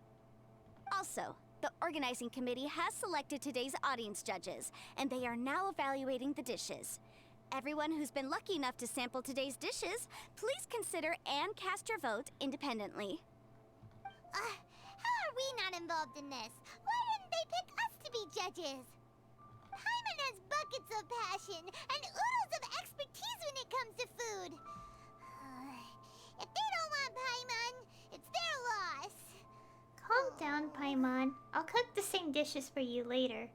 Also, the organizing committee has selected today's audience judges, and they are now evaluating the dishes. Everyone who's been lucky enough to sample today's dishes, please consider and cast your vote independently. How are we not involved in this? Why didn't they pick us to be judges? Paimon has buckets of passion and oodles of expertise when it comes to food. If they don't want Paimon, it's their loss. Calm down, Paimon. I'll cook the same dishes for you later.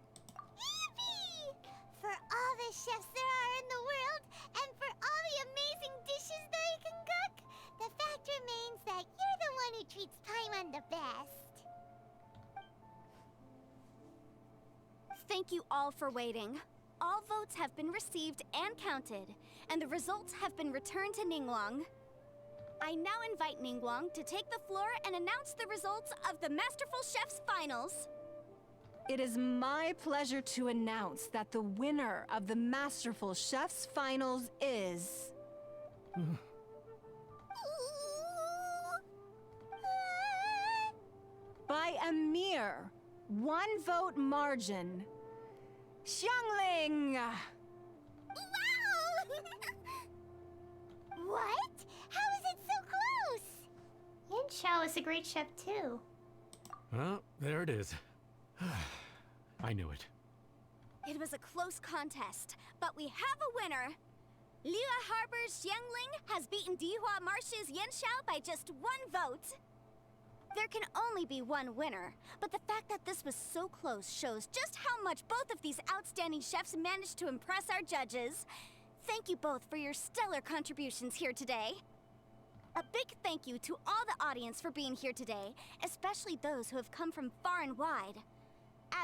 Yippee! For all the chefs there are in the world, and for all the amazing dishes they can cook, the fact remains that you're the one who treats Paimon the best. Thank you all for waiting. All votes have been received and counted, and the results have been returned to Ningguang. I now invite Ningguang to take the floor and announce the results of the Masterful Chef's Finals. It is my pleasure to announce that the winner of the Masterful Chef's Finals is... by a mere 1 vote margin, Xiangling! Wow! What? How is it so close? Yan Xiao is a great chef too. Well, there it is. I knew it. It was a close contest, but we have a winner. Liyue Harbor's Xiangling has beaten Dihua Marsh's Yan Xiao by just 1 vote. There can only be one winner, but the fact that this was so close shows just how much both of these outstanding chefs managed to impress our judges. Thank you both for your stellar contributions here today. A big thank you to all the audience for being here today, especially those who have come from far and wide.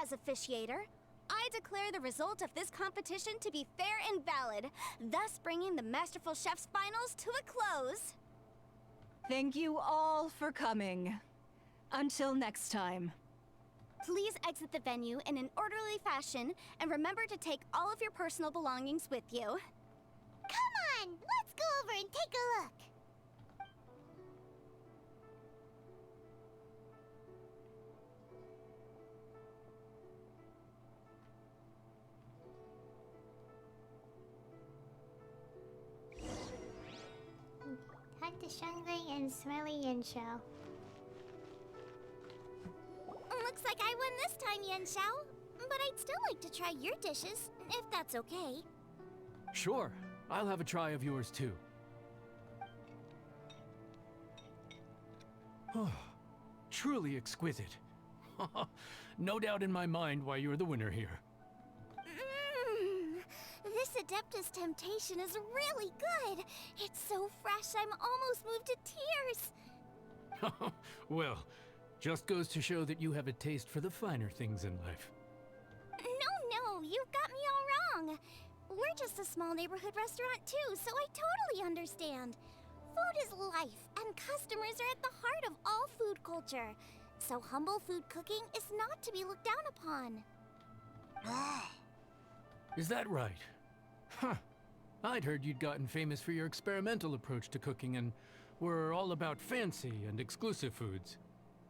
As officiator, I declare the result of this competition to be fair and valid, thus bringing the Masterful Chef's Finals to a close. Thank you all for coming. Until next time. Please exit the venue in an orderly fashion, and remember to take all of your personal belongings with you. Come on, let's go over and take a look. Hunt the Xiangling and Smelly Yan Xiao. Looks like I won this time, Yan Xiao. But I'd still like to try your dishes, if that's okay. Sure. I'll have a try of yours too. Truly exquisite. No doubt in my mind why you're the winner here. This Adeptus Temptation is really good. It's so fresh, I'm almost moved to tears. Well, just goes to show that you have a taste for the finer things in life. No, you've got me all wrong. We're just a small neighborhood restaurant too, so I totally understand. Food is life, and customers are at the heart of all food culture. So humble food cooking is not to be looked down upon. Is that right? Huh. I'd heard you'd gotten famous for your experimental approach to cooking and were all about fancy and exclusive foods.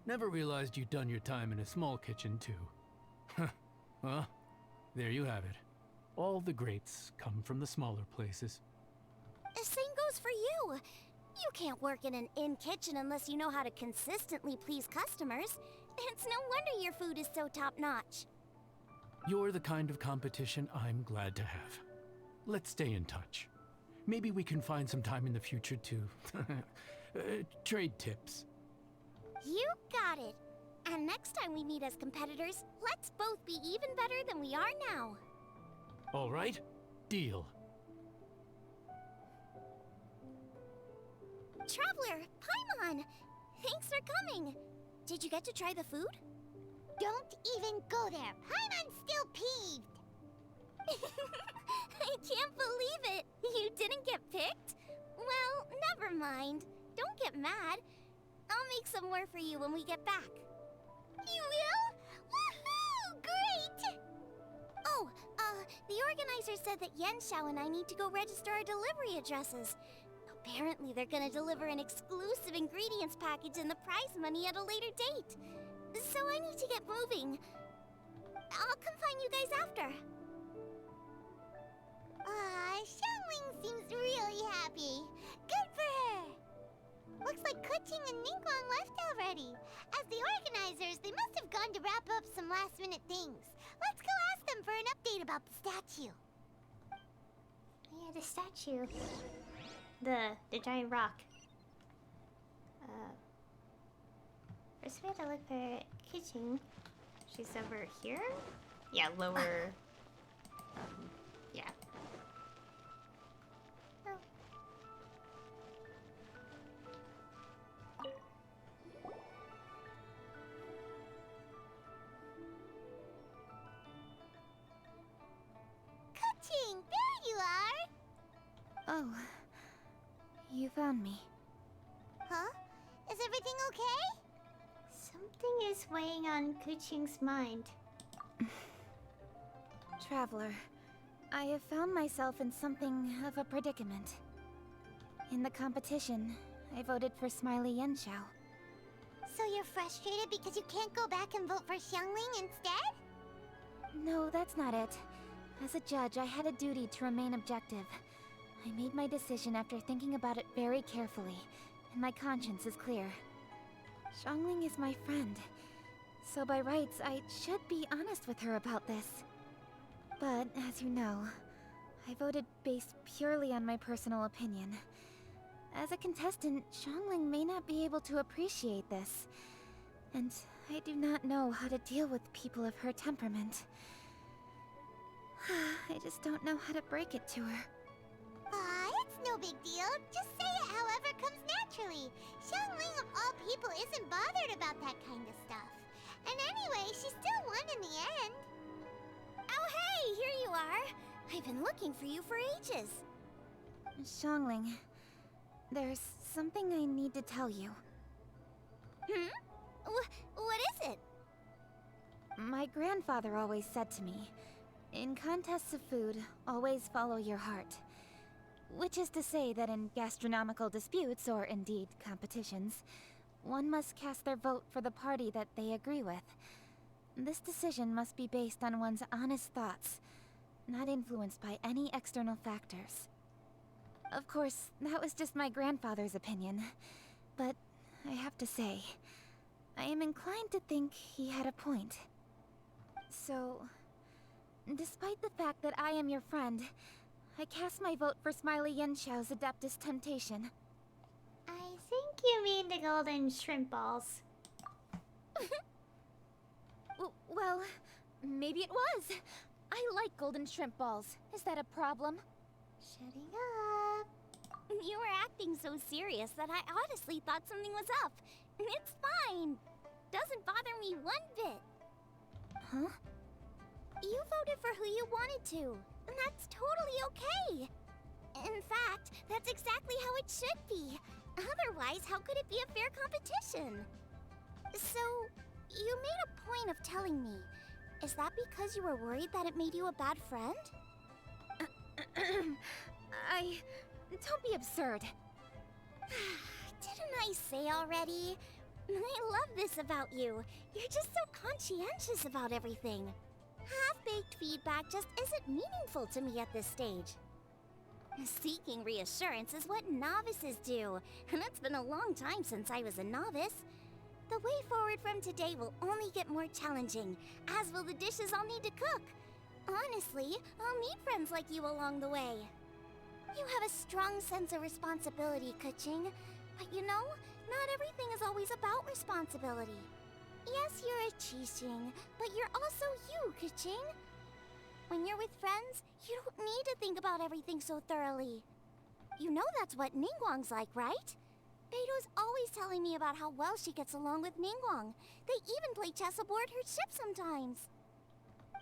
Never realized you'd done your time in a small kitchen too. Well, there you have it. All the greats come from the smaller places. The same goes for you. You can't work in an inn kitchen unless you know how to consistently please customers. It's no wonder your food is so top-notch. You're the kind of competition I'm glad to have. Let's stay in touch. Maybe we can find some time in the future to trade tips. You got it. And next time we meet as competitors, let's both be even better than we are now. All right, deal. Traveler, Paimon! Thanks for coming. Did you get to try the food? Don't even go there. Paimon's still peeved. I can't believe it! You didn't get picked? Well, never mind. Don't get mad. I'll make some more for you when we get back. You will? Woohoo! Great! Oh, the organizer said that Yenshao and I need to go register our delivery addresses. Apparently they're gonna deliver an exclusive ingredients package and the prize money at a later date. So I need to get moving. I'll come find you guys after. Xiangling seems really happy. Good for her. Looks like Kuching and Ningguang left already. As the organizers, they must have gone to wrap up some last-minute things. Let's go ask them for an update about the statue. Yeah, the statue. The giant rock. First we have to look for Kuching. She's over here? Yeah, lower. Yeah. Oh. Kuching, there you are! Oh, you found me. Huh? Is everything okay? Something is weighing on Kuching's mind. Traveler, I have found myself in something of a predicament. In the competition, I voted for Smiley Yenshao. So you're frustrated because you can't go back and vote for Xiangling instead? No, that's not it. As a judge, I had a duty to remain objective. I made my decision after thinking about it very carefully, and my conscience is clear. Xiangling is my friend, so by rights, I should be honest with her about this. But, as you know, I voted based purely on my personal opinion. As a contestant, Xiangling may not be able to appreciate this, and I do not know how to deal with people of her temperament. I just don't know how to break it to her. It's no big deal. Just say it however comes naturally. Xiangling of all people isn't bothered about that kind of stuff. And anyway, she still won in the end. Oh hey, here you are! I've been looking for you for ages. Xiangling, there's something I need to tell you. What is it? My grandfather always said to me, in contests of food, always follow your heart. Which is to say that in gastronomical disputes, or indeed competitions, one must cast their vote for the party that they agree with. This decision must be based on one's honest thoughts, not influenced by any external factors. Of course, that was just my grandfather's opinion, but I have to say, I am inclined to think he had a point. So, despite the fact that I am your friend, I cast my vote for Smiley Yenshao's Adeptus Temptation. I think you mean the golden shrimp balls. Well, maybe it was. I like golden shrimp balls. Is that a problem? Shutting up. You were acting so serious that I honestly thought something was up. It's fine. Doesn't bother me one bit. Huh? You voted for who you wanted to, and that's totally okay. In fact, that's exactly how it should be. Otherwise, how could it be a fair competition? So, you made a point of telling me. Is that because you were worried that it made you a bad friend? Don't be absurd. Didn't I say already? I love this about you. You're just so conscientious about everything. Half-baked feedback just isn't meaningful to me at this stage. Seeking reassurance is what novices do, and it's been a long time since I was a novice. The way forward from today will only get more challenging, as will the dishes I'll need to cook. Honestly, I'll meet friends like you along the way. You have a strong sense of responsibility, Kuching. But you know, not everything is always about responsibility. Yes, you're a Qixing, but you're also you, Kuching. When you're with friends, you don't need to think about everything so thoroughly. You know that's what Ningguang's like, right? Beto's always telling me about how well she gets along with Ningguang. They even play chess aboard her ship sometimes.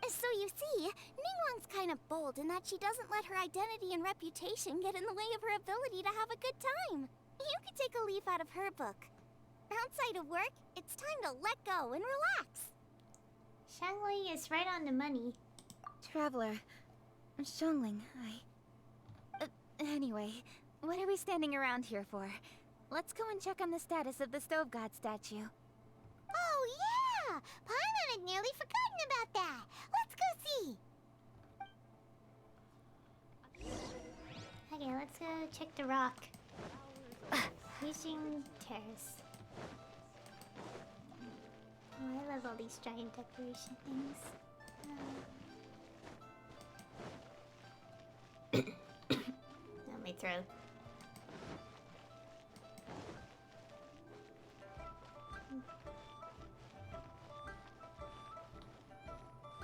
So you see, Ningguang's kind of bold in that she doesn't let her identity and reputation get in the way of her ability to have a good time. You could take a leaf out of her book. Outside of work, it's time to let go and relax. Xiangling is right on the money. Traveler, Xiangling, anyway, what are we standing around here for? Let's go and check on the status of the Stove God statue. Oh, yeah! Paimon had nearly forgotten about that. Let's go see. Okay, let's go check the rock. Using terrace. Oh, I love all these giant decoration things. Oh, my throat.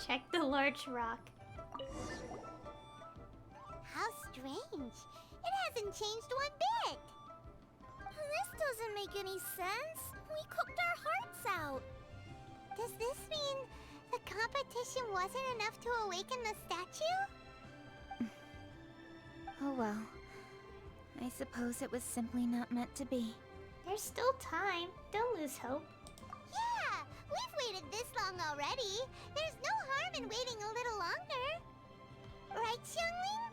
Check the large rock. How strange. It hasn't changed one bit. This doesn't make any sense. We cooked our hearts out. Does this mean the competition wasn't enough to awaken the statue? Oh well. I suppose it was simply not meant to be. There's still time. Don't lose hope. Yeah, we've waited this long already. There's no harm in waiting a little longer. Right, Xiangling?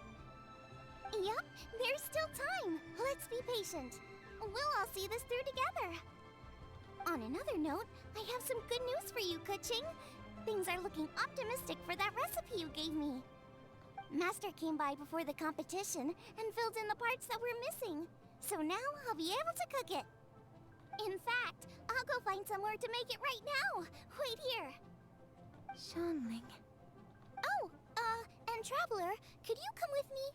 Yep, there's still time. Let's be patient. We'll all see this through together. On another note, I have some good news for you, Kuching. Things are looking optimistic for that recipe you gave me. Master came by before the competition and filled in the parts that were missing. So now I'll be able to cook it. In fact, I'll go find somewhere to make it right now. Wait here. Xiangling. Oh, and Traveler, could you come with me?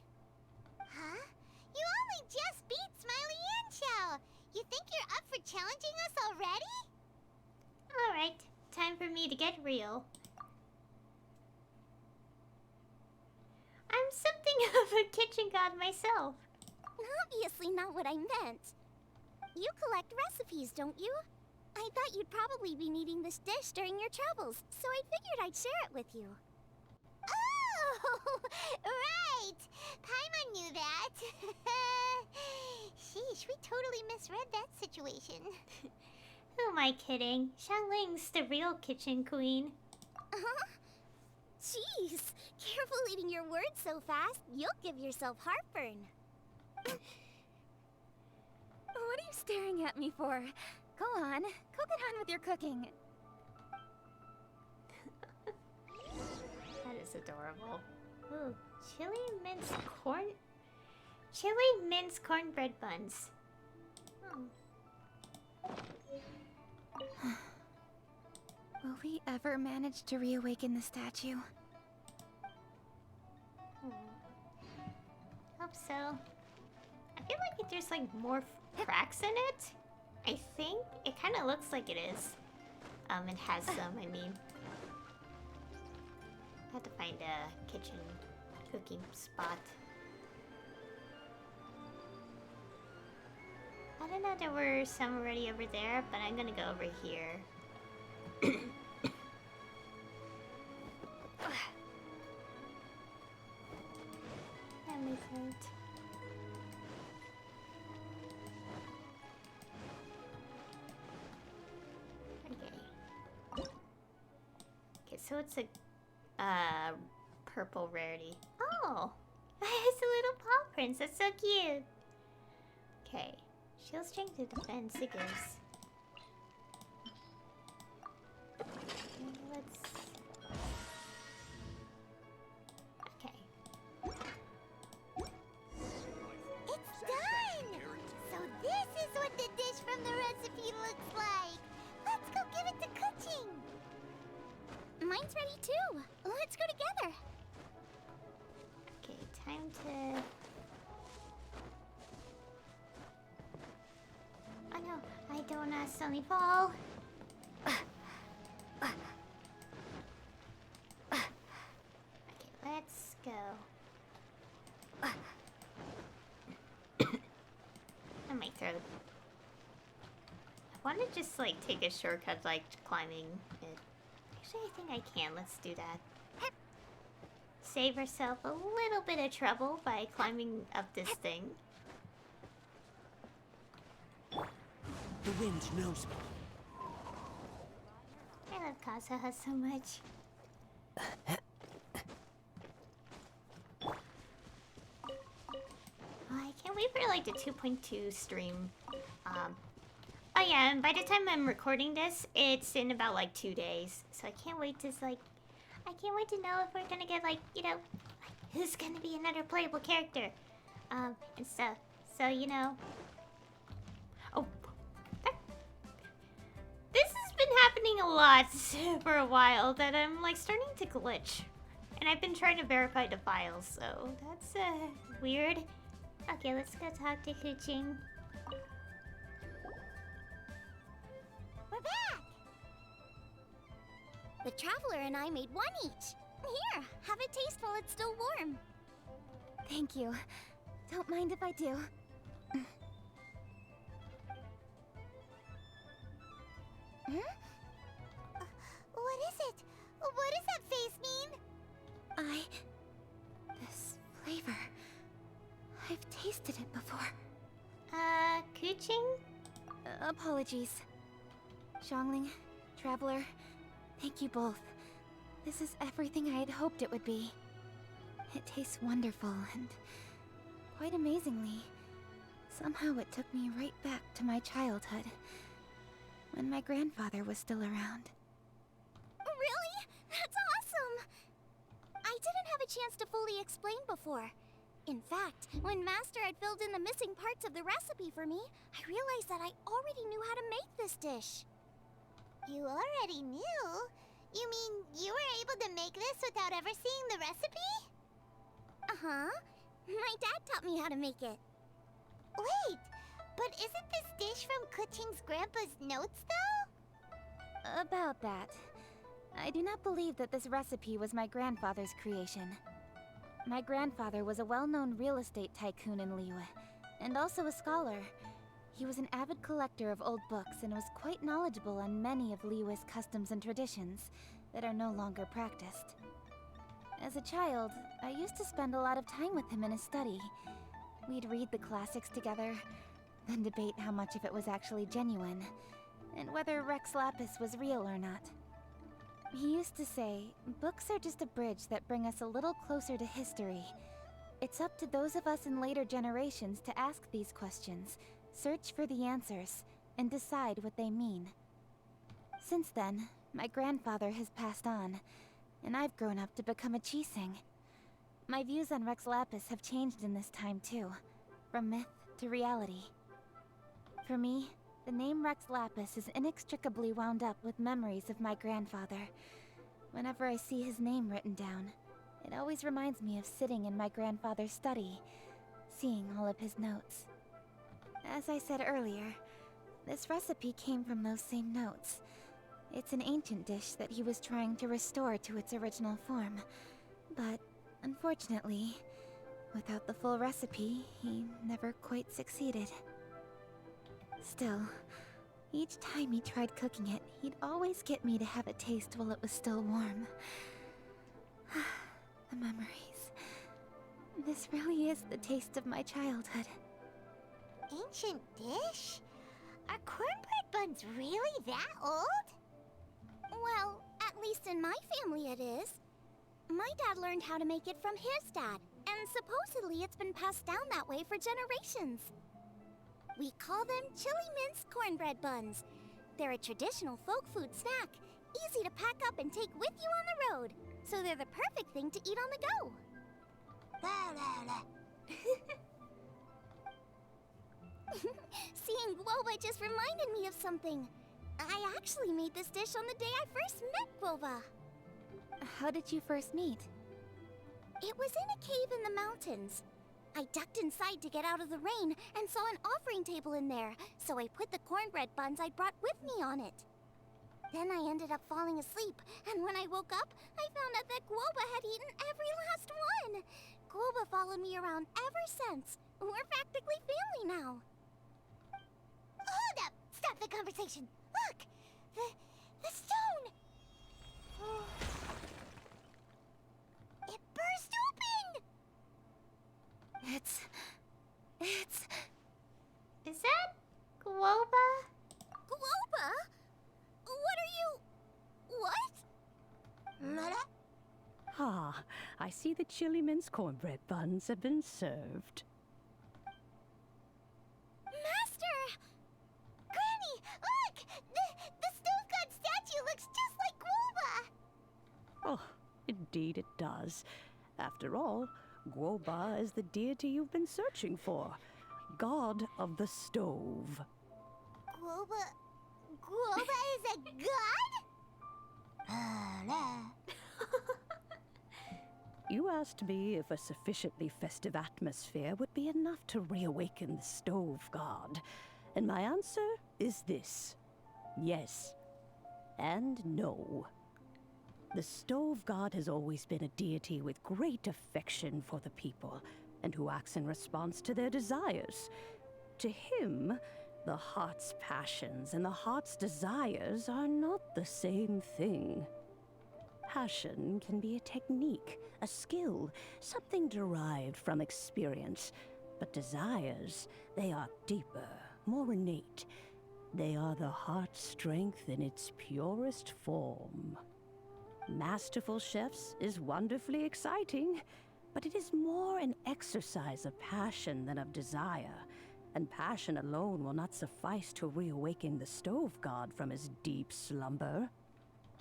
Huh? You only just beat Smiley Yanxiao. You think you're up for challenging us already? Alright, time for me to get real. I'm something of a kitchen god myself. Obviously not what I meant. You collect recipes, don't you? I thought you'd probably be needing this dish during your travels, so I figured I'd share it with you. Oh, right! Paimon knew that. Sheesh, we totally misread that situation. Who am I kidding? Xiangling's the real kitchen queen. Jeez, careful eating your words so fast. You'll give yourself heartburn. What are you staring at me for? Go on, go get on with your cooking. That is adorable. Ooh, chili minced cornbread buns. Will we ever manage to reawaken the statue? Hope so. I feel like there's like more cracks in it. I think it kind of looks like it is. It has some. I mean, I have to find a kitchen cooking spot. I don't know, there were some already over there, but I'm gonna go over here. That makes sense. Okay. Okay, so it's a purple rarity. Oh! It's a little paw prints. That's so cute. Okay. Shield strength to defense it gives. Let's... Okay. It's done! So this is what the dish from the recipe looks like. Let's go give it to Kuching. Mine's ready too. Let's go together. Okay, time to... Oh no, I don't suddenly fall. Okay, let's go. Oh, my throat. want to just like take a shortcut like climbing it. Actually, I think I can. Let's do that. Save ourselves a little bit of trouble by climbing up this thing. The wind knows me. I love Kazuha so much. Oh, I can't wait for like the 2.2 stream. Oh yeah, and by the time I'm recording this, it's in about like 2 days. So I can't wait to like, I can't wait to know if we're gonna get like, you know, like, who's gonna be another playable character, and stuff. So you know. Oh, this has been happening a lot for a while. That I'm like starting to glitch, and I've been trying to verify the files. So that's weird. Okay, let's go talk to Kuching. We're back! The Traveler and I made one each. Here, have a taste while it's still warm. Thank you. Don't mind if I do. Hmm? What is it? What does that face mean? This flavor... I've tasted it before. Kuching? Apologies. Xiangling, Traveler, thank you both. This is everything I had hoped it would be. It tastes wonderful and... quite amazingly, somehow it took me right back to my childhood. When my grandfather was still around. Really? That's awesome! I didn't have a chance to fully explain before. In fact, when Master had filled in the missing parts of the recipe for me, I realized that I already knew how to make this dish. You already knew? You mean you were able to make this without ever seeing the recipe? Uh-huh. My dad taught me how to make it. Wait, but isn't this dish from Kuching's grandpa's notes, though? About that. I do not believe that this recipe was my grandfather's creation. My grandfather was a well-known real estate tycoon in Liyue, and also a scholar. He was an avid collector of old books and was quite knowledgeable on many of Liyue's customs and traditions that are no longer practiced. As a child, I used to spend a lot of time with him in his study. We'd read the classics together, then debate how much of it was actually genuine, and whether Rex Lapis was real or not. He used to say, books are just a bridge that bring us a little closer to history. It's up to those of us in later generations to ask these questions, search for the answers, and decide what they mean. Since then, my grandfather has passed on, and I've grown up to become a Chiseng. My views on Rex Lapis have changed in this time too, from myth to reality. For me, the name Rex Lapis is inextricably wound up with memories of my grandfather. Whenever I see his name written down, it always reminds me of sitting in my grandfather's study, seeing all of his notes. As I said earlier, this recipe came from those same notes. It's an ancient dish that he was trying to restore to its original form. But, unfortunately, without the full recipe, he never quite succeeded. Still, each time he tried cooking it, he'd always get me to have a taste while it was still warm. The memories. This really is the taste of my childhood. Ancient dish? Are cornbread buns really that old? Well, at least in my family it is. My dad learned how to make it from his dad, and supposedly it's been passed down that way for generations. We call them chili minced cornbread buns. They're a traditional folk food snack, easy to pack up and take with you on the road, so they're the perfect thing to eat on the go. Seeing Guoba just reminded me of something. I actually made this dish on the day I first met Guoba. How did you first meet? It was in a cave in the mountains. I ducked inside to get out of the rain and saw an offering table in there, so I put the cornbread buns I'd brought with me on it. Then I ended up falling asleep, and when I woke up, I found out that Guoba had eaten every last one. Guoba followed me around ever since. We're practically family now. Hold up! stop the conversation. Look! The stone! It burst open! It's... Is that Guoba? Guoba? What are you... What? Mother? Ah, I see the chili mince cornbread buns have been served. Master! Granny, look! The stove god statue looks just like Guoba! Oh, indeed it does. After all, Guoba is the deity you've been searching for. God of the stove. Guoba is a god? You asked me if a sufficiently festive atmosphere would be enough to reawaken the stove god. And my answer is this. Yes. And no. The stove god has always been a deity with great affection for the people, and who acts in response to their desires. To him, the heart's passions and the heart's desires are not the same thing. Passion can be a technique, a skill, something derived from experience. But desires, they are deeper, more innate. They are the heart's strength in its purest form. Masterful chefs is wonderfully exciting, but it is more an exercise of passion than of desire. And passion alone will not suffice to reawaken the stove god from his deep slumber.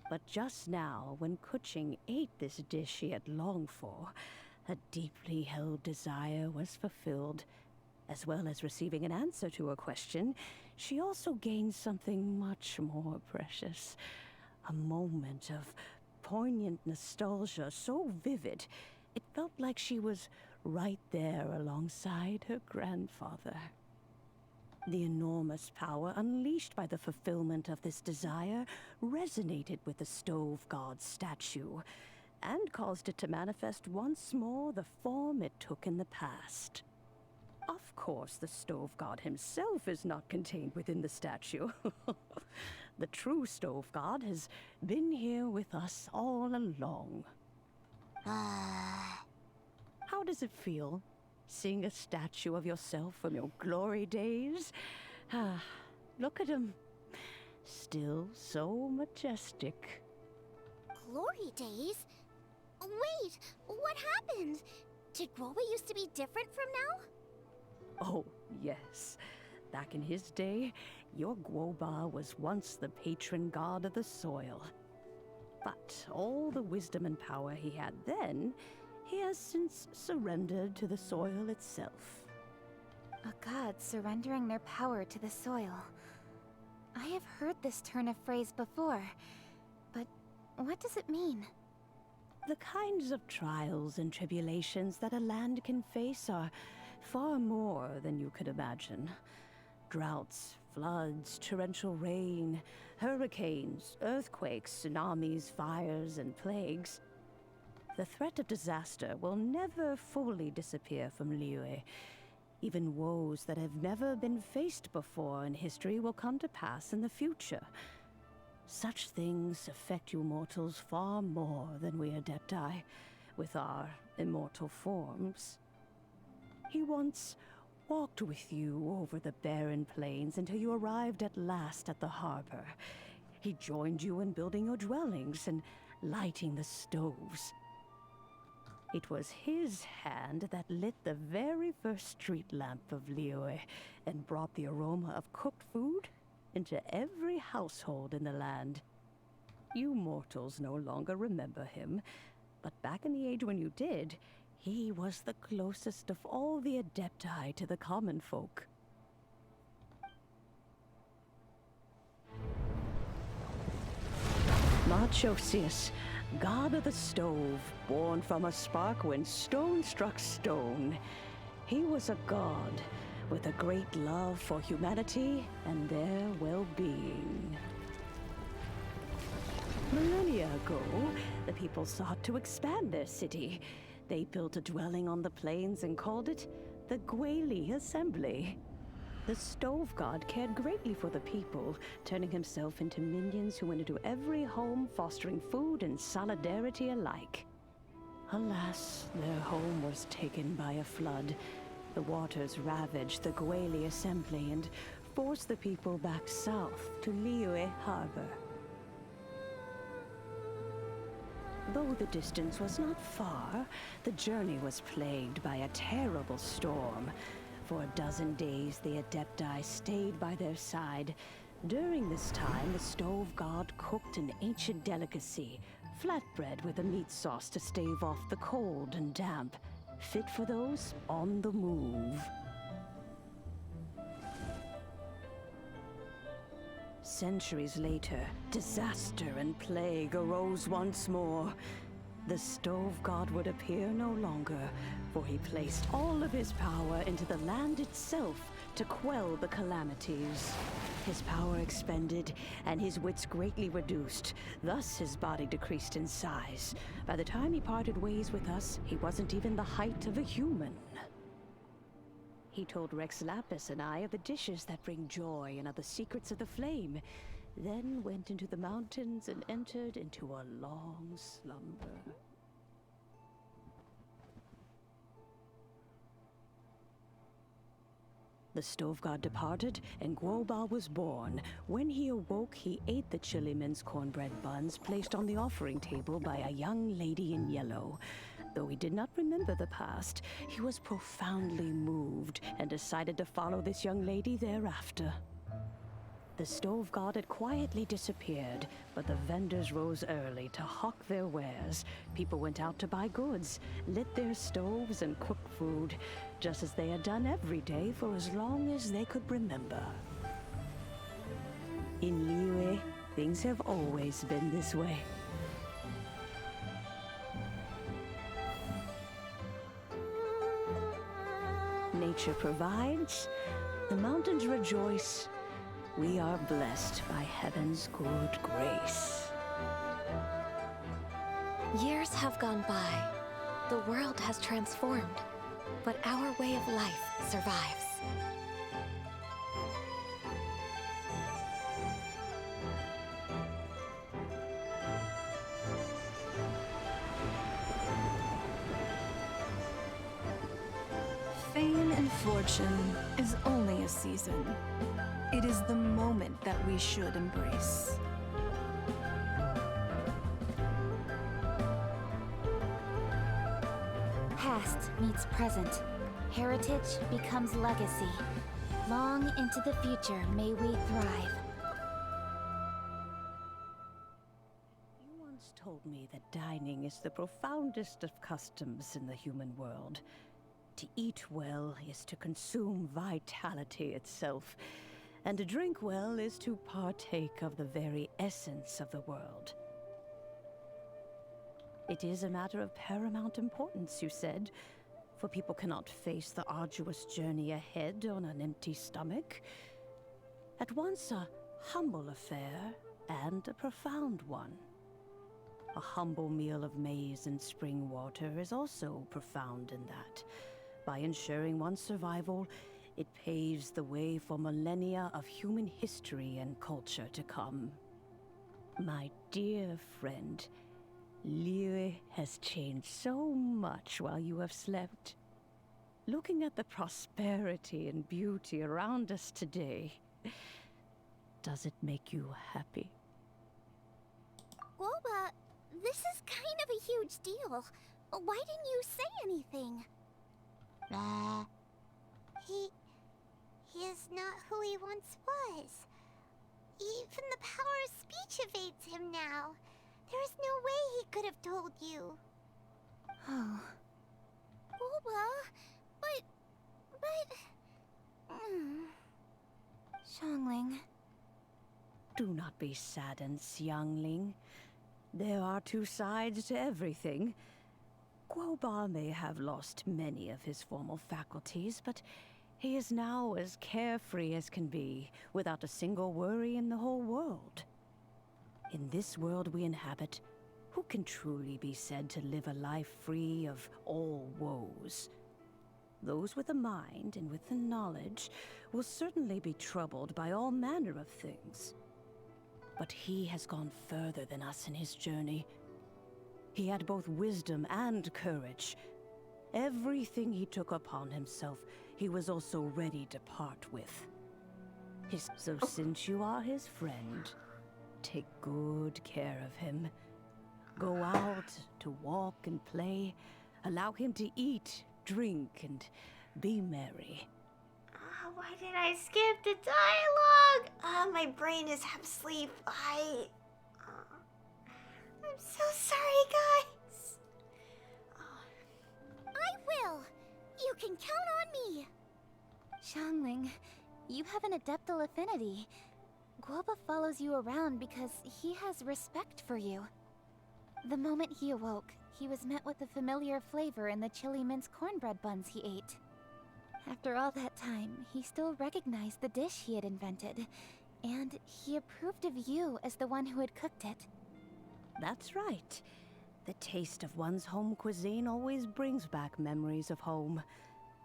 But just now, when Kuching ate this dish she had longed for, a deeply held desire was fulfilled. As well as receiving an answer to her question, she also gained something much more precious. A moment of poignant nostalgia so vivid, it felt like she was right there alongside her grandfather. The enormous power unleashed by the fulfillment of this desire resonated with the stove god's statue, and caused it to manifest once more the form it took in the past. Of course, the stove god himself is not contained within the statue. The true stove god has been here with us all along. How does it feel? Seeing a statue of yourself from your glory days? Look at him. Still so majestic. Glory days? Wait, what happened? Did Guoba used to be different from now? Oh, yes. Back in his day, your Guoba was once the patron god of the soil. But all the wisdom and power he had then, he has since surrendered to the soil itself. A god surrendering their power to the soil. I have heard this turn of phrase before, but what does it mean? The kinds of trials and tribulations that a land can face are far more than you could imagine. Droughts, floods, torrential rain, hurricanes, earthquakes, tsunamis, fires, and plagues. The threat of disaster will never fully disappear from Liyue. Even woes that have never been faced before in history will come to pass in the future. Such things affect you mortals far more than we Adepti, with our immortal forms. He once walked with you over the barren plains until you arrived at last at the harbor. He joined you in building your dwellings and lighting the stoves. It was his hand that lit the very first street lamp of Liyue and brought the aroma of cooked food into every household in the land. You mortals no longer remember him, but back in the age when you did, he was the closest of all the Adepti to the common folk. Moonchase, god of the stove, born from a spark when stone struck stone. He was a god with a great love for humanity and their well-being. Millennia ago, the people sought to expand their city. They built a dwelling on the plains and called it the Gwali Assembly. The The Stove God cared greatly for the people, turning himself into minions who went into every home, fostering food and solidarity alike. Alas, their home was taken by a flood. The waters ravaged the Gwali Assembly and forced the people back south to Liyue Harbor. Though the distance was not far, the journey was plagued by a terrible storm. For a dozen days, the Adepti stayed by their side. During this time, the Stove God cooked an ancient delicacy, flatbread with a meat sauce to stave off the cold and damp, fit for those on the move. Centuries later, disaster and plague arose once more. The Stove God would appear no longer, for he placed all of his power into the land itself to quell the calamities. His power expended, and his wits greatly reduced. Thus his body decreased in size. By the time he parted ways with us, he wasn't even the height of a human. He told Rex Lapis and I of the dishes that bring joy and of the secrets of the flame, then went into the mountains and entered into a long slumber. The Stove God departed, and Guoba was born. When he awoke, he ate the Chiliman's cornbread buns placed on the offering table by a young lady in yellow. Though he did not remember the past, he was profoundly moved and decided to follow this young lady thereafter. The Stove God had quietly disappeared, but the vendors rose early to hawk their wares. People went out to buy goods, lit their stoves, and cooked food, just as they had done every day for as long as they could remember. In Liyue, things have always been this way. Nature provides, the mountains rejoice. We are blessed by heaven's good grace. Years have gone by. The world has transformed, but our way of life survives. Fame and fortune is only a season. It is the moment that we should embrace. Past meets present. Heritage becomes legacy. Long into the future may we thrive. You once told me that dining is the profoundest of customs in the human world. To eat well is to consume vitality itself, and to drink well is to partake of the very essence of the world. It is a matter of paramount importance, you said, for people cannot face the arduous journey ahead on an empty stomach. At once a humble affair and a profound one. A humble meal of maize and spring water is also profound in that. By ensuring one's survival, it paves the way for millennia of human history and culture to come. My dear friend, Liyue has changed so much while you have slept. Looking at the prosperity and beauty around us today, does it make you happy? Woba, this is kind of a huge deal. Why didn't you say anything? He is not who he once was. Even the power of speech evades him now. There is no way he could have told you. Oh. Woba, but... Xiangling. Do not be saddened, Xiangling. There are two sides to everything. Guoba may have lost many of his formal faculties, but he is now as carefree as can be, without a single worry in the whole world. In this world we inhabit, who can truly be said to live a life free of all woes? Those with a mind and with the knowledge will certainly be troubled by all manner of things. But he has gone further than us in his journey. He had both wisdom and courage. Everything he took upon himself, he was also ready to part with. So since you are his friend, take good care of him. Go out to walk and play. Allow him to eat, drink, and be merry. Why did I skip the dialogue? My brain is half asleep. I'm so sorry, guys. I will. You can count on me. Xiangling, you have an adeptal affinity. Guoba follows you around because he has respect for you. The moment he awoke, he was met with the familiar flavor in the chili mince cornbread buns he ate. After all that time, he still recognized the dish he had invented, and he approved of you as the one who had cooked it. That's right. The taste of one's home cuisine always brings back memories of home.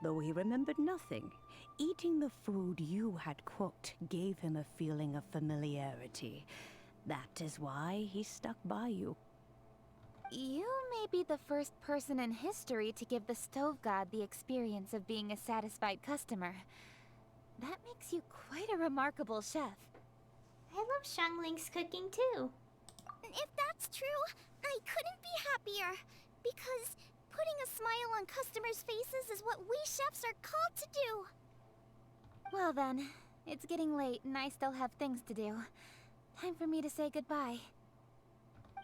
Though he remembered nothing, eating the food you had cooked gave him a feeling of familiarity. That is why he stuck by you. You may be the first person in history to give the stove god the experience of being a satisfied customer. That makes you quite a remarkable chef. I love Xiangling's cooking too. If that's true, I couldn't be happier. Because putting a smile on customers' faces is what we chefs are called to do. Well then, it's getting late and I still have things to do. Time for me to say goodbye.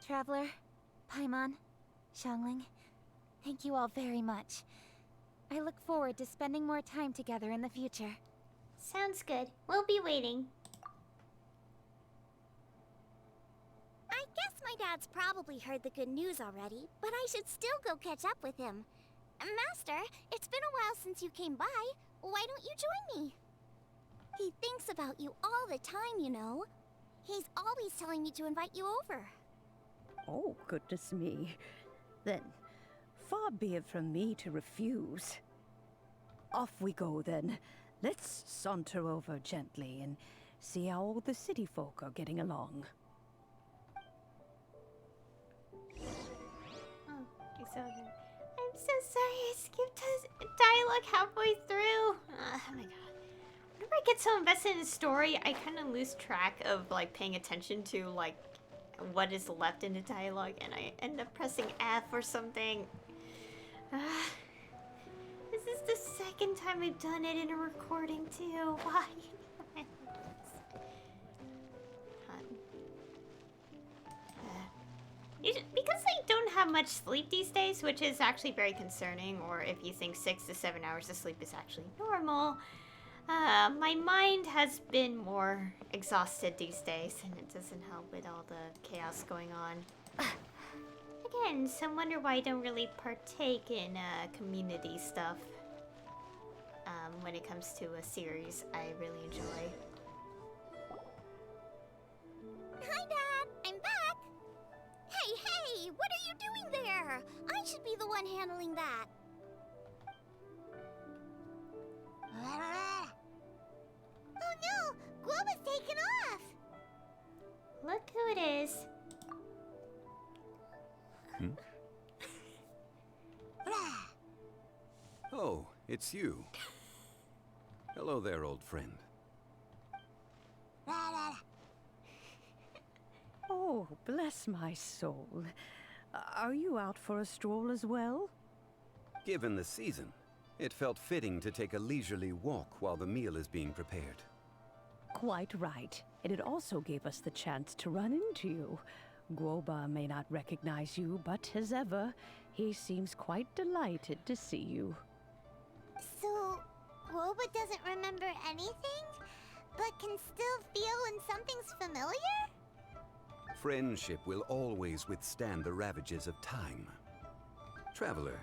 Traveler, Paimon, Xiangling, thank you all very much. I look forward to spending more time together in the future. Sounds good. We'll be waiting. I guess my dad's probably heard the good news already, but I should still go catch up with him. Master, it's been a while since you came by. Why don't you join me? He thinks about you all the time, you know. He's always telling me to invite you over. Oh, goodness me. Then, far be it from me to refuse. Off we go, then. Let's saunter over gently and see how all the city folk are getting along. I'm so sorry I skipped his dialogue halfway through. Oh my god. Whenever I get so invested in a story, I kind of lose track of like paying attention to like what is left in the dialogue, and I end up pressing F or something. This is the second time I've done it in a recording too. Why? Because I don't have much sleep these days, which is actually very concerning, or if you think 6 to 7 hours of sleep is actually normal, my mind has been more exhausted these days, and it doesn't help with all the chaos going on. Again, some wonder why I don't really partake in community stuff when it comes to a series I really enjoy. Hi, Dad! I'm back! Hey! What are you doing there? I should be the one handling that. Oh no! Guoba's taken off! Look who it is. Oh, it's you. Hello there, old friend. Oh, bless my soul. Are you out for a stroll as well? Given the season, it felt fitting to take a leisurely walk while the meal is being prepared. Quite right. And it also gave us the chance to run into you. Guoba may not recognize you, but as ever, he seems quite delighted to see you. So, Guoba doesn't remember anything, but can still feel when something's familiar? Friendship will always withstand the ravages of time. Traveler,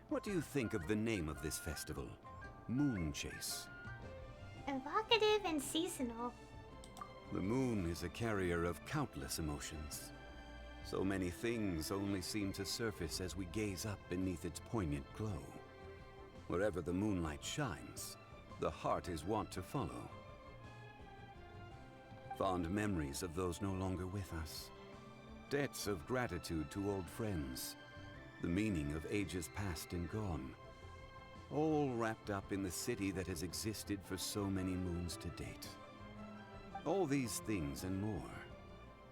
what do you think of the name of this festival? Moonchase. Evocative and seasonal. The moon is a carrier of countless emotions. So many things only seem to surface as we gaze up beneath its poignant glow. Wherever the moonlight shines, the heart is wont to follow. Fond memories of those no longer with us. Debts of gratitude to old friends. The meaning of ages past and gone. All wrapped up in the city that has existed for so many moons to date. All these things and more,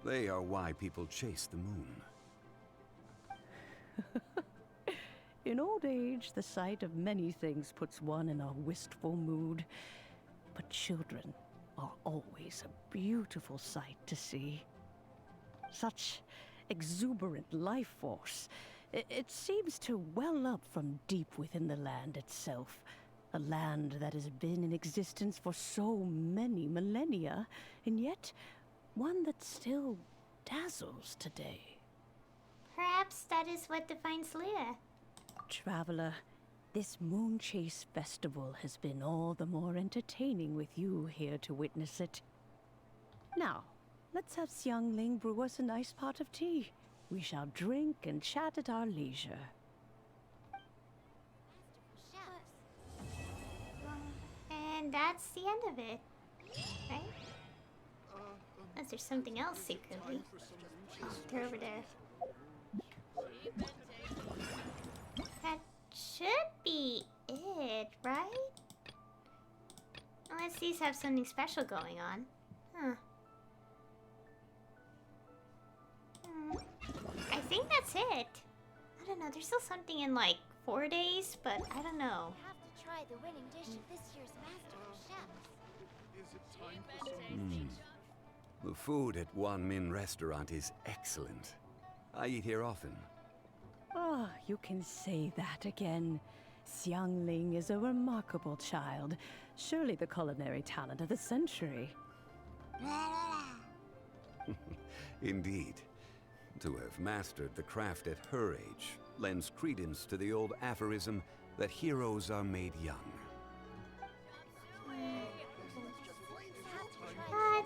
they are why people chase the moon. In old age, the sight of many things puts one in a wistful mood. But children are always a beautiful sight to see. Such exuberant life force. It seems to well up from deep within the land itself. A land that has been in existence for so many millennia, and yet one that still dazzles today. Perhaps that is what defines Leah. Traveler, this Moonchase festival has been all the more entertaining with you here to witness it. Now, let's have Xiangling brew us a nice pot of tea. We shall drink and chat at our leisure. And that's the end of it, right? Unless there's something else secretly. Oh, they're over there. That should be it, right? Unless these have something special going on. Huh. I think that's it. I don't know, there's still something in like 4 days, but I don't know. You have to try the winning dish of this year's Master of Chefs. The food at Wan Min restaurant is excellent. I eat here often. Ah, you can say that again. Xiangling is a remarkable child. Surely the culinary talent of the century. Indeed. To have mastered the craft at her age lends credence to the old aphorism that heroes are made young.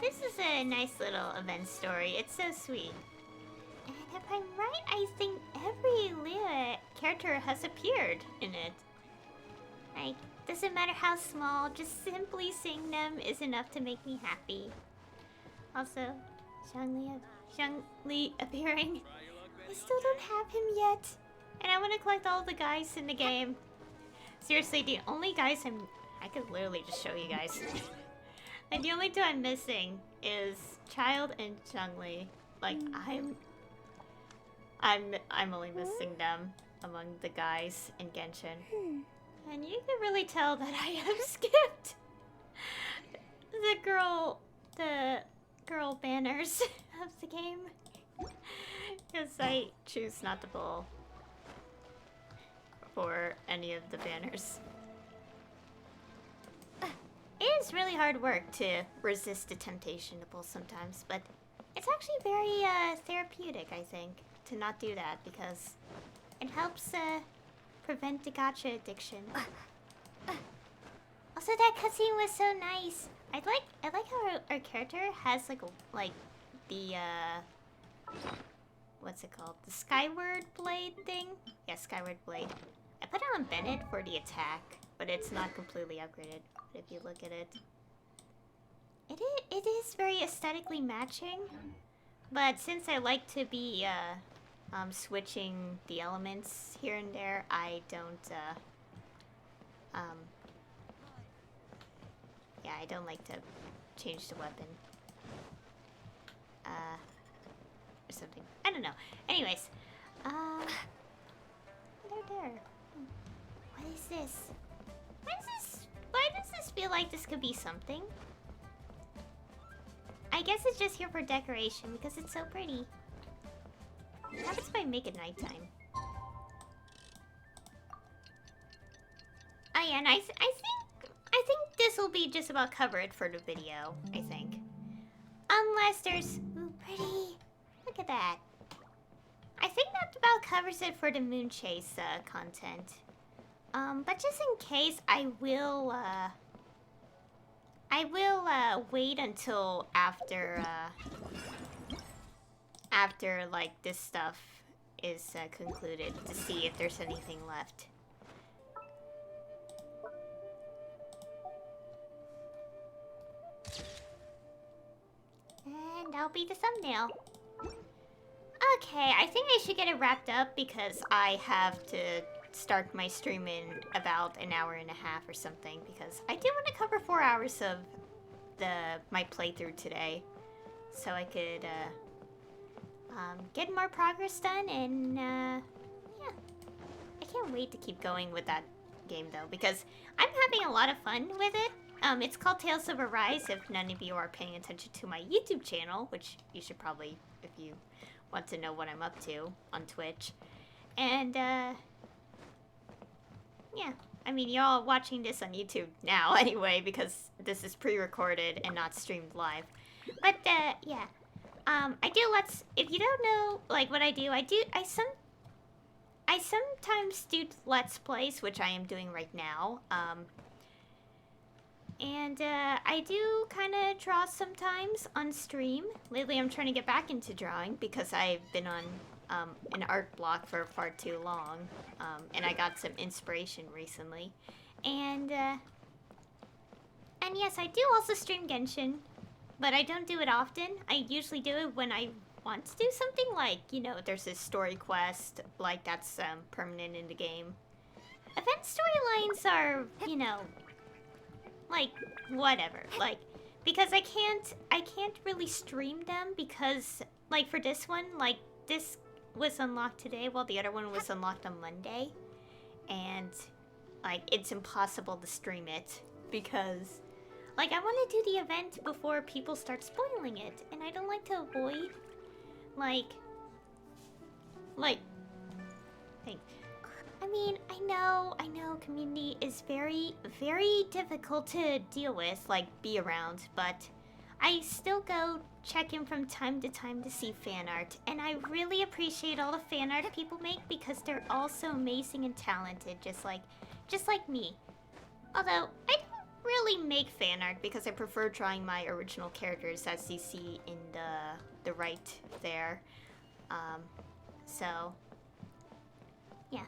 This is a nice little event story. It's so sweet. And if I'm right, I think every Leah character has appeared in it. Like, doesn't matter how small, just simply seeing them is enough to make me happy. Also, Zhongli appearing. I still don't have him yet. And I want to collect all the guys in the game. Seriously, the only guys I could literally just show you guys. And the only two I'm missing is Child and Zhongli. Like, I'm only missing them among the guys in Genshin. And you can really tell that I have skipped the girl banners of the game. Because I choose not to pull for any of the banners. It is really hard work to resist the temptation to pull sometimes, but it's actually very therapeutic, I think, to not do that because it helps prevent the gacha addiction. Also, that cutscene was so nice. I like how our character has like the what's it called? The Skyward Blade thing? Yeah, Skyward Blade. I put it on Bennett for the attack, but it's not completely upgraded. But if you look at it, it is very aesthetically matching. But since I like to be switching the elements here and there, I don't yeah, I don't like to change the weapon. Or something. I don't know. Anyways, there. What is this? Why does this feel like this could be something? I guess it's just here for decoration because it's so pretty. What happens if I make it nighttime? Oh yeah, and I think this will be just about covered for the video, I think. Unless there's... Ooh, pretty. Look at that. I think that about covers it for the Moonchase content. But just in case, I will wait until after like this stuff is concluded to see if there's anything left. that'll be the thumbnail. Okay, I think I should get it wrapped up because I have to start my stream in about an hour and a half or something because I do want to cover 4 hours of my playthrough today, so I could get more progress done. And yeah, I can't wait to keep going with that game though because I'm having a lot of fun with it. It's called Tales of Arise. If none of you are paying attention to my YouTube channel, which you should probably if you want to know what I'm up to on Twitch, and yeah, I mean, you're all watching this on YouTube now anyway, because this is pre-recorded and not streamed live. But, yeah. I do if you don't know, like, what I do, I sometimes do Let's Plays, which I am doing right now. And, I do kind of draw sometimes on stream. Lately, I'm trying to get back into drawing because I've been on an art block for far too long, and I got some inspiration recently, and yes, I do also stream Genshin, but I don't do it often. I usually do it when I want to do something like, you know, there's a story quest, like that's permanent in the game. Event storylines are, you know, like, whatever, like, because I can't really stream them because, like, for this one, like, this was unlocked today while the other one was unlocked on Monday, and like it's impossible to stream it because like I want to do the event before people start spoiling it, and I don't like to avoid like things. I mean, I know community is very difficult to deal with, like be around, but I still go check in from time to time to see fan art, and I really appreciate all the fan art people make because they're all so amazing and talented, just like me. Although I don't really make fan art because I prefer drawing my original characters, as you see in the right there. So yeah,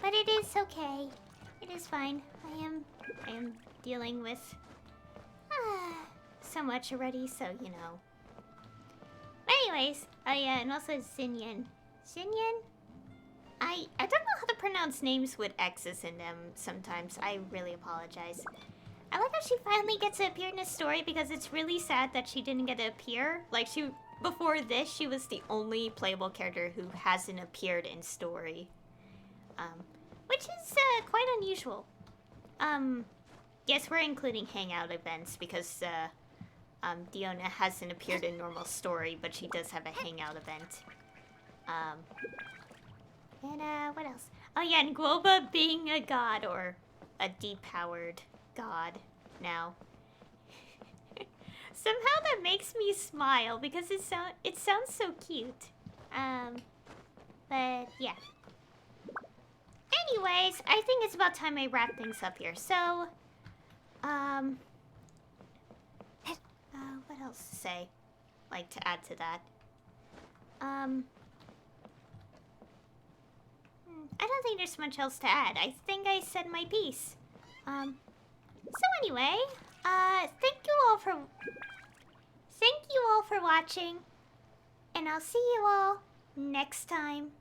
but it is okay. It is fine. I am dealing with so much already, so you know. Anyways, oh yeah, and also Xinyan. Xinyan? I don't know how to pronounce names with X's in them sometimes. I really apologize. I like how she finally gets to appear in this story because it's really sad that she didn't get to appear. Like, before this, she was the only playable character who hasn't appeared in story. Which is quite unusual. Yes, we're including hangout events because Diona hasn't appeared in normal story, but she does have a hangout event. And what else? Oh yeah, and Guoba being a god, or a depowered god now. Somehow that makes me smile because it sounds so cute. But yeah. Anyways, I think it's about time I wrap things up here. So, what else to say? Like, to add to that? I don't think there's much else to add. I think I said my piece. So anyway, thank you all for watching, and I'll see you all next time.